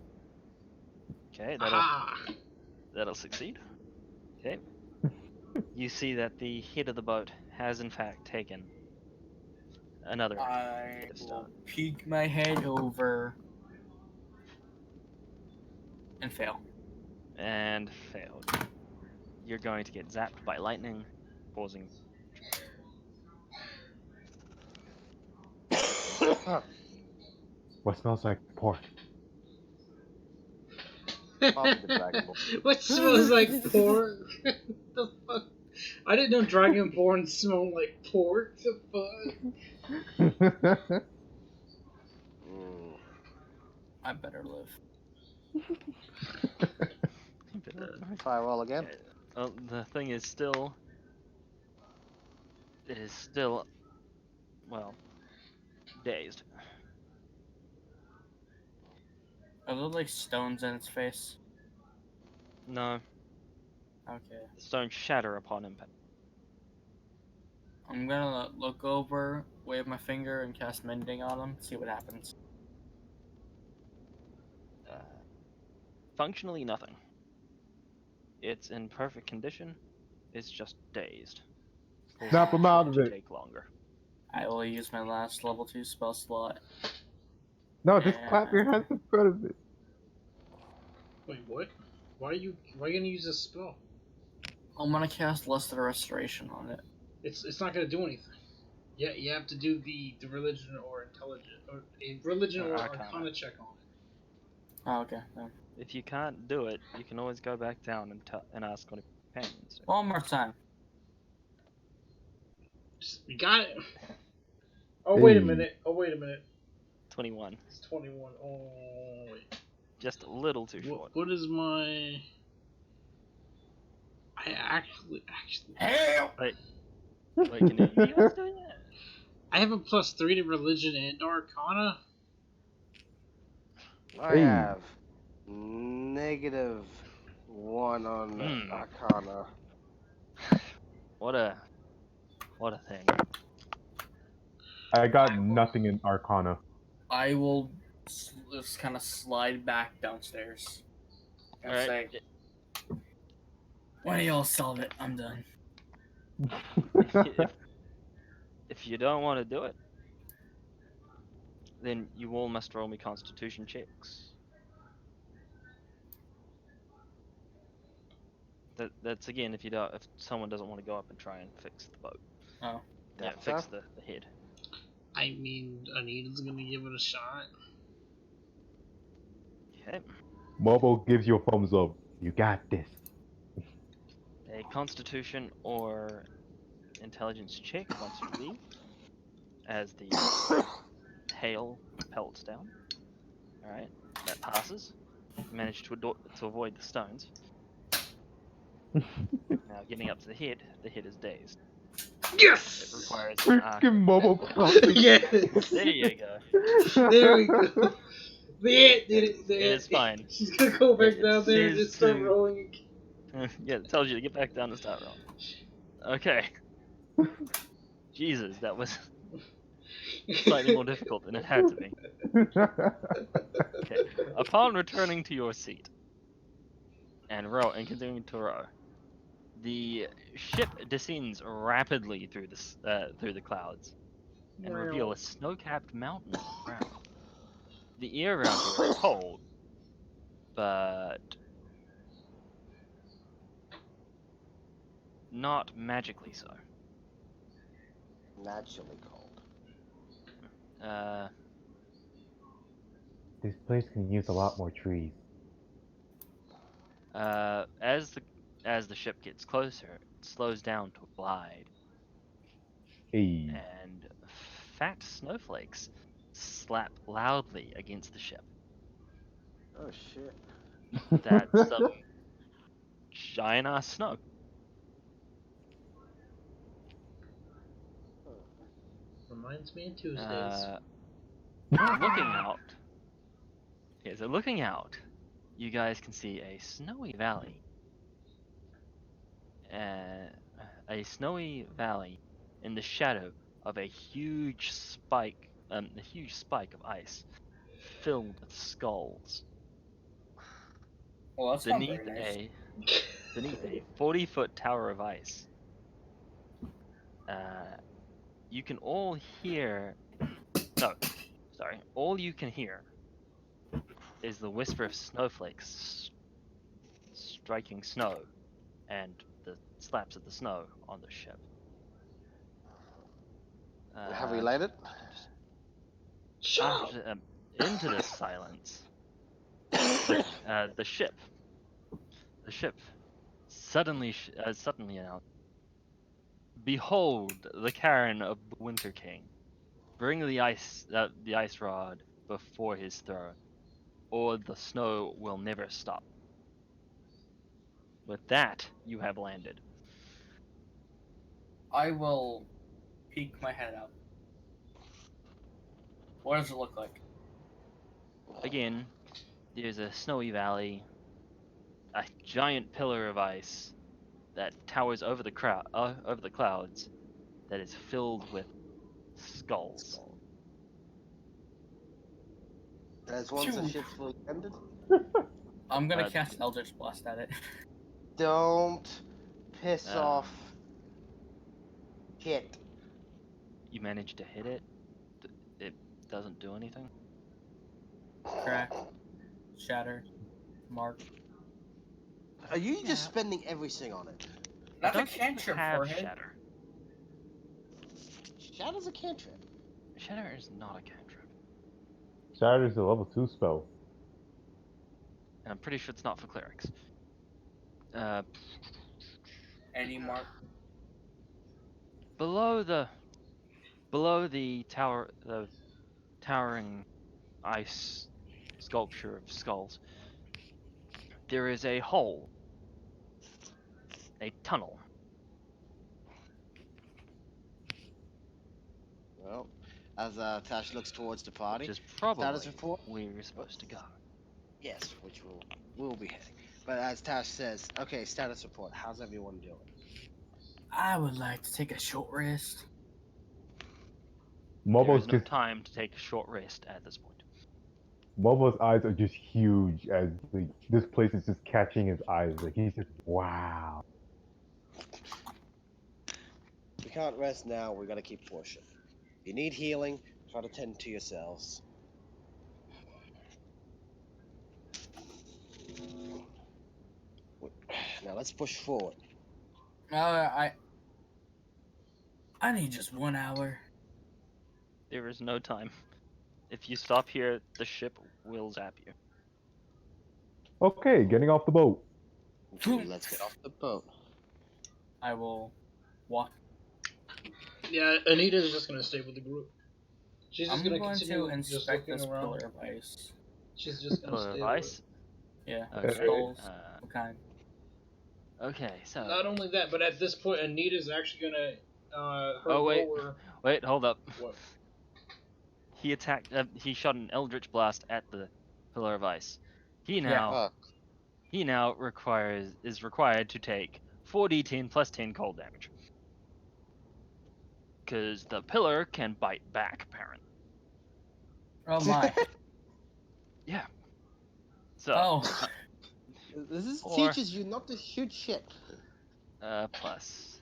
Okay, Aha! that'll succeed. Okay. You see that the hit of the boat has in fact taken another I hit of will stone. peek my head over and fail. And failed. You're going to get zapped by lightning, causing What smells like pork? Probably the Dragon Ball. What smells like pork? The fuck? I didn't know Dragonborn smelled like pork. The fuck? Mm. I better live. Try roll again. Okay. Well, the thing is still. It is still. Well, dazed. Are there like stones in its face? No, Okay. the stones shatter upon impact. I'm gonna look over, wave my finger, and cast Mending on him, see what happens. Functionally, nothing. It's in perfect condition. It's just dazed. Snap him out of To it. take longer. I will use my last level 2 spell slot. No, just clap your hands in front of it. Wait, what? Why are you gonna use this spell? I'm gonna cast Lust of Restoration on it. It's not gonna do anything. Yeah, you have to do the religion or intelligence or a religion or arcana check on it. Oh, okay. Then. If you can't do it, you can always go back down and ask one of your companions. One more time. You got it. Oh wait a Hey. minute. 21. It's 21. Oh wait. Just a little too short. What is my? I actually. Help! Wait, can you guys do that? I have a +3 to religion and arcana. I Hey. have -1 on Arcana. What a thing. I got nothing in Arcana. I will just kind of slide back downstairs and All say, right. "When y'all solve it, I'm done." If you don't want to do it, then you all must roll me Constitution checks. That's again if someone doesn't want to go up and try and fix the boat. Oh. Yeah, Death fix save? the head. I mean, Anita's gonna give it a shot. Okay. Mobo gives you a thumbs up. You got this. A Constitution or Intelligence check once you leave, as the hail pelts down. All right, that passes. You manage to avoid the stones. Now getting up to the head is dazed. It Yes! requires Freaking Mobo crossing. Yes! There you go. There we go. The did it. It's fine. She's gonna go back It down there and says just start to- rolling. Yeah, it tells you to get back down and start rolling. Okay. Jesus, that was slightly more difficult than it had to be. Okay. Upon returning to your seat and continuing to row, the ship descends rapidly through the clouds and reveal a snow-capped mountain on the ground. The air around here is cold, but not magically so. Naturally cold. This place can use a lot more trees. As the ship gets closer, it slows down to a glide, Hey. and fat snowflakes slap loudly against the ship. Oh shit. That's some giant ass snow. Reminds me of Tuesdays. Looking out. Okay, so looking out, you guys can see a snowy valley. A snowy valley in the shadow of a huge spike of ice filled with skulls. Well, that's not very nice. Beneath a 40-foot tower of ice. You can all hear. No, sorry. All you can hear is the whisper of snowflakes striking snow, and the slaps of the snow on the ship. Have we landed? Into this silence, the ship suddenly announced, "Behold the Karen of the Winter King! Bring the ice rod before his throne, or the snow will never stop." With that, you have landed. I will peek my head out. What does it look like? Again, there's a snowy valley, a giant pillar of ice that towers over the clouds, that is filled with skulls. As once the Phew. ship's fully ended. I'm gonna Uh, cast Eldritch Blast at it. Don't piss Um, off. Shit. You manage to hit it. It doesn't do anything. Crack, shatter, mark. Are you just Yeah. spending everything on it? That's a Don't think you cantrip have forehead. shatter. Shadow's a cantrip. Shatter is not a cantrip, Shatter's a level 2 spell. and I'm pretty sure it's not for clerics. Any mark. Below the towering ice sculpture of skulls, there is a hole, a tunnel. Well, as Tash looks towards the party, Which is probably status report. where you're supposed to go. Yes, which we'll be heading. But as Tash says, okay, status report. How's everyone doing? I would like to take a short rest. There Mobo's is no just time to take a short rest at this point. Mobo's eyes are just huge as like this place is just catching his eyes. Like he's just wow. We can't rest now. We gotta keep pushing. If you need healing, try to tend to yourselves. Now let's push forward. I need just 1 hour. There is no time. If you stop here, the ship will zap you. Okay, getting off the boat. Let's get off the boat. I will walk. Yeah, Anita's just gonna stay with the group. She's just I'm gonna going continue to just inspect looking this around. pillar of ice. She's just gonna Pillar stay of with ice. Yeah, Okay. skulls. Uh, What kind? okay. So. Not only that, but at this point, Anita's actually gonna her Oh, wait. lower. Wait. Hold up. What? He attacked. He shot an eldritch blast at the pillar of ice. He Yeah. now. He now is required to take 4d10 plus 10 cold damage. Because the pillar can bite back, apparently. Oh my. Yeah. So. Oh. This Or- teaches you not to shoot shit. Plus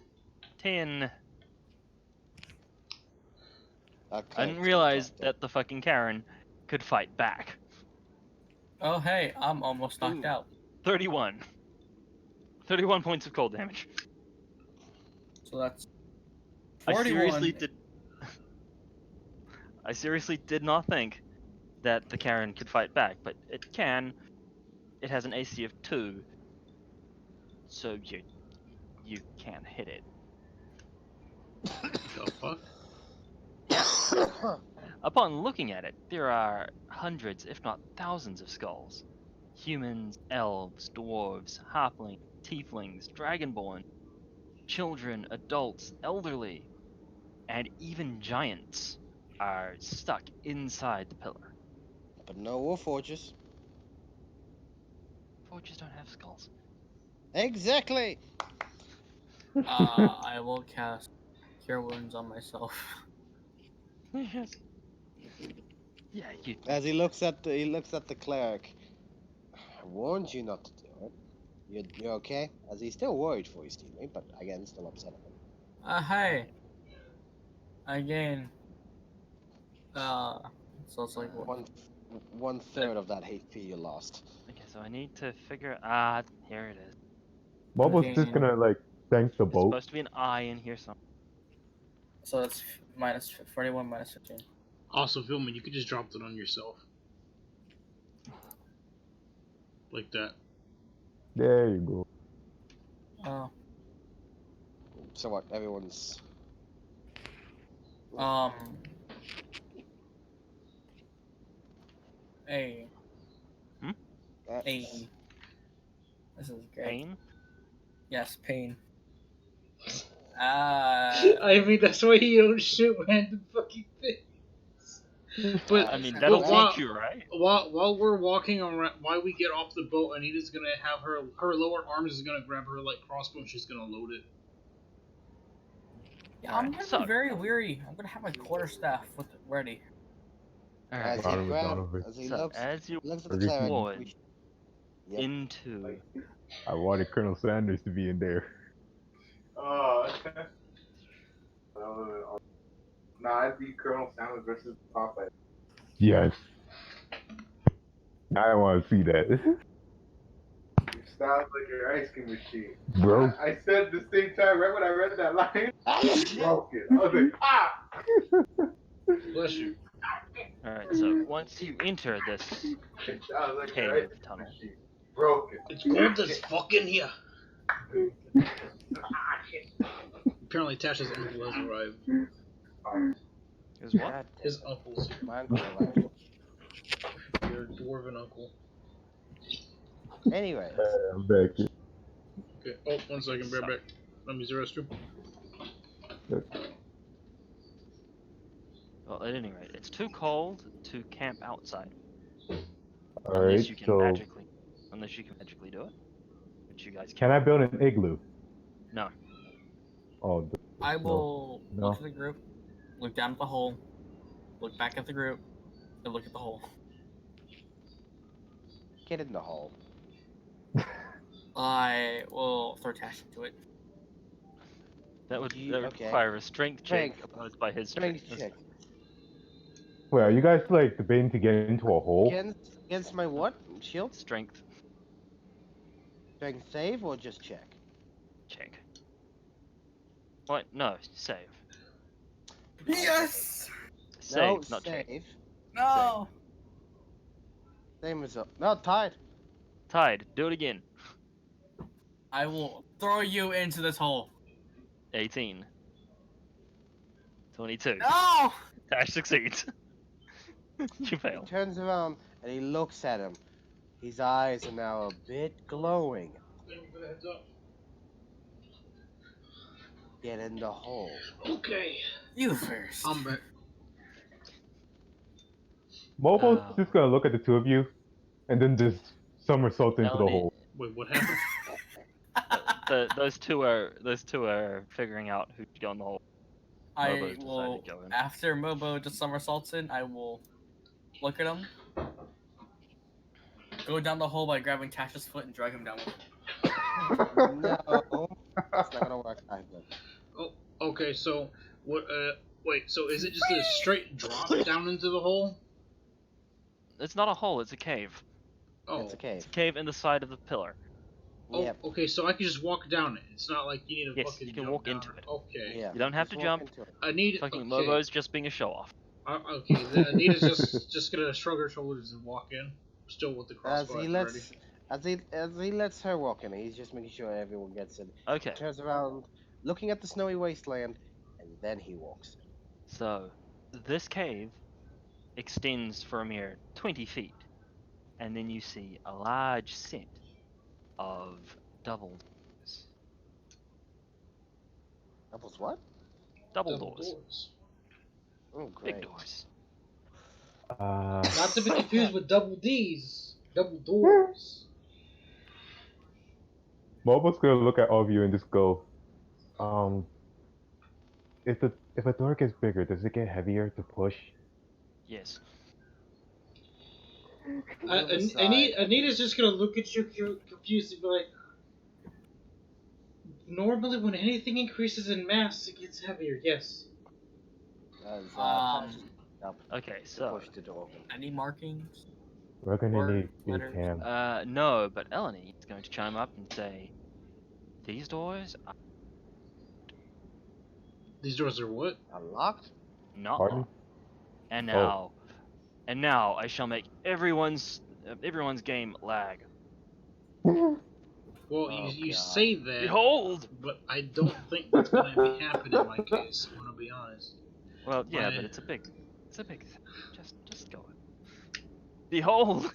10. Okay, I didn't realize that the fucking Karen could fight back. Oh hey, I'm almost knocked Ooh. out. 31. 31 points of cold damage. So that's I 41. seriously did not think that the Karen could fight back, but it can. It has an AC of 2, so you can't hit it. The fuck? Upon looking at it, there are hundreds, if not thousands, of skulls. Humans, elves, dwarves, halflings, tieflings, dragonborn, children, adults, elderly, and even giants are stuck inside the pillar. But no warforges. Forges don't have skulls. Exactly. I will cast Cure Wounds on myself. Yes. Yeah, you. As he looks at the cleric. I warned you not to do it. You're okay? As he's still worried for his teammate, but again, still upset at him. Hey. Again. So it's like what? One third of that HP you lost. Okay, so I need to figure. Here it is. Mobo's just Okay. gonna like thank the There's boat. supposed to be an eye in here somewhere. So it's minus 41 minus 15. Also, Vilman, you could just drop that on yourself. Like that. There you go. Oh. So what? Everyone's. Hey. Hmm? Hey. This is great. Pain? Yes, pain. I mean, that's why you don't shoot random fucking things. But I mean, But that'll while- teach you, right? while we're walking around, while we get off the boat, Anita's gonna have her lower arms is gonna grab her like crossbow and she's gonna load it. Yeah, I'm Alright, gonna so- be very weary. I'm gonna have my quarterstaff ready. Alright, As Donovan, he grabs, Donovan. as he so looks as you at the Forget cleric. forward Yep. into I wanted Colonel Sanders to be in there. Nah, it'd be Colonel Sanders versus Popeye. Yes. I don't want to see that. You sound like your ice cream machine. Bro. I said at the same time, right when I read that line, broke it. I was like, ah! Bless you. Alright, so once you enter this It sounds like your cave ice cream tunnel, machine. Broke it. It's cold as fuck in here. Apparently, Tasha's uncle has arrived. is what? God, His uncle's here. my uncle arrived. Your dwarven uncle. Anyway, I'm back here. Okay. Oh, 1 second. Be right back. Let me use the restroom. Well, at any rate, it's too cold to camp outside. Alright, Unless you can so magically do it. Which you guys can I build an igloo? No. Oh, I will No. look at the group, look down at the hole, look back at the group, and look at the hole. Get in the hole. I will throw Tash into it. That would You- that would okay. require a strength check Strength. opposed by his Strength strength. check. Wait, are you guys like debating to get into a hole? Against my what? Shield? Strength Strength save or just check? check. What? No, save. Yes! Save, No, not check. save. No! Same as no tied. Tied. Do it again. I will throw you into this hole. 18. 22. No! Tash succeeds. You He fail. turns around and he looks at him. His eyes are now a bit glowing. Thank you for the heads up. Get in the hole. Okay. You first. I'm back. Mobo's Oh. just gonna look at the two of you, and then just somersault into the Melanie. hole. Wait, what happened? Those two are figuring out who should go in the hole. I Mobo's decided will, to go in. after Mobo just somersaults in, I will look at him, go down the hole by grabbing Tash's foot and drag him down with him. No, that's not gonna work either. Okay, so what? Wait. So is it just a straight drop down into the hole? It's not a hole, it's a cave. Oh. It's a cave. It's a cave in the side of the pillar. Oh, Yep. okay, so I can just walk down it. It's not like you need to Yes, fucking you can jump walk down into it. Okay. Yeah. You don't have to Just jump. walk into it. I need. Fucking Okay. Mobo's just being a show off. Okay. Then Anita's just gonna shrug her shoulders and walk in, still with the As crossbow he at the ready. lets, as he lets her walk in, he's just making sure everyone gets in. Okay, Turns around, looking at the snowy wasteland, and then he walks in. so this cave extends for a mere 20 feet, and then you see a large set of double doors. Apples what? Double Double doors. doors. Oh, great. Big doors. Not to be confused with double D's. Double doors. Mobo's gonna look at all of you and just go, if a door gets bigger, does it get heavier to push? Yes. Anita's just gonna look at you confused and be like, normally when anything increases in mass, it gets heavier, yes. As, Um, Tash is up Okay, to so push the door open. Any markings? We're gonna Or need big letters. ham. no, but Eleni is going to chime up and say, these doors are These doors are what? Unlocked? not Pardon? locked. And Oh. now I shall make everyone's game lag. Well, Oh, you God. say that, Behold! but I don't think that's gonna be happening in my case. I'm gonna be honest. Well, yeah, My- but it's a big thing. Just go. Behold!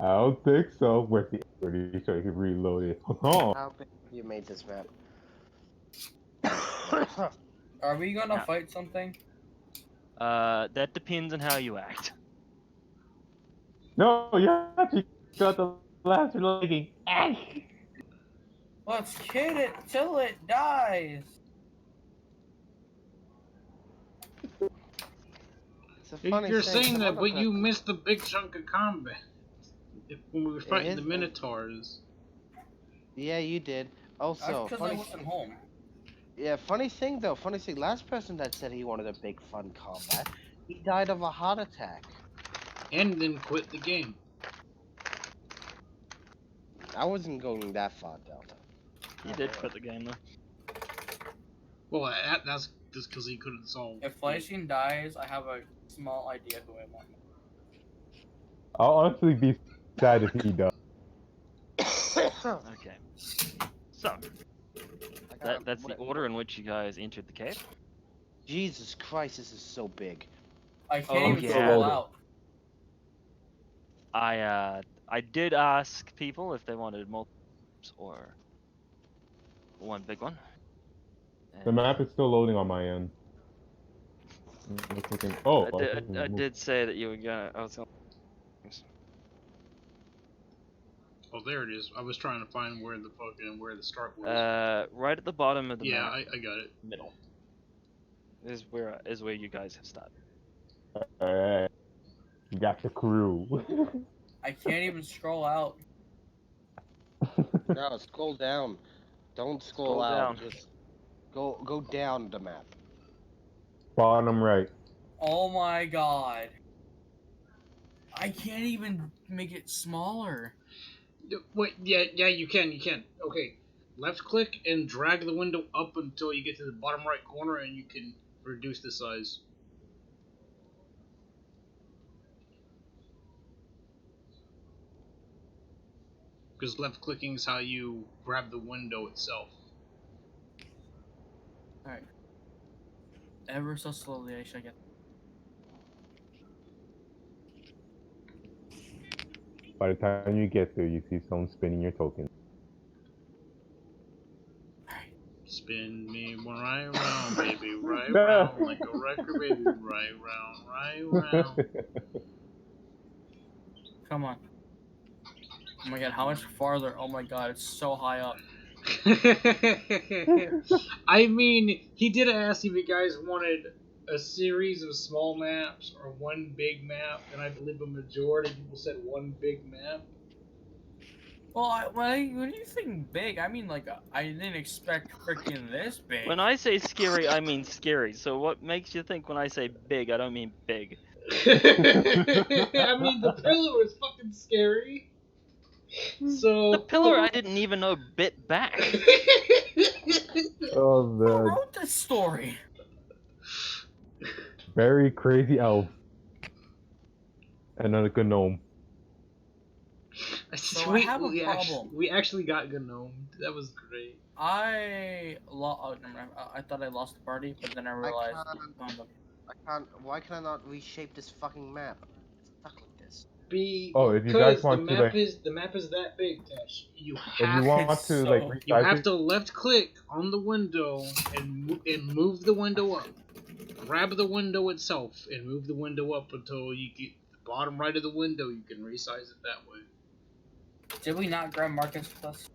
I don't think so. Where's the pretty so you can reload it? Oh. How big have you made this map? Are we gonna Yeah. fight something? That depends on how you act. No, you actually got the last legging. Let's kill it till it dies. It's a funny You're thing, saying some that, other but you person- missed a big chunk of combat when we were fighting is the big. Minotaurs. Yeah, you did. That's Also, because I funny, wasn't home. yeah, funny thing though, funny thing. Last person that said he wanted a big fun combat, he died of a heart attack. And then quit the game. I wasn't going that far, Delta. You did quit the game though. Well, that's just because he couldn't solve. If Fleisching dies, I have a small idea who I want. I'll honestly be sad if he does. Okay. So that's the order in which you guys entered the cave. Jesus Christ, this is so big. I can't Oh, even yeah. figure it out. I did ask people if they wanted multiples or one big one. The map is still loading on my end. Oh, I did say that you were gonna. I was gonna. Oh, there it is. I was trying to find where the start was. Right at the bottom of the Yeah, map, I got it. middle, is where you guys have started. Alright. You got the crew. I can't even scroll out. No, scroll down. Don't scroll Scroll out. down. Just go down the map. Bottom right. Oh my god. I can't even make it smaller. Wait, yeah, you can. Okay, left click and drag the window up until you get to the bottom right corner, and you can reduce the size. Because left clicking is how you grab the window itself. Alright. Ever so slowly, I should get. By the time you get there, you see someone spinning your token. Spin me right round, baby, right No. round, like a record, baby, right round. Come on. Oh my god, how much farther? Oh my god, it's so high up. I mean, he did ask if you guys wanted a series of small maps or one big map, and I believe a majority of people said one big map. Well, when you think big, I mean like I didn't expect freaking this big. When I say scary, I mean scary. So what makes you think when I say big, I don't mean big? I mean, the pillar is fucking scary. So The pillar I didn't even know bit back. Oh Who man. wrote this story? Very crazy elf. And a gnome. So I have a problem. We actually got Gnome. That was great. I thought I lost the party, but then I realized. I can't. Why can I not reshape this fucking map? It's stuck like this. Oh, if you guys Because want to, like, the map is that big, Tesh. You if you have want to So- like you resize have it, to left click on the window and move the window up. Grab the window itself and move the window up until you get the bottom right of the window. You can resize it that way. Did we not grab Marcus with us?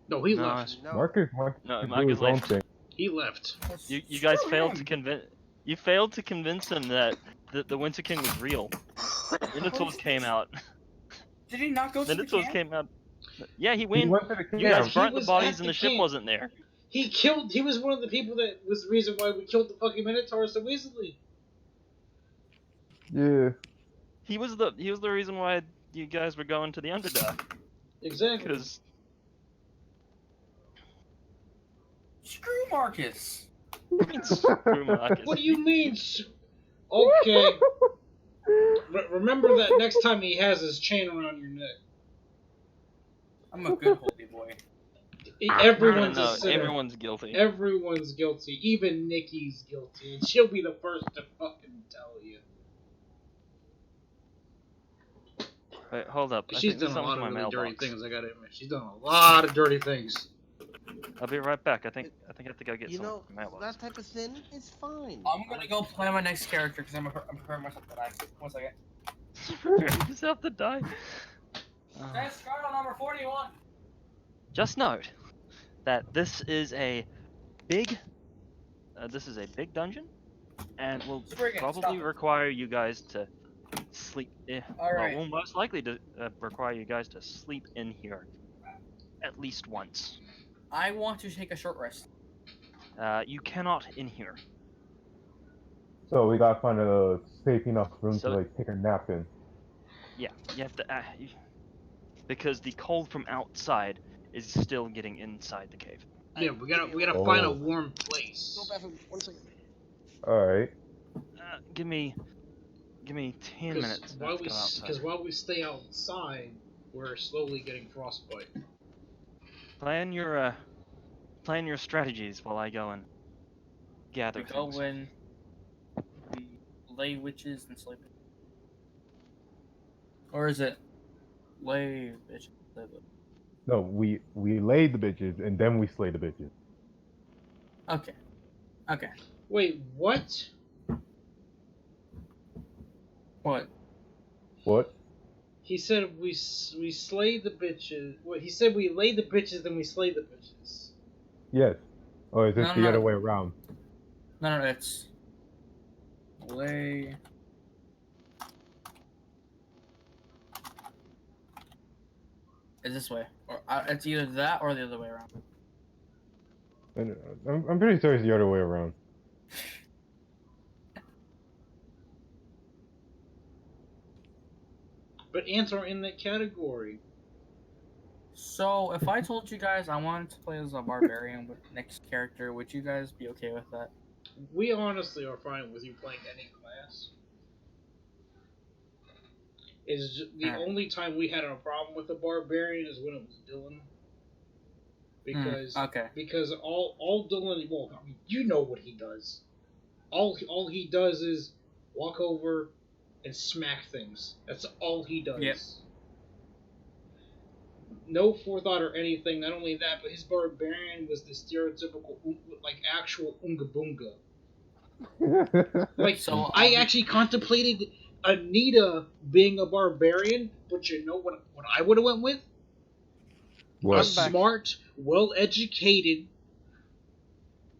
No, he No, left. No. Marcus No, can do Marcus his own left. thing. He left. You guys Screw failed him. to convince. You failed to convince him that the Winter King was real. Minotaurs came out. Did he not go to the Minotaurs camp? came out. Yeah, he He went. went to the camp. You guys He burnt the was bodies at and the the ship camp. wasn't there. He was one of the people that was the reason why we killed the fucking Minotaur so easily. Yeah. He was the reason why you guys were going to the Underdark. Exactly. Because Screw Marcus. screw Marcus. What do you mean? Okay. Remember that next time he has his chain around your neck. I'm a good holy boy. Everyone's No, a sinner. everyone's guilty. Everyone's guilty. Even Nikki's guilty, and she'll be the first to fucking tell you. Wait, hold up. I She's think there's done a something lot in of my really dirty mailbox. things. I gotta admit, she's done a lot of dirty things. I'll be right back. I think I have to go get You some know, in my mailbox. that type of sin is fine. I'm gonna go play my next character because I'm preparing myself to die. 1 second. Prepare yourself to die. That's Scarlet number 41. Just note that this is a big dungeon, and will Spriggan, probably stop it. require you guys to sleep. Alright. Will most likely to require you guys to sleep in here at least once. I want to take a short rest. You cannot in here. So we gotta find a safe enough room So- to like take a nap in. Yeah, you have to because the cold from outside is still getting inside the cave. Yeah, we gotta Oh. find a warm place. Go back for 1 second. Alright. Give me 10 minutes. While to go outside. because while we stay outside, we're slowly getting frostbite. Plan your strategies while I go and gather We go things. when we lay witches and sleep. Or is it lay bitches? No, we lay the bitches and then we slay the bitches. Okay. Okay. Wait, what? What? What? He said we slay the bitches. Well, he said we lay the bitches, then we slay the bitches. Yes. Or is it No, the no. other way around? No, it's lay. It's this way, or it's either that or the other way around. I'm pretty sure it's the other way around. But ants are in that category. So, if I told you guys I wanted to play as a barbarian with next character, would you guys be okay with that? We honestly are fine with you playing any class. Is the Alright. only time we had a problem with the barbarian is when it was Dylan. Okay. Because all Dylan, well, I mean, you know what he does. All he does is walk over and smack things. That's all he does. Yep. No forethought or anything. Not only that, but his barbarian was the stereotypical, like, actual Oonga Boonga. Like, So, I actually contemplated Anita being a barbarian, but you know what I would have went with? A What? smart, well-educated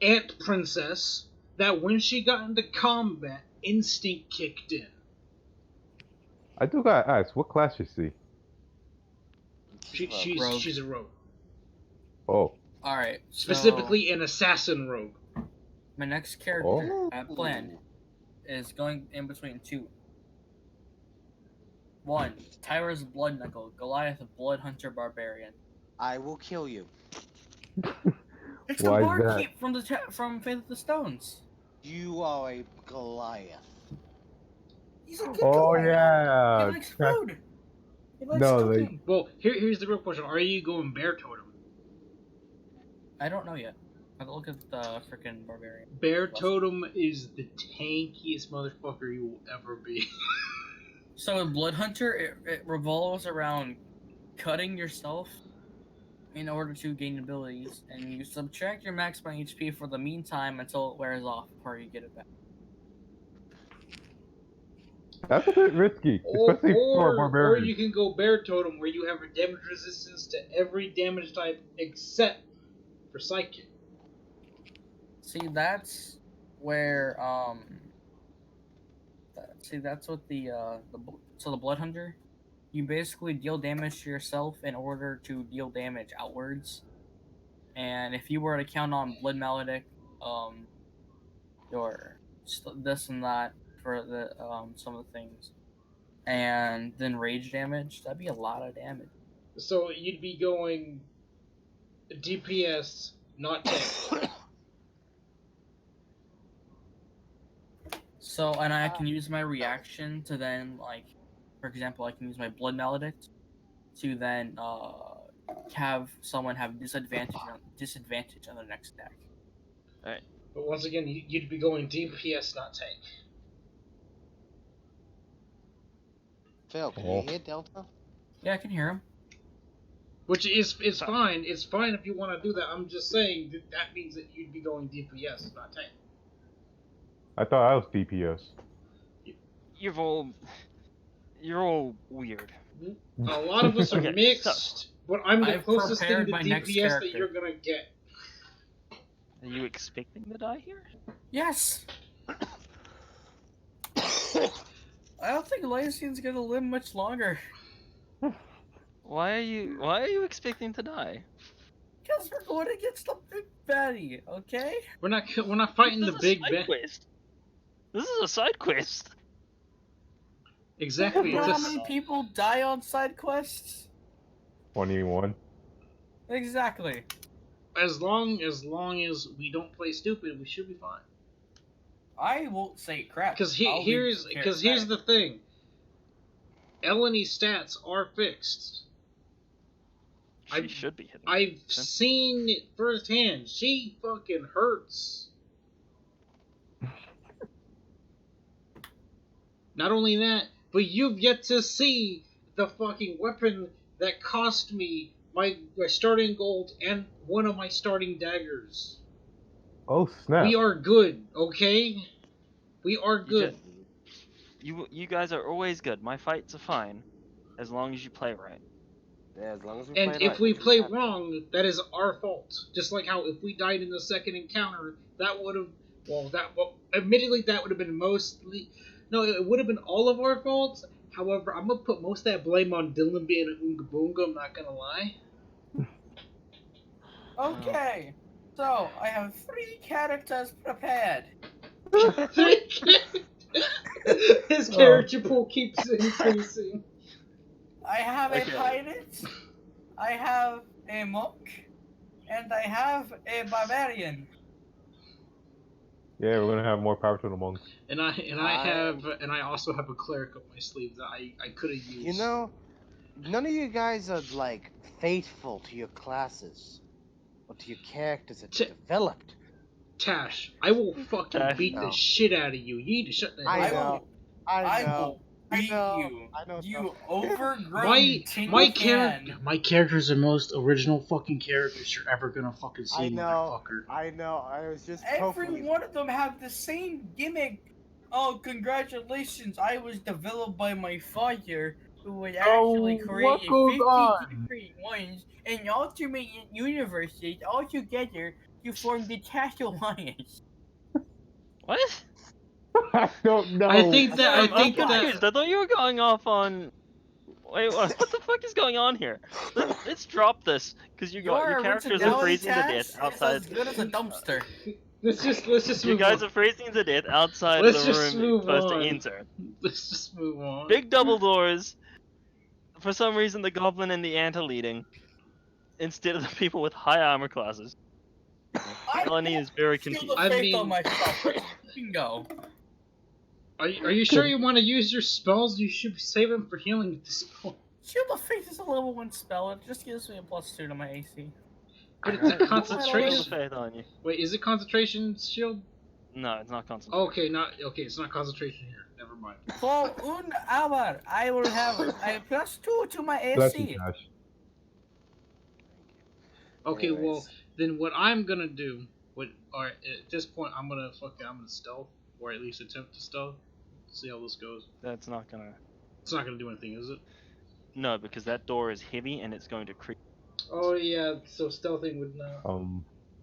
ant princess that when she got into combat, instinct kicked in. I do gotta ask, what class is she? Rogue. She's a rogue. Oh. Alright. Specifically an assassin rogue. My next character Oh. I planned is going in between two. One, Tyra's Blood Knuckle, Goliath Blood Hunter Barbarian. I will kill you. It's Why the is barkeep from Faith of the Stones. You are a Goliath. He's a good Oh guy. yeah. He likes food. He likes No, cooking. Well, here's the real question. Are you going bear totem? I don't know yet. I have to look at the freaking barbarian. Bear totem is the tankiest motherfucker you will ever be. So with Blood Hunter, it revolves around cutting yourself in order to gain abilities, and you subtract your maximum HP for the meantime until it wears off before you get it back. That's a bit risky, especially for a or barbarian. you can go bear totem where you have a damage resistance to every damage type except for psychic. See, that's where that's what the Blood Hunter, you basically deal damage to yourself in order to deal damage outwards. And if you were to count on Blood Maledict, your this and that for the some of the things, and then rage damage, that'd be a lot of damage. So you'd be going DPS, not tank. So, and I can use my reaction to then, like, for example, I can use my Blood Maledict to then have someone have disadvantage on their next attack. Alright. But once again, you'd be going DPS, not tank. Phil, can Oh. you hear Delta? Yeah, I can hear him. Which is fine. It's fine if you want to do that. I'm just saying that means that you'd be going DPS, not tank. I thought I was DPS. You're all weird. A lot of us are Okay, mixed, but I'm the I've closest thing to prepared my next DPS that character. you're gonna get. Are you expecting to die here? Yes. I don't think Lycian's gonna live much longer. Why are you expecting to die? Because we're going against the big baddie, okay? We're not fighting the This is a big side bad. quest. This is a side quest. Exactly. You know It's how a, many people die on side quests? 21. Exactly. as long as we don't play stupid, we should be fine. I won't say crap. Because I'll be here's charismatic. the thing. Eleni's stats are fixed. She should be hitting. I've seen it firsthand. She fucking hurts. Not only that, but you've yet to see the fucking weapon that cost me my starting gold and one of my starting daggers. Oh snap! We are good, okay? We are good. You guys are always good. My fights are fine. as long as you play right. Yeah, as long as we And play if right, we which play have. wrong, that is our fault. Just like how if we died in the second encounter, that would have, admittedly that would have been mostly, no, it would have been all of our faults. However, I'm gonna put most of that blame on Dylan being an Oonga Boonga. I'm not gonna lie. Okay, so I have 3 characters prepared. His character pool keeps increasing. I have a Okay. pirate, I have a monk, and I have a barbarian. Yeah, we're gonna have more power to the monks. And I also have a cleric up my sleeve that I could have used. You know, none of you guys are like faithful to your classes or to your characters that you developed. Tash, I will fucking Tash, beat no. the shit out of you. You need to shut the hell I up. know. I know. will beat you. I know. You overgrown My tin character, can. my character's the most original fucking characters you're ever gonna fucking see, I know. motherfucker. I know. I was just Every poking. one of them have the same gimmick. Oh, congratulations! I was developed by my father, who would actually create 50 different ones in alternate universes. All together to form the Tash Alliance. What? I don't know. I think that I'm confused. I thought you were going off on. Wait, what the fuck is going on here? Let's drop this, because your characters are freezing to death outside. Is as good as a dumpster. let's just You move guys on. are freezing to death outside Let's the just room you're move supposed on. to enter. Let's just move on. Big double doors. For some reason, the goblin and the ant are leading, instead of the people with high armor classes. Melanie is very confused. I mean, myself. Let's go. Are you sure you want to use your spells? You should save them for healing at this point. Shield of Faith is a level 1 spell. It just gives me a +2 to my AC. But it's a Shield of concentration. faith on you. Wait, is it concentration shield? No, it's not concentration. Okay, it's not concentration here. Never mind. For 1 hour, I will have a +2 to my Bless you, AC. Tash. Okay, Anyways. well then what I'm gonna do, at this point I'm gonna stealth, or at least attempt to stealth. See how this goes. That's not gonna. It's not gonna do anything, is it? No, because that door is heavy and it's going to creep. Oh yeah, so stealthing would not.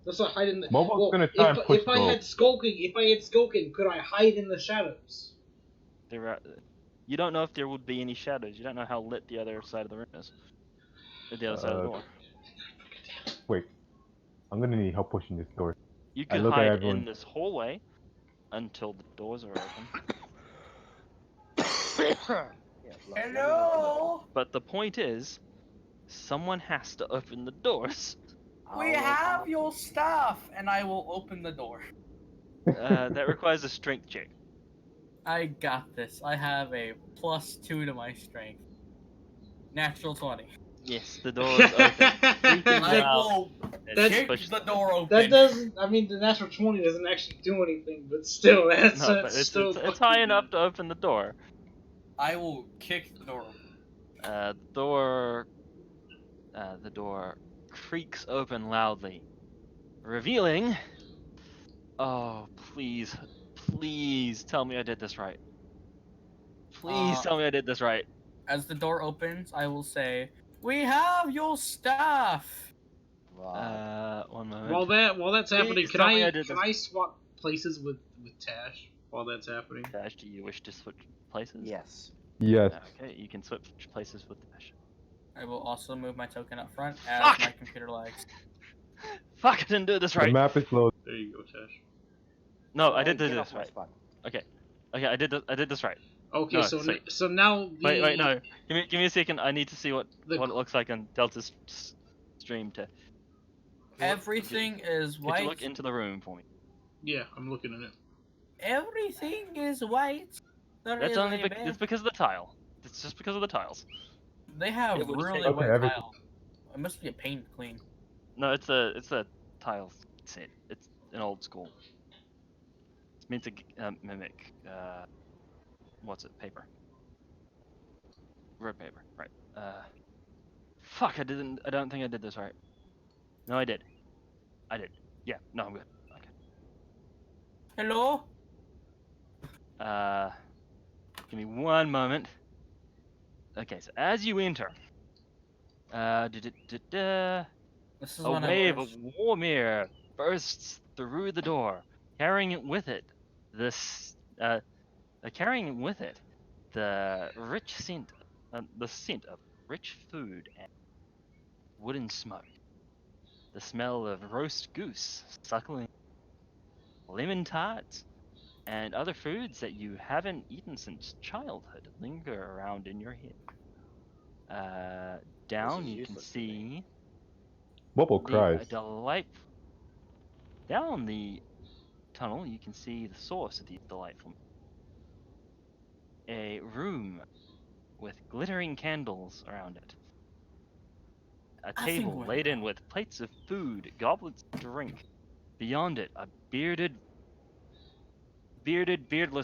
Let's not hide in the. Mobo's gonna try and push if I had skulking, could I hide in the shadows? You don't know if there would be any shadows. You don't know how lit the other side of the room is. Or the other side of the door. Wait, I'm gonna need help pushing this door. You I could look at hide everyone. in this hallway until the doors are open. Hello? But the point is, someone has to open the doors. We have your stuff, and I will open the door. That requires a strength check. I got this. I have a +2 to my strength. Natural 20. Yes, the door is open. I will kick push the door open. That doesn't. I mean, the natural 20 doesn't actually do anything, but still, that's No, but still. it's high enough to open the door. I will kick the door open. The door creaks open loudly, revealing. Oh, please tell me I did this right. Please tell me I did this right. As the door opens, I will say, "We have your stuff." 1 moment. While that's happening, Please can tell me I did can this. I swap places with Tash while that's happening? Dash, do you wish to switch places? Yes. Yes. Okay, you can switch places with Dash. I will also move my token up front as Fuck! my computer lags. Fuck, I didn't do this The right. map is loaded. There you go, Tash. No, I did Get this off my right. spot. Okay, I did this right. Okay, No, so sweet. so now the Wait, no. Give me a second. I need to see what The- it looks like on Delta's stream. Everything is Could white. you look into the room for me? Yeah, I'm looking at it. Everything is white. There That's is only a it's because of the tile. It's just because of the tiles. They have It would really take- white Okay, tile. It must be a paint clean. No, it's a tile set. It's an old school. It's meant to mimic paper. Road paper, right? Fuck! I don't think I did this right. No, I did. Yeah. No, I'm good. Okay. Hello? Give me 1 moment. Okay, so as you enter, a This is when I wave wish. of warm air bursts through the door, carrying with it this, carrying with it the the scent of rich food and wooden smoke, the smell of roast goose, suckling, lemon tarts, and other foods that you haven't eaten since childhood linger around in your head. Down is you can useless to me. see Bobo the cries. delightful. Down the tunnel, you can see the source of these delightful. A room with glittering candles around it. A I think table we're laden wrong. with plates of food, goblets of drink. Beyond it, a beardless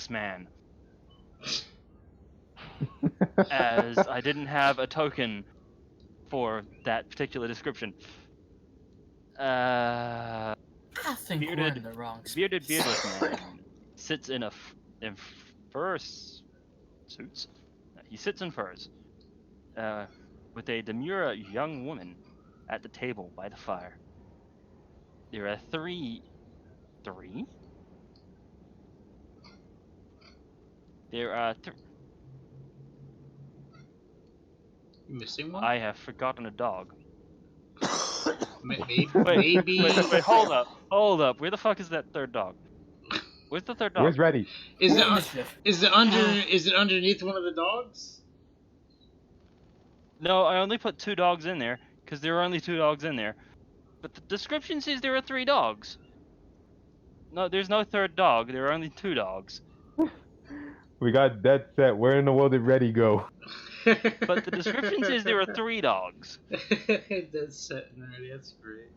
man. As I didn't have a token for that particular description. I think we're Bearded, in the wrong space. beardless man sits in fur suits. He sits in furs, with a demure young woman at the table by the fire. There are three. There are Missing one? I have forgotten a dog. Maybe. Wait, hold up. Where the fuck is that third dog? Where's the third dog? Where's Reddy? Is Roll it initiative. is it underneath one of the dogs? No, I only put 2 dogs in there because there are only 2 dogs in there. But the description says there are 3 dogs. No, there's no third dog. There are only 2 dogs. We got dead set. Where in the world did Reddy go? But the description says there are 3 dogs. That's setting already. That's great.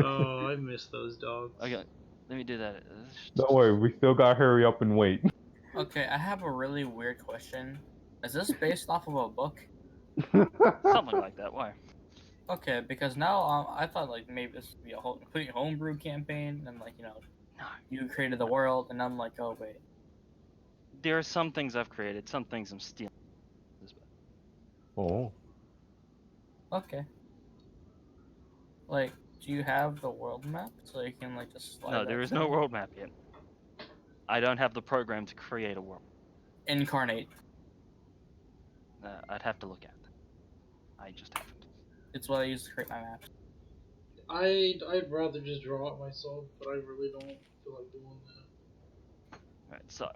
Oh, I miss those dogs. Okay, let me do that. Don't worry, we still gotta hurry up and wait. Okay, I have a really weird question. Is this based off of a book? Something like that. Why? Okay, because now I thought like maybe this would be a whole complete homebrew campaign, and like No. you created the world, and I'm like, oh wait. There are some things I've created, some things I'm stealing. Oh. Okay. Like, do you have the world map so you can like just slide No, that there is to no me? world map yet. I don't have the program to create a world. Incarnate. I'd have to look at it. I just haven't. It's what I use to create my maps. I'd rather just draw it myself, but I really don't feel like doing that. Alright, so,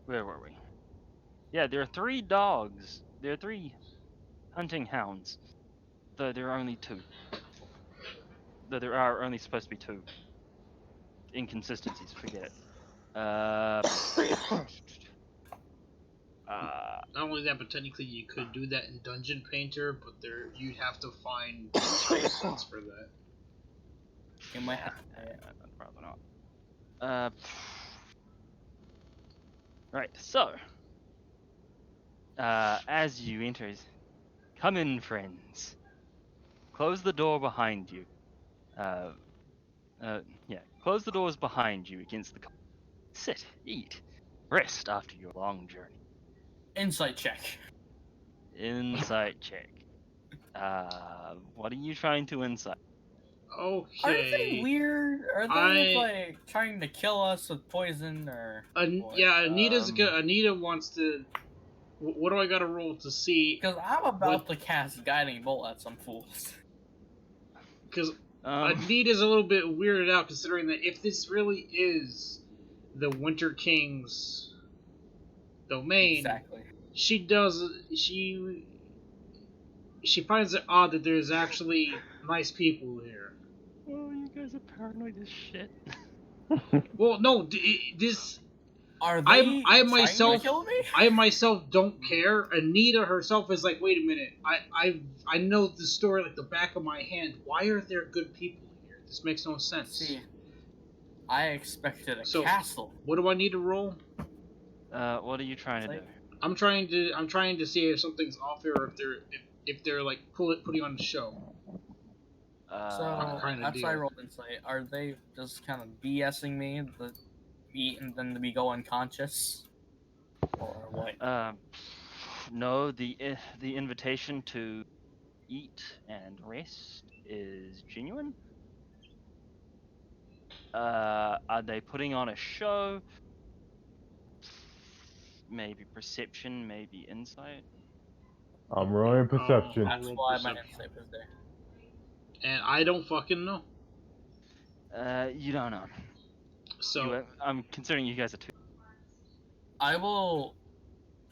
where were we? Yeah, there are 3 dogs. There are 3 hunting hounds. Though there are only 2. Though there are only supposed to be 2. Inconsistencies, forget it. Not only that, but technically you could do that in Dungeon Painter, but you'd have to find sets for that. You might have. Probably not. Right, so, as you enter, come in, friends. Close the door behind you. Close the doors behind you against the. Sit, eat, rest after your long journey. Insight check. Insight check. What are you trying to insight? Okay. Are they weird? Are they like trying to kill us with poison or? what? Yeah, Anita wants to. What do I gotta roll to see? Because I'm about to cast Guiding Bolt at some fools. Because Anita's a little bit weirded out, considering that if this really is the Winter King's domain, Exactly. she finds it odd that there's actually nice people here. Oh, you guys are paranoid as shit. Well, no, this. Are they I trying myself, to kill me? I myself don't care. Anita herself is like, wait a minute, I know the story like the back of my hand. Why are there good people here? This makes no sense. See, I expected a So- castle. What do I need to roll? What are you trying to do? I'm trying to see if something's off here, or if they're like putting on a show. So kinda that's why I deal. rolled insight. Are they just kind of BSing me, the eat and then we go unconscious? Or what? No, the invitation to eat and rest is genuine. Are they putting on a show? Maybe perception, maybe insight. I'm rolling perception. I'll That's roll why my perception. insight was there. And I don't fucking know. You don't know. So I'm considering you guys are two. I will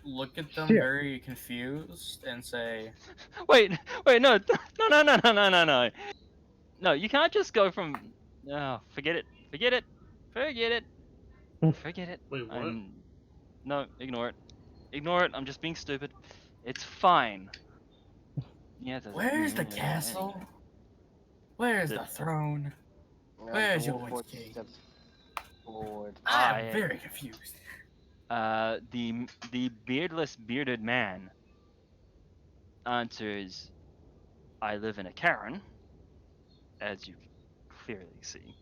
look at them Shit. very confused and say, Wait, no, no. No, you can't just go from. No, forget it. Forget it. wait, what? No, ignore it. Ignore it. I'm just being stupid. It's fine. Yeah. "Where's the castle? Where's the throne? Where's The your Wolf Witch Forge King? steps forward. I'm very confused." The beardless bearded man answers, "I live in a cairn, as you clearly see,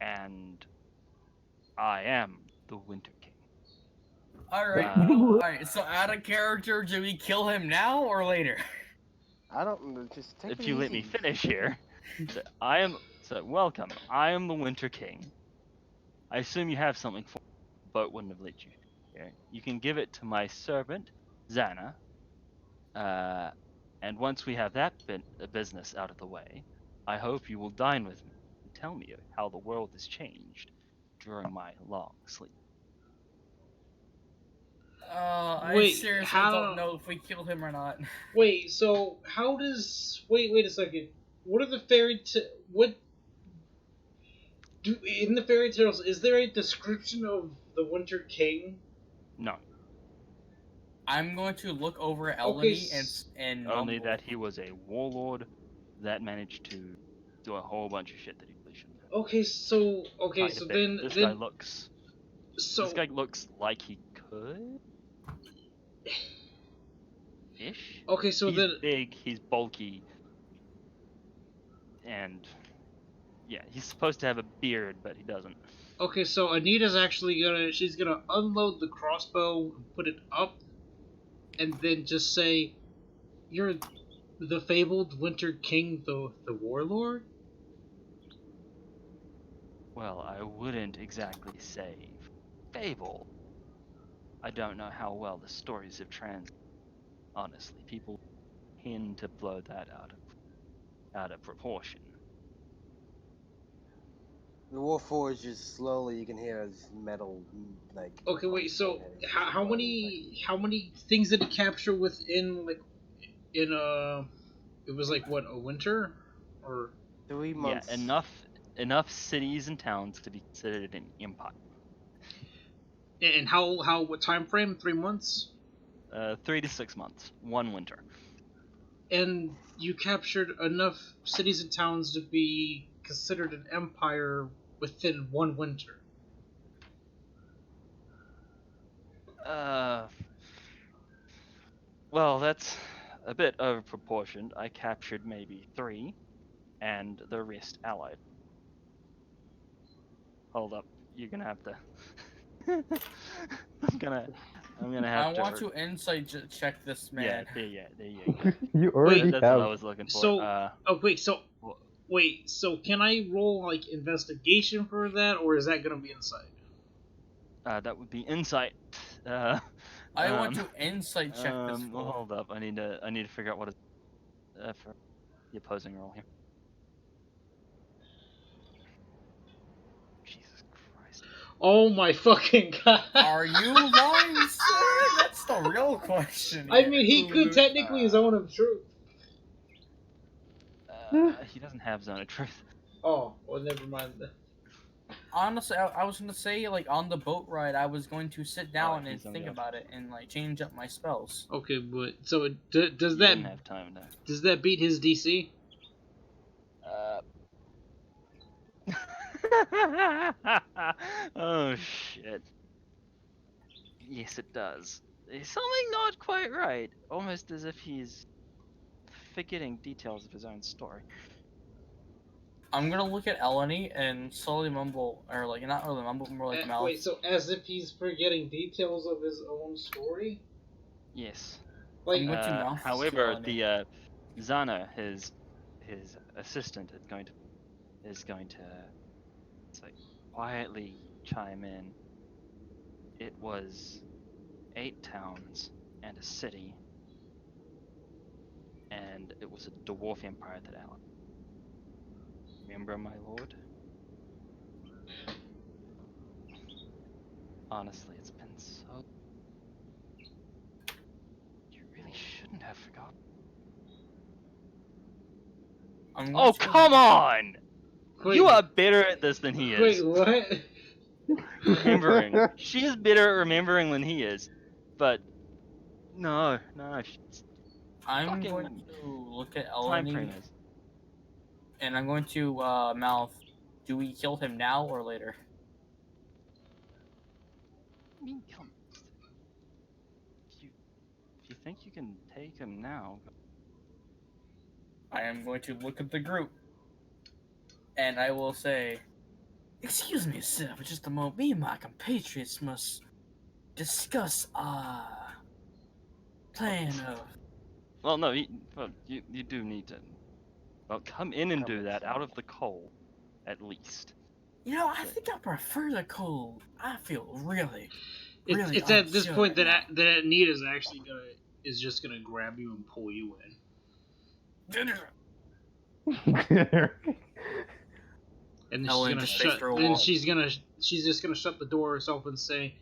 and I am the Winter King." Alright, Uh, alright, so out of character, do we kill him now or later? I don't just take If it you let me easy. finish here, welcome. I am the Winter King. I assume you have something for me. The boat wouldn't have let you here. You can give it to my servant, Xana. And once we have that business out of the way, I hope you will dine with me and tell me how the world has changed during my long sleep. I Wait, seriously how- don't know if we kill him or not. Wait, so how does? Wait a second. What are the what do in the fairy tales? Is there a description of the Winter King? No, I'm going to look over at Okay, Elodie and only mumble. that he was a warlord that managed to do a whole bunch of shit that he really shouldn't have. Okay, so Quite a bit. This guy looks like he could. Ish. Okay, so he's then big, he's bulky, and yeah, he's supposed to have a beard, but he doesn't. okay, so Anita's actually she's gonna unload the crossbow, put it up, and then just say, "You're the fabled Winter King, the warlord." Well, I wouldn't exactly say fable. I don't know how well the stories have translated. Honestly, people tend to blow that out of proportion. The Warforged is slowly, you can hear his metal, like... Okay, wait. So forehead is how many things did it capture within in It was like what, a winter, or 3 months. Yeah, enough cities and towns to be considered an empire. and how what time frame? 3 months. 3 to 6 months, one winter. And you captured enough cities and towns to be considered an empire within one winter. Well, that's a bit over proportioned. I captured maybe 3, and the rest allied. Hold up, you're gonna have to. I'm gonna have I to. want to insight check this man. Yeah, there you go. You already That's have. what I was looking for. So wait, so can I roll like investigation for that, or is that gonna be insight? That would be insight. I want to insight check this Well, fool. hold up, I need to figure out what is for the opposing roll here. Jesus Christ. Oh my fucking god! Are you lying, sir? That's the real question. I mean, he could technically zone of truth. He doesn't have Zone of Truth. Oh, well, never mind. Honestly, I was gonna say, like, on the boat ride, I was going to sit down and he's on think the about it and, like, change up my spells. Okay, but so does He that didn't have time to. does that beat his DC? Oh shit. Yes, it does. There's something not quite right. Almost as if he's forgetting details of his own story. I'm gonna look at Eleni and slowly mumble, or like not really mumble, more like mouth. Wait, so as if he's forgetting details of his own story? Yes. I'm going to mouth. However, to Eleni. the Zana, his assistant, is going to like quietly chime in. It was 8 towns and a city, and it was a dwarf empire that allied. Remember, my lord? Honestly, it's been so. You really shouldn't have forgotten. I'm going Oh, to- come on! Wait, You are better at this than he is. Wait, what? Remembering. She is better at remembering than he is. But no, she's I'm fucking going to look at time Eleni, trainers. and I'm going to mouth. Do we kill him now or later? I mean, come. If you think you can take him now, I am going to look at the group, and I will say, "Excuse me, sir, for just a moment. Me and my compatriots must discuss our plan of." well, no, you do need to. Well, come in and do that out of the cold, at least. You know, I think I prefer the cold. I feel really It's at this unsure point that now. that Anita's actually just gonna grab you and pull you in. And then Ellen just faced her a wall. she's just gonna shut the door herself and say,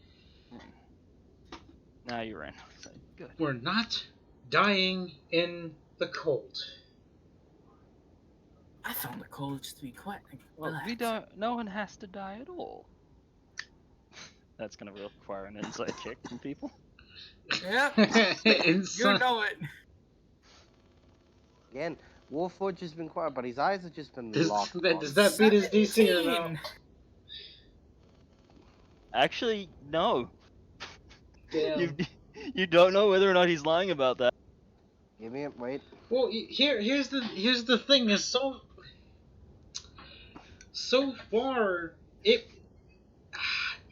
Now you're in. So, good. "We're not dying in the cold." I found the cold just to be quite Well, we relaxing. don't. No one has to die at all. That's gonna require an insight check from people. Yep. You Inside- know it. Again, Warforge has been quiet, but his eyes have just been Does locked. does that beat his DC or no? 17. Actually, no. Damn. You don't know whether or not he's lying about that. Give me a wait. Well, here's the thing is so far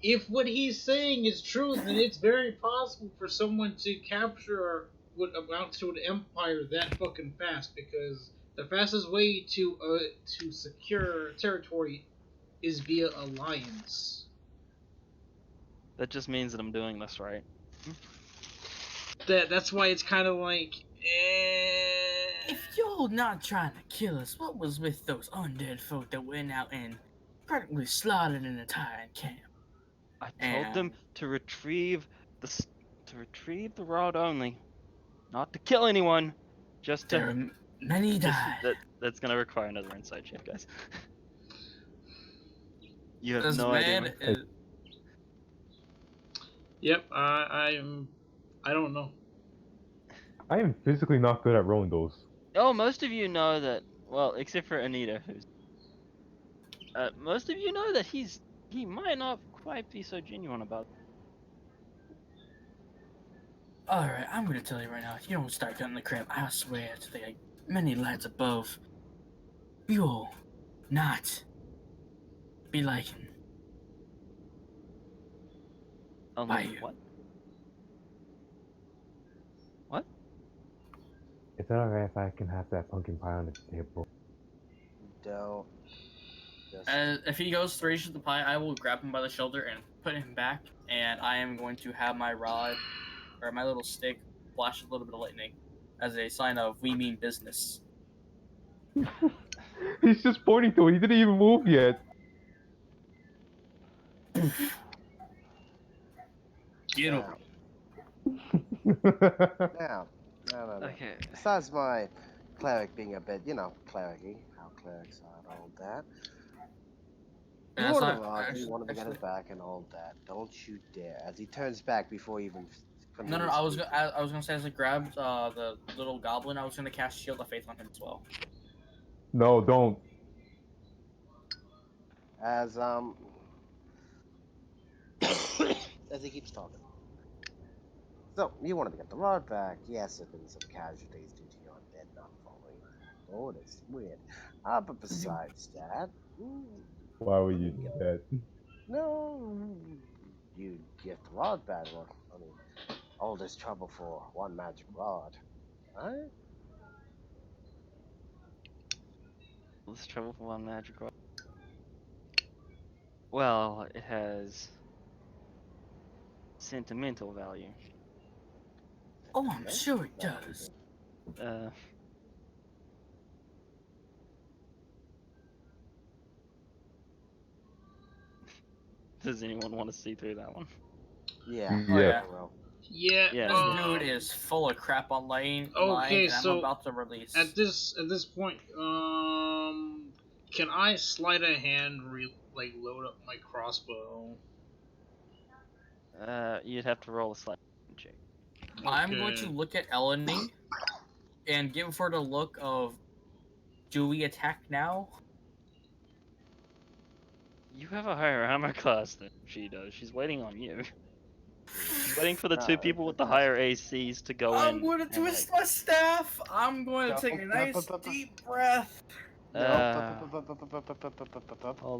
if what he's saying is true, then it's very possible for someone to capture what amounts to an empire that fucking fast, because the fastest way to secure territory is via alliance. That just means that I'm doing this right. That's why it's kind of like. If you're not trying to kill us, what was with those undead folk that went out and practically slaughtered an entire camp? I told them to retrieve the rod only, not to kill anyone, just There to. are many died. That's gonna require another insight check, guys. You have This no idea. man what- is Yep, I don't know. I am physically not good at rolling those. Oh, most of you know that. Well, except for Anita, who's. Most of you know that he might not quite be so genuine about it. Alright, I'm gonna tell you right now, if you don't start cutting the crap, I swear to the many lads above, you will not be liking. Only Why you? what? Is that alright if I can have that pumpkin pie on the table? Don't. Just If he goes to reach for the pie, I will grab him by the shoulder and put him back, and I am going to have my rod, or my little stick, flash a little bit of lightning, as a sign of we mean business. He's just pointing to it. He didn't even move yet. Get him. now. No. Okay. Besides my cleric being a bit, clericy, how clerics are and all that. You And it's want not- to rock, you actually- want to get it back and all that. Don't you dare. As he turns back before he even. No, I was gonna say as I grabbed the little goblin, I was gonna cast Shield of Faith on him as well. No, don't. As as he keeps talking. So, you wanted to get the rod back. Yes, there have been some casualties due to your undead not following Oh, that's weird. But besides that, Why would you do that? no, you gift rod bad one. I mean, all this trouble for one magic rod, right? Let's travel for one magic rod. Well, it has sentimental value. Oh, I'm sure it does. Does anyone want to see through that one? Yeah. Oh, yeah. Well, Yeah. Yeah. This dude is full of crap online, Okay, and I'm so about to release. at this point, can I sleight of hand load up my crossbow? You'd have to roll a sleight check. I'm going to look at Eleni and give her the look of, do we attack now? You have a higher armor class than she does. She's waiting on you. She's waiting for the two people with the higher ACs to go in. I'm going to and, twist my staff. I'm going to take a nice deep breath. Hold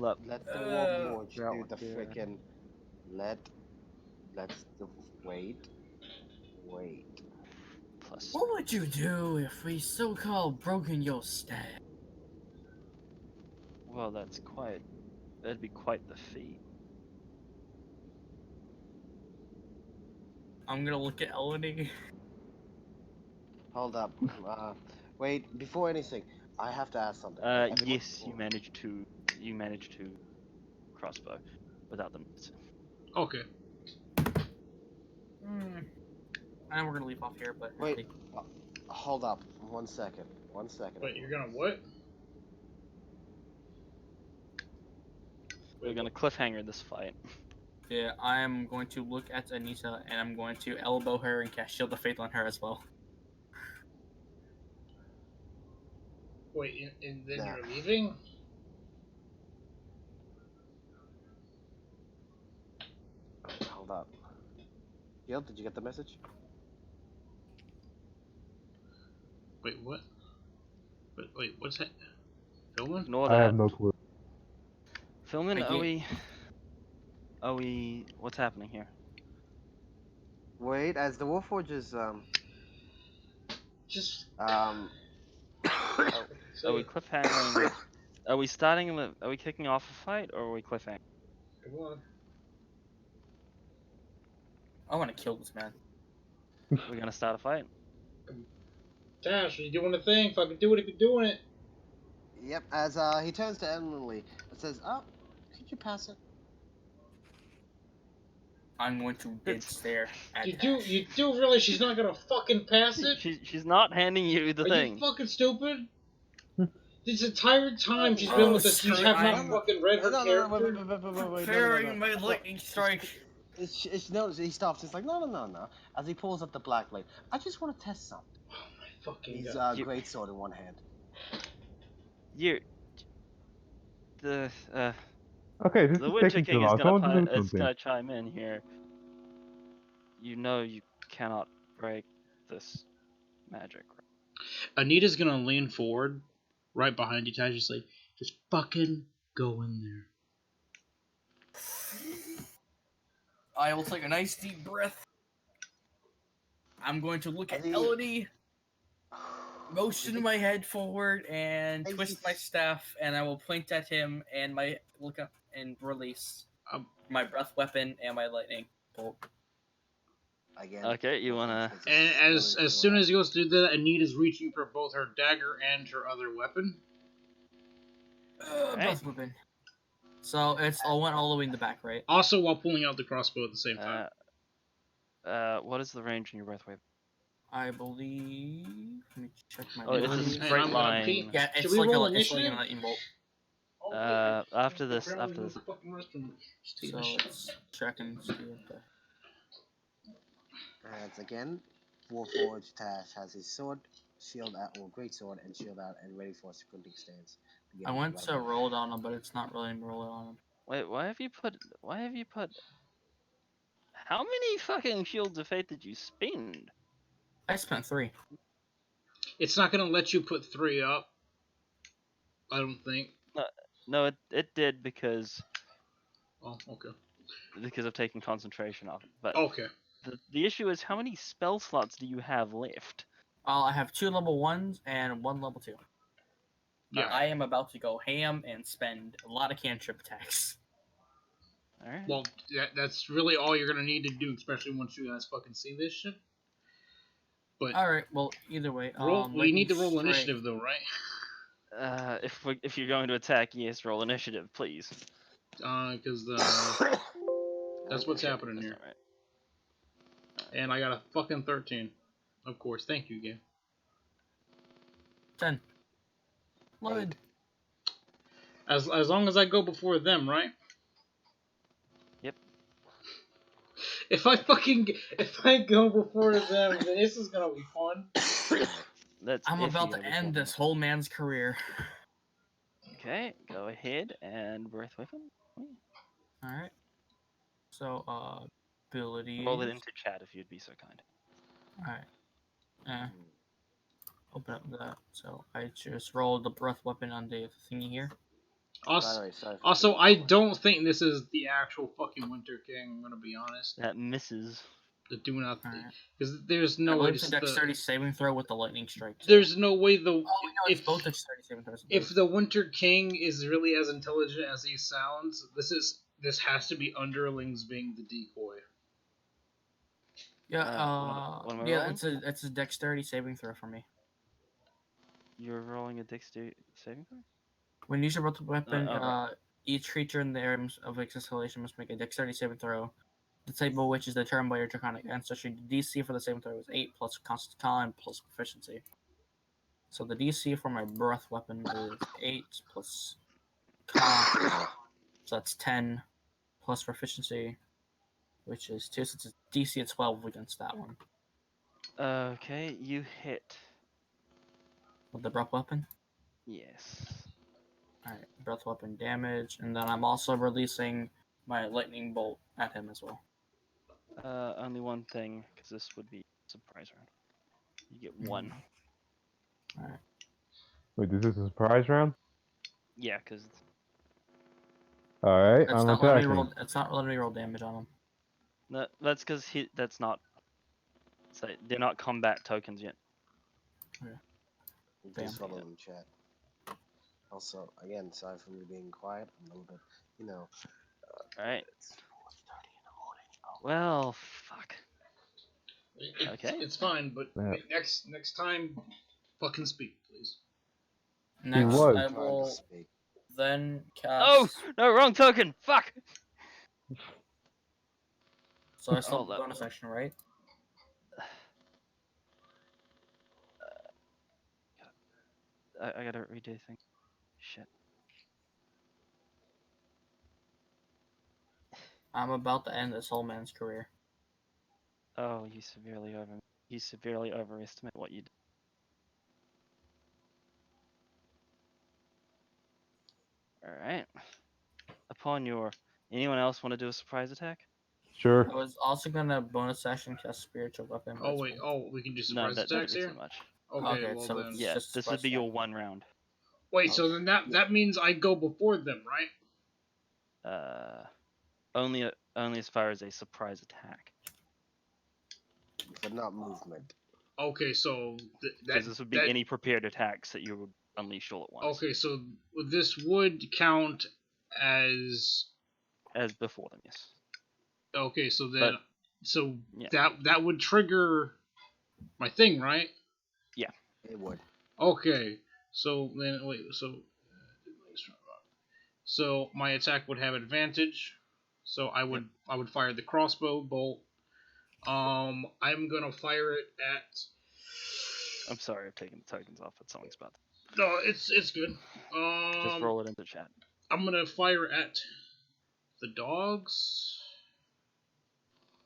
up. Let the Warforged Yeah, do the yeah. frickin'. Wait. Plus. What would you do if we so-called broken your staff? Well, that'd be quite the feat. I'm gonna look at Eleni. Hold up. Wait, before anything, I have to ask something. Yes, you managed to crossbow without them. Okay. I know we're gonna leave off here, but Wait, hold up. 1 second. Wait, you're gonna what? We're gonna cliffhanger this fight. yeah, I am going to look at Anita and I'm going to elbow her and cast Shield of Faith on her as well. Wait, and then you're leaving? Hold up. Gil, did you get the message? Wait, what? Wait, what's that? Filming? Ignore I that. have no clue. Filming, I Oe, what's happening here? Wait, as the Warforged is Just. Are we cliffhangering? Are we kicking off a fight, or are we cliffhanging? Come on. I want to kill this man. We're gonna start a fight. Tash, are you doing the thing? Fucking do it if you're doing it. Yep, as he turns to Emily and says, "Oh, could you pass it?" I'm going to dead stare at You do realize she's not gonna fucking pass it? She's not handing you the Are thing. you fucking stupid? This entire time she's been with us, you have not fucking read her character. Preparing my lightning strike. No, he stops. It's like, no. As he pulls up the black blade, I just want to test something. Oh my fucking He's god. great sword in one hand. Okay, this The is Winter taking too King is long. Someone do gonna something. chime in here. You know you cannot break this magic. Anita's gonna lean forward, right behind you, Taj, just like, just fucking go in there. I will take a nice deep breath. I'm going to look at Elodie, motion my head forward, and twist my staff, and I will point at him and look up and release my breath weapon and my lightning bolt. Again. Okay, you wanna? And as soon as he goes to do that, Anita's reaching for both her dagger and her other weapon. breath weapon. So I went all the way in the back, right? Also, while pulling out the crossbow at the same time. What is the range in your breath weapon? I believe. Let me check my. Oh, it's a straight line. Yeah, it's we like roll a initiative? lightning bolt. After this. So let's check and see what the. And again, Warforged Tash has his sword, shield out, or great sword, and shield out, and ready for a sprinting stance. I went to roll it on him, but it's not really roll it on him. Wait, why have you put? How many fucking shields of fate did you spend? I spent 3. It's not gonna let you put 3 up I don't think. No, it did because Oh, okay. of taking concentration off. But Okay. the issue is, how many spell slots do you have left? I have 2 level 1s and 1 level 2. Yeah. I am about to go ham and spend a lot of cantrip attacks. All right. Well, that's really all you're gonna need to do, especially once you guys fucking see this shit. But Alright, well, either way. we need to roll Lightning initiative though, right? If you're going to attack, yes, roll initiative, please. Because that's what's happening That's here. not right. And I got a fucking 13. Of course, thank you, game. 10. Loaded. As long as I go before them, right? Yep. If I go before them, then this is gonna be fun. That's I'm if about you to go end before this whole man's career. Okay, go ahead and breath weapon. Alright. So, abilities. Roll it into chat if you'd be so kind. Alright. Open up that. So, I just rolled the breath weapon on the thingy here. By the way, sorry for Also, taking I so long. don't think this is the actual fucking Winter King. I'm gonna be honest. That misses. The do not, Alright. because there's I no way believe it's a dexterity saving throw with the lightning strike. Too. There's no way the Oh, no, it's both dexterity saving throws. if the Winter King is really as intelligent as he sounds, this has to be underlings being the decoy. Yeah, what am I yeah, rolling? it's a dexterity saving throw for me. You're rolling a dexterity saving throw? When you use your weapon, right. each creature in the area of its installation must make a dexterity saving throw. The type of which is determined by your draconic ancestry. The DC for the saving throw is 8 plus con plus proficiency. So the DC for my breath weapon is 8 plus con, so that's 10 plus proficiency, which is 2. So it's a DC of 12 against that one. Okay, you hit. With the breath weapon? Yes. Alright, breath weapon damage, and then I'm also releasing my lightning bolt at him as well. Only one thing, because this would be a surprise round. You get 1. Alright. Wait, this is a surprise round? Yeah, because Alright, It's I'm not letting me attacking. roll. It's not letting me roll damage on him. that's because that's not. So they're not combat tokens yet. Just Bam. follow in chat. Also, again, sorry for me being quiet. I'm a little bit, Alright. It's 4:30 in the morning. Well, fuck. Okay. It's fine, but Yeah. next time, fucking speak, please. Next, was. I Trying to will speak. then Oh cast. no, wrong token. Fuck. So I still Hold up. bonus action, right? I gotta redo things. Shit. I'm about to end this whole man's career. Oh, you severely overestimate what you did. Alright. Anyone else want to do a surprise attack? Sure. I was also gonna bonus action cast spiritual weapon. but Oh it's wait, fine. we can do No, surprise attacks that'd be here. too much. Okay, well so then. it's Yeah, just this would be surprise your attack. 1 round. Wait, so then that means I go before them, right? Only as far as a surprise attack. But not movement. Okay, so Because this would be any prepared attacks that you would unleash all at once. Okay, so this would count as before them, yes. Okay, so then yeah. that would trigger my thing, right? Yeah. It would. Okay, so then so my attack would have advantage. So I would fire the crossbow bolt. I'm gonna fire it at. I'm sorry, I've taken the tokens off at something spot. No, it's good. Just roll it into chat. I'm gonna fire at the dogs.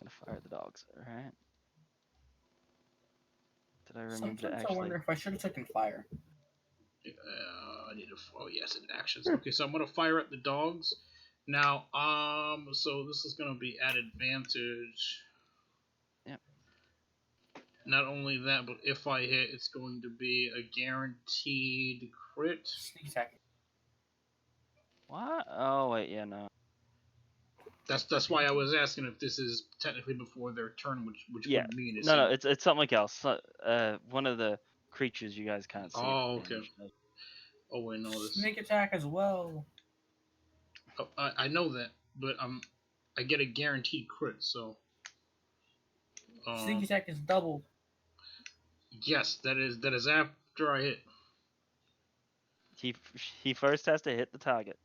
Gonna fire the dogs, alright. Did I remember Sometimes to actually... I wonder if I should have taken fire. I need to. Oh yes, in actions. Okay, so I'm gonna fire at the dogs. Now, so this is gonna be at advantage. Yep. Not only that, but if I hit, it's going to be a guaranteed crit. Sneak attack. What? Oh wait, yeah, no. That's why I was asking if this is technically before their turn, which Yeah. would mean No, it's something like else. One of the creatures you guys can't see. Oh, the okay. damage does. Oh wait, no, this. Sneak attack as well. Oh, I know that, but I get a guaranteed crit, so. Sneak attack is double. Yes, that is after I hit. He first has to hit the target.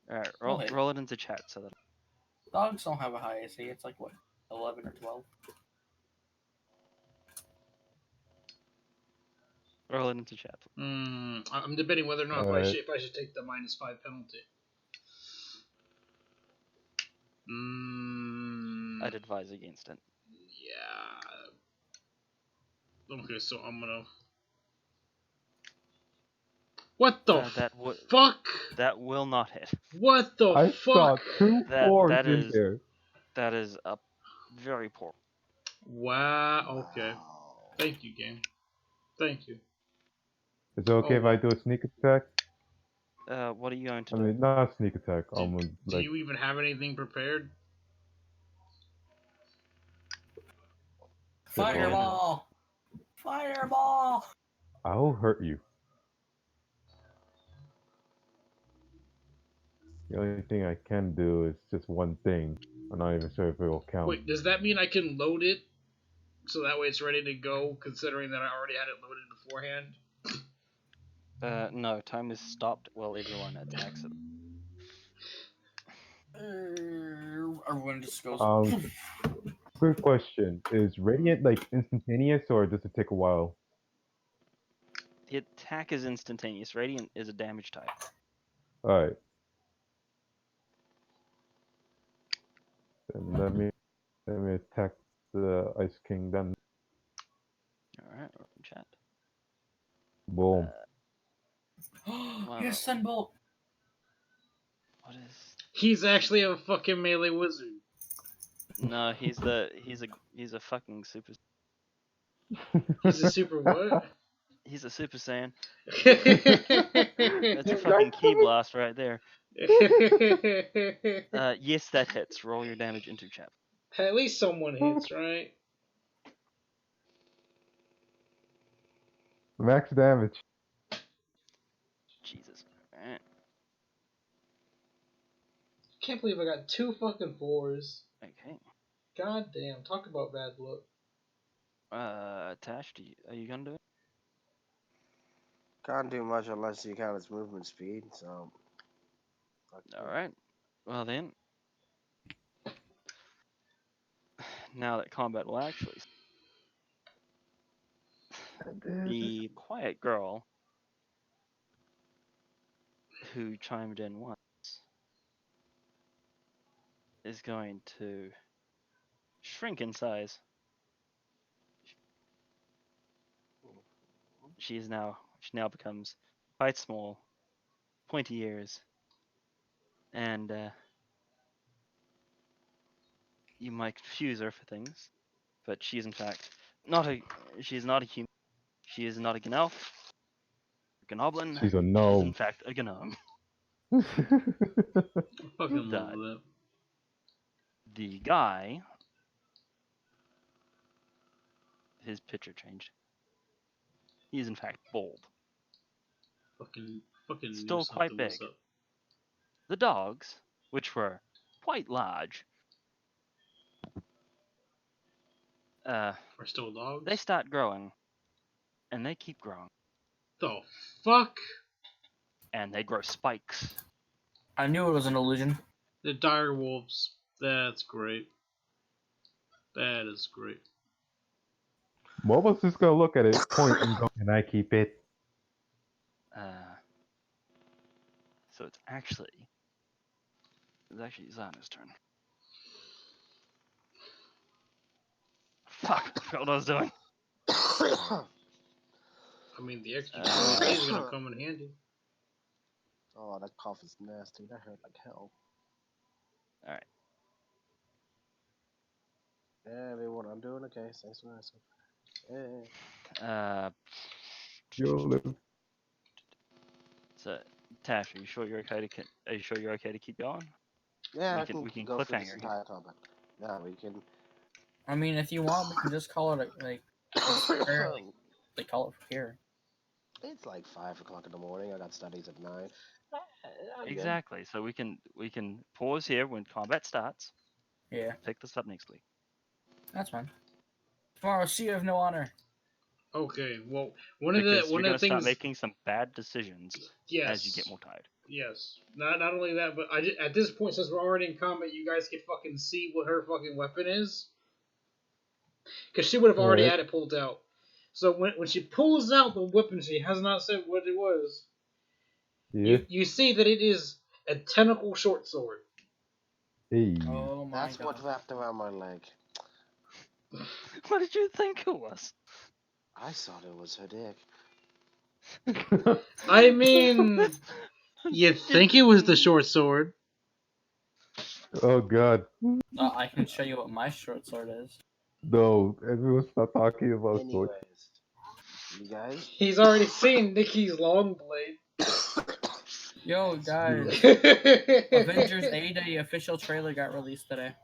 All right, Okay. roll it into chat so that. Dogs don't have a high AC. It's like what, 11 or 12. Roll it into chat. I'm debating whether or not Alright. if I should take the -5 penalty. I'd advise against it. Yeah. Okay, so I'm gonna. What the fuck? That will not hit. What the I saw fuck? 2 4s in is- there. That is a very poor. Wow. Okay. Wow. Thank you, game. Thank you. Is it okay if I do a sneak attack? What are you going to I do? mean, not a sneak attack. Do Like, you even have anything prepared? Fireball! Fireball! I'll hurt you. The only thing I can do is just one thing. I'm not even sure if it will count. Wait, does that mean I can load it so that way it's ready to go, considering that I already had it loaded beforehand? No, time is stopped while everyone attacks it. Everyone just goes. Quick question: is Radiant like instantaneous, or does it take a while? The attack is instantaneous. Radiant is a damage type. All right. Then let me attack the Ice King. Then All right, chat. boom. Wow. Yes, Sunbolt! What is? He's actually a fucking melee wizard. No, he's a fucking super. He's a super what? He's a Super Saiyan. That's That's a fucking key blast right there. Yes, that hits. Roll your damage into chat. At least someone hits, right? Max damage. Jesus. Alright. Can't believe I got 2 fucking 4s. Okay. God damn, talk about bad luck. Tash, are you gonna do it? Can't do much unless you count its movement speed, so. Alright. Well then. Now that combat will actually. The quiet girl who chimed in once is going to shrink in size. She now becomes quite small, pointy ears, and you might confuse her for things, but she is in fact she is not a human. She is not a elf, a gnoblin. She's a She is in gnome. fact a gnome. I fucking love Died. that. The guy, his picture changed. He is in fact bald. Fucking Still knew quite something was big. up. The dogs, which were quite large, Are still dogs? they start growing, and they keep growing, The fuck? and they grow spikes. I knew it was an illusion. The dire wolves. That's great. That is great. Momo's just gonna look at it, point, and go, "Can I keep it?" So it's actually Zana's turn. Fuck, I forgot what I was doing. I mean, the extra HP is gonna come in handy. Oh, that cough is nasty. That hurt like hell. Alright. Yeah, everyone, I'm doing okay. Thanks for asking. Yeah. You'll live. So Tash, are you sure you're okay to? Are you sure you're okay to keep going? Yeah, We can go through this cliffhanger. entire combat. Yeah, we can. I mean, if you want, we can just call it they call it from here. It's like 5 o'clock in the morning. I got studies at 9. I'm good. Exactly. So we can pause here when combat starts. Yeah, Pick this up next week. that's fine. Tomorrow, Sea of No Honor. Okay, well, one Because of you're the gonna start things. making some bad decisions Yes. as you get more tired. Yes. Not only that, but at this point, since we're already in combat, you guys can fucking see what her fucking weapon is. Because she would have already had it pulled out. So when she pulls out the weapon, she has not said what it was. Yeah. You see that it is a tentacle short sword. Hey. Oh my That's god. what wrapped around my leg. What did you think it was? I thought it was her dick. I mean, you'd think it was the short sword. Oh god. I can show you what my short sword is. No, everyone stop talking about sword. Anyways, you guys. He's already seen Nikki's long blade. Yo, guys. I Avengers A-Day official trailer got released today.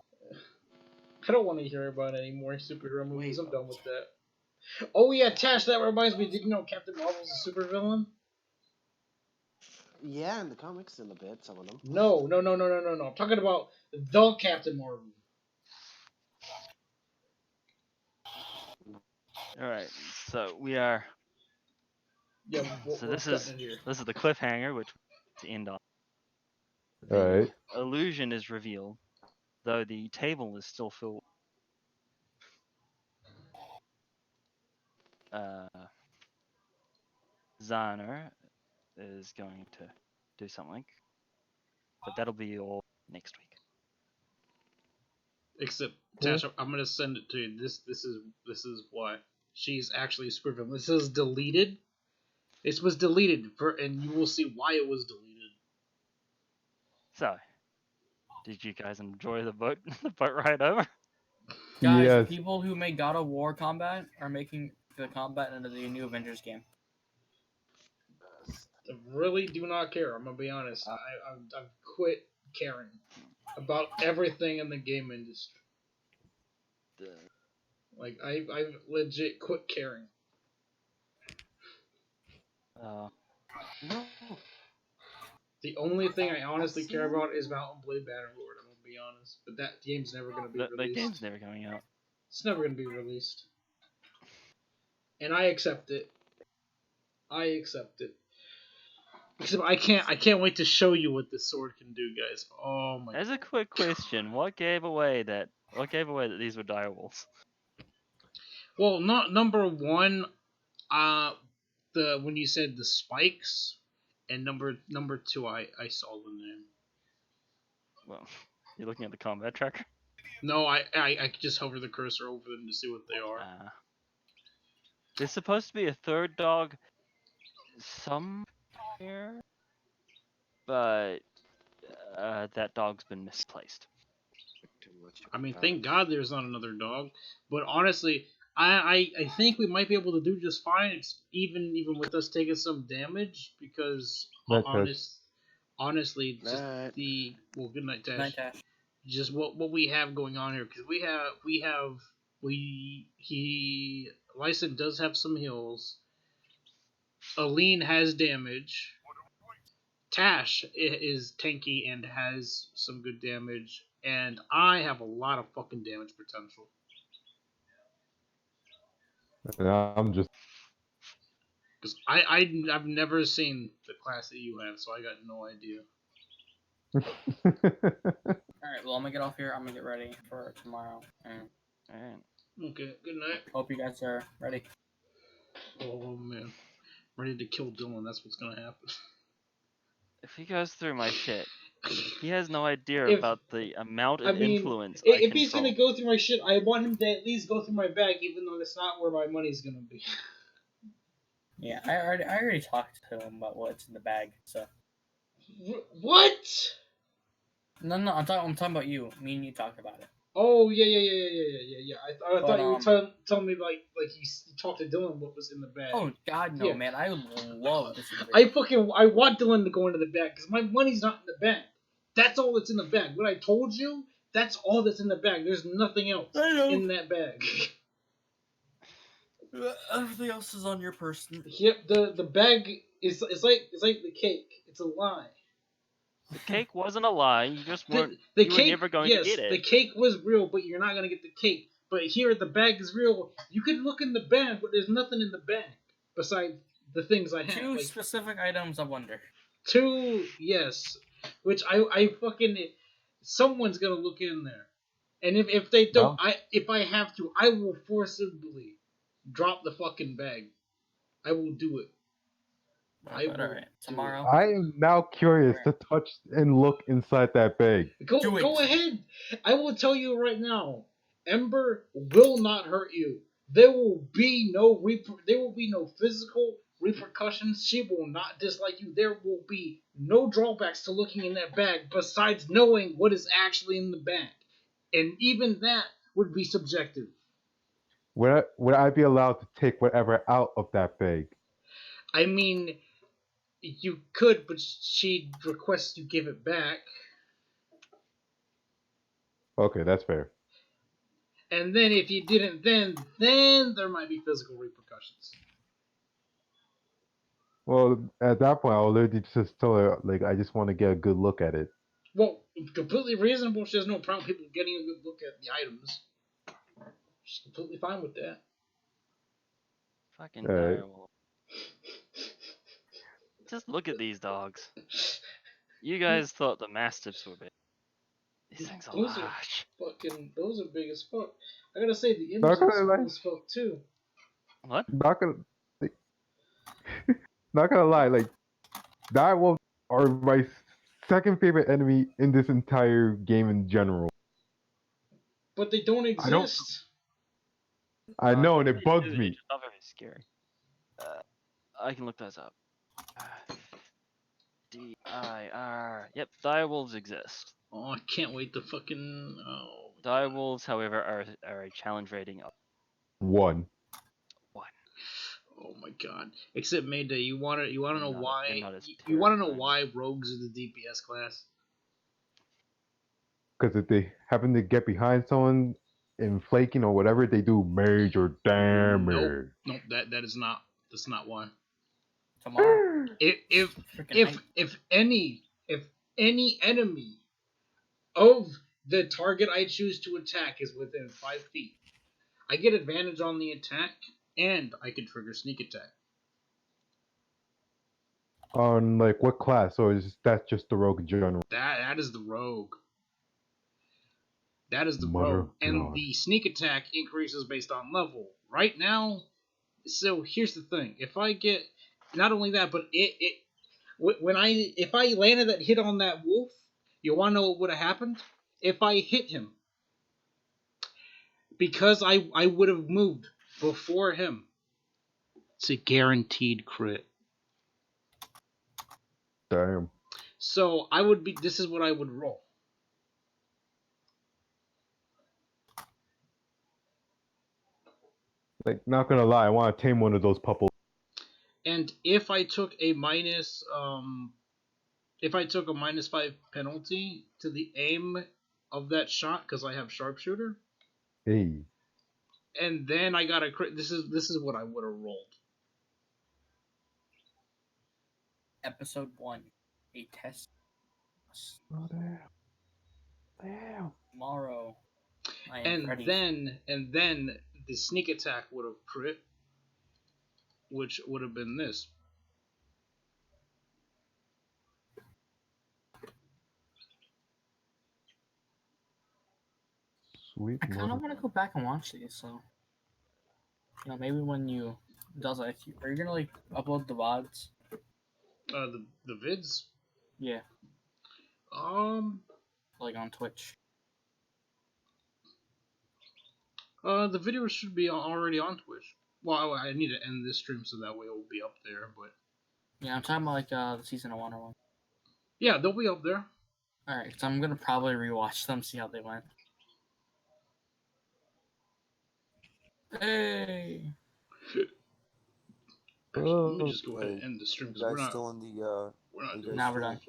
don't want to hear about any more superhero movies. I'm done with that. Oh yeah, Tash, that reminds me. Did you know Captain Marvel's a supervillain? Yeah, in the comics, in a bit, some of them. No. I'm talking about the Captain Marvel. All right. So we are. Yeah. So this is the cliffhanger, which to end on. The Alright. illusion is revealed, though the table is still filled. Zahner is going to do something, but that'll be all next week. Except Tash, I'm gonna send it to you. This is why she's actually a supervillain. This is deleted. This was deleted and you will see why it was deleted. So, did you guys enjoy the boat ride over? Guys, Yes. people who made God of War combat are making the combat into the new Avengers game. I really do not care. I'm gonna be honest. I've quit caring about everything in the game industry. Like I've legit quit caring. No. The only thing I honestly care about is Mountain Blade Bannerlord. I'm gonna be honest, but that game's never gonna be released. The game's never coming out. It's never gonna be released, and I accept it. Except I can't wait to show you what this sword can do, guys. Oh my! As a quick question, what gave away that these were direwolves? Well, not number one. When you said the spikes, and number two, I saw the name. Well, you're looking at the combat tracker. No, I just hover the cursor over them to see what they are. There's supposed to be a third dog somewhere, but that dog's been misplaced. I mean, thank God there's not another dog. But honestly, I think we might be able to do just fine, even with us taking some damage, because honestly, just good night, Tash. Night, Tash. Just what we have going on here, because Lyson does have some heals. Aline has damage. Tash is tanky and has some good damage, and I have a lot of fucking damage potential. I'm just. Because I've never seen the class that you have, so I got no idea. Alright, well, I'm gonna get off here. I'm gonna get ready for tomorrow. Alright. Okay, good night. Hope you guys are ready. Oh man, ready to kill Dylan. That's what's gonna happen. If he goes through my shit, he has no idea about the amount of influence I if he's control. gonna go through my shit, I want him to at least go through my bag, even though that's not where my money's gonna be. Yeah, I already talked to him about what's in the bag. So. What? No, I'm talking about you. Me and you talked about it. Oh yeah. I But, thought you were telling me like you talked to Dylan what was in the bag. Oh God, no, Yeah. man! I love this. I want Dylan to go into the bag because my money's not in the bag. That's all that's in the bag. What I told you, that's all that's in the bag. There's nothing else I know. in that bag. Everything else is on your person. Yep, the bag is it's like the cake. It's a lie. The cake wasn't a lie. You just weren't. The you cake, were never going yes, to get it. the cake was real, but you're not gonna get the cake. But here, the bag is real. You can look in the bag, but there's nothing in the bag besides the things I have. Two Like, specific items, I wonder. two, yes, which I fucking someone's gonna look in there, and if they don't, if I have to, I will forcibly drop the fucking bag. I will do it. I will. Alright, tomorrow. I am now curious to touch and look inside that bag. Go ahead. I will tell you right now. Ember will not hurt you. There will be no physical repercussions. She will not dislike you. There will be no drawbacks to looking in that bag besides knowing what is actually in the bag. And even that would be subjective. Would I be allowed to take whatever out of that bag? I mean, you could, but she'd request you give it back. Okay, that's fair. And then if you didn't, then there might be physical repercussions. Well, at that point, I'll literally just tell her, like, I just want to get a good look at it. Well, completely reasonable. She has no problem people getting a good look at the items. She's completely fine with that. Fucking direwolf. Just look at these dogs. You guys thought the mastiffs were big. These things are large. Those are big as fuck. I gotta say, the image Not is gonna cool lie. as fuck too. What? Not gonna lie, like, direwolves are my second favorite enemy in this entire game in general. But they don't exist. I know, and it bugs It's me. just not very scary. I can look those up. D-I-R. Yep, direwolves exist. Oh, I can't wait to fucking. Oh. Direwolves, however, are a challenge rating of 1. Oh my god! Except Mayday, you wanna know why? not as You wanna know terrifying. why rogues are the DPS class? Because if they happen to get behind someone and flaking or whatever, they do major damage. Nope. That's not why. Tomorrow. If any enemy of the target I choose to attack is within 5 feet, I get advantage on the attack, and I can trigger sneak attack. On, like, what class? Or is that just the rogue in general? That is the rogue. That is the Mother rogue. And God. the sneak attack increases based on level. Right now, so here's the thing. If I get, not only that, but if I landed that hit on that wolf, you want to know what would have happened? If I hit him, because I would have moved before him, it's a guaranteed crit. Damn. So this is what I would roll. Like, not gonna lie, I want to tame one of those pupples. And if I took a -5 penalty to the aim of that shot because I have sharpshooter, Hey. and then I got a crit, this is what I would have rolled. Episode 1, a test. Oh, damn. Tomorrow. I am ready. And then the sneak attack would have crit, which would have been this. Sweet. I kind of want to go back and watch these, so maybe when you does it, are you gonna like upload the VODs? The vids. Yeah. Like on Twitch. The video should be already on Twitch. Well, I need to end this stream so that way it will be up there, but. Yeah, I'm talking about like the season of Wonder Woman. Yeah, they'll be up there. Alright, so I'm gonna probably rewatch them, see how they went. Hey. Actually, let me just go ahead and end the stream You because guys still in the we're not you doing guys Now we're still done.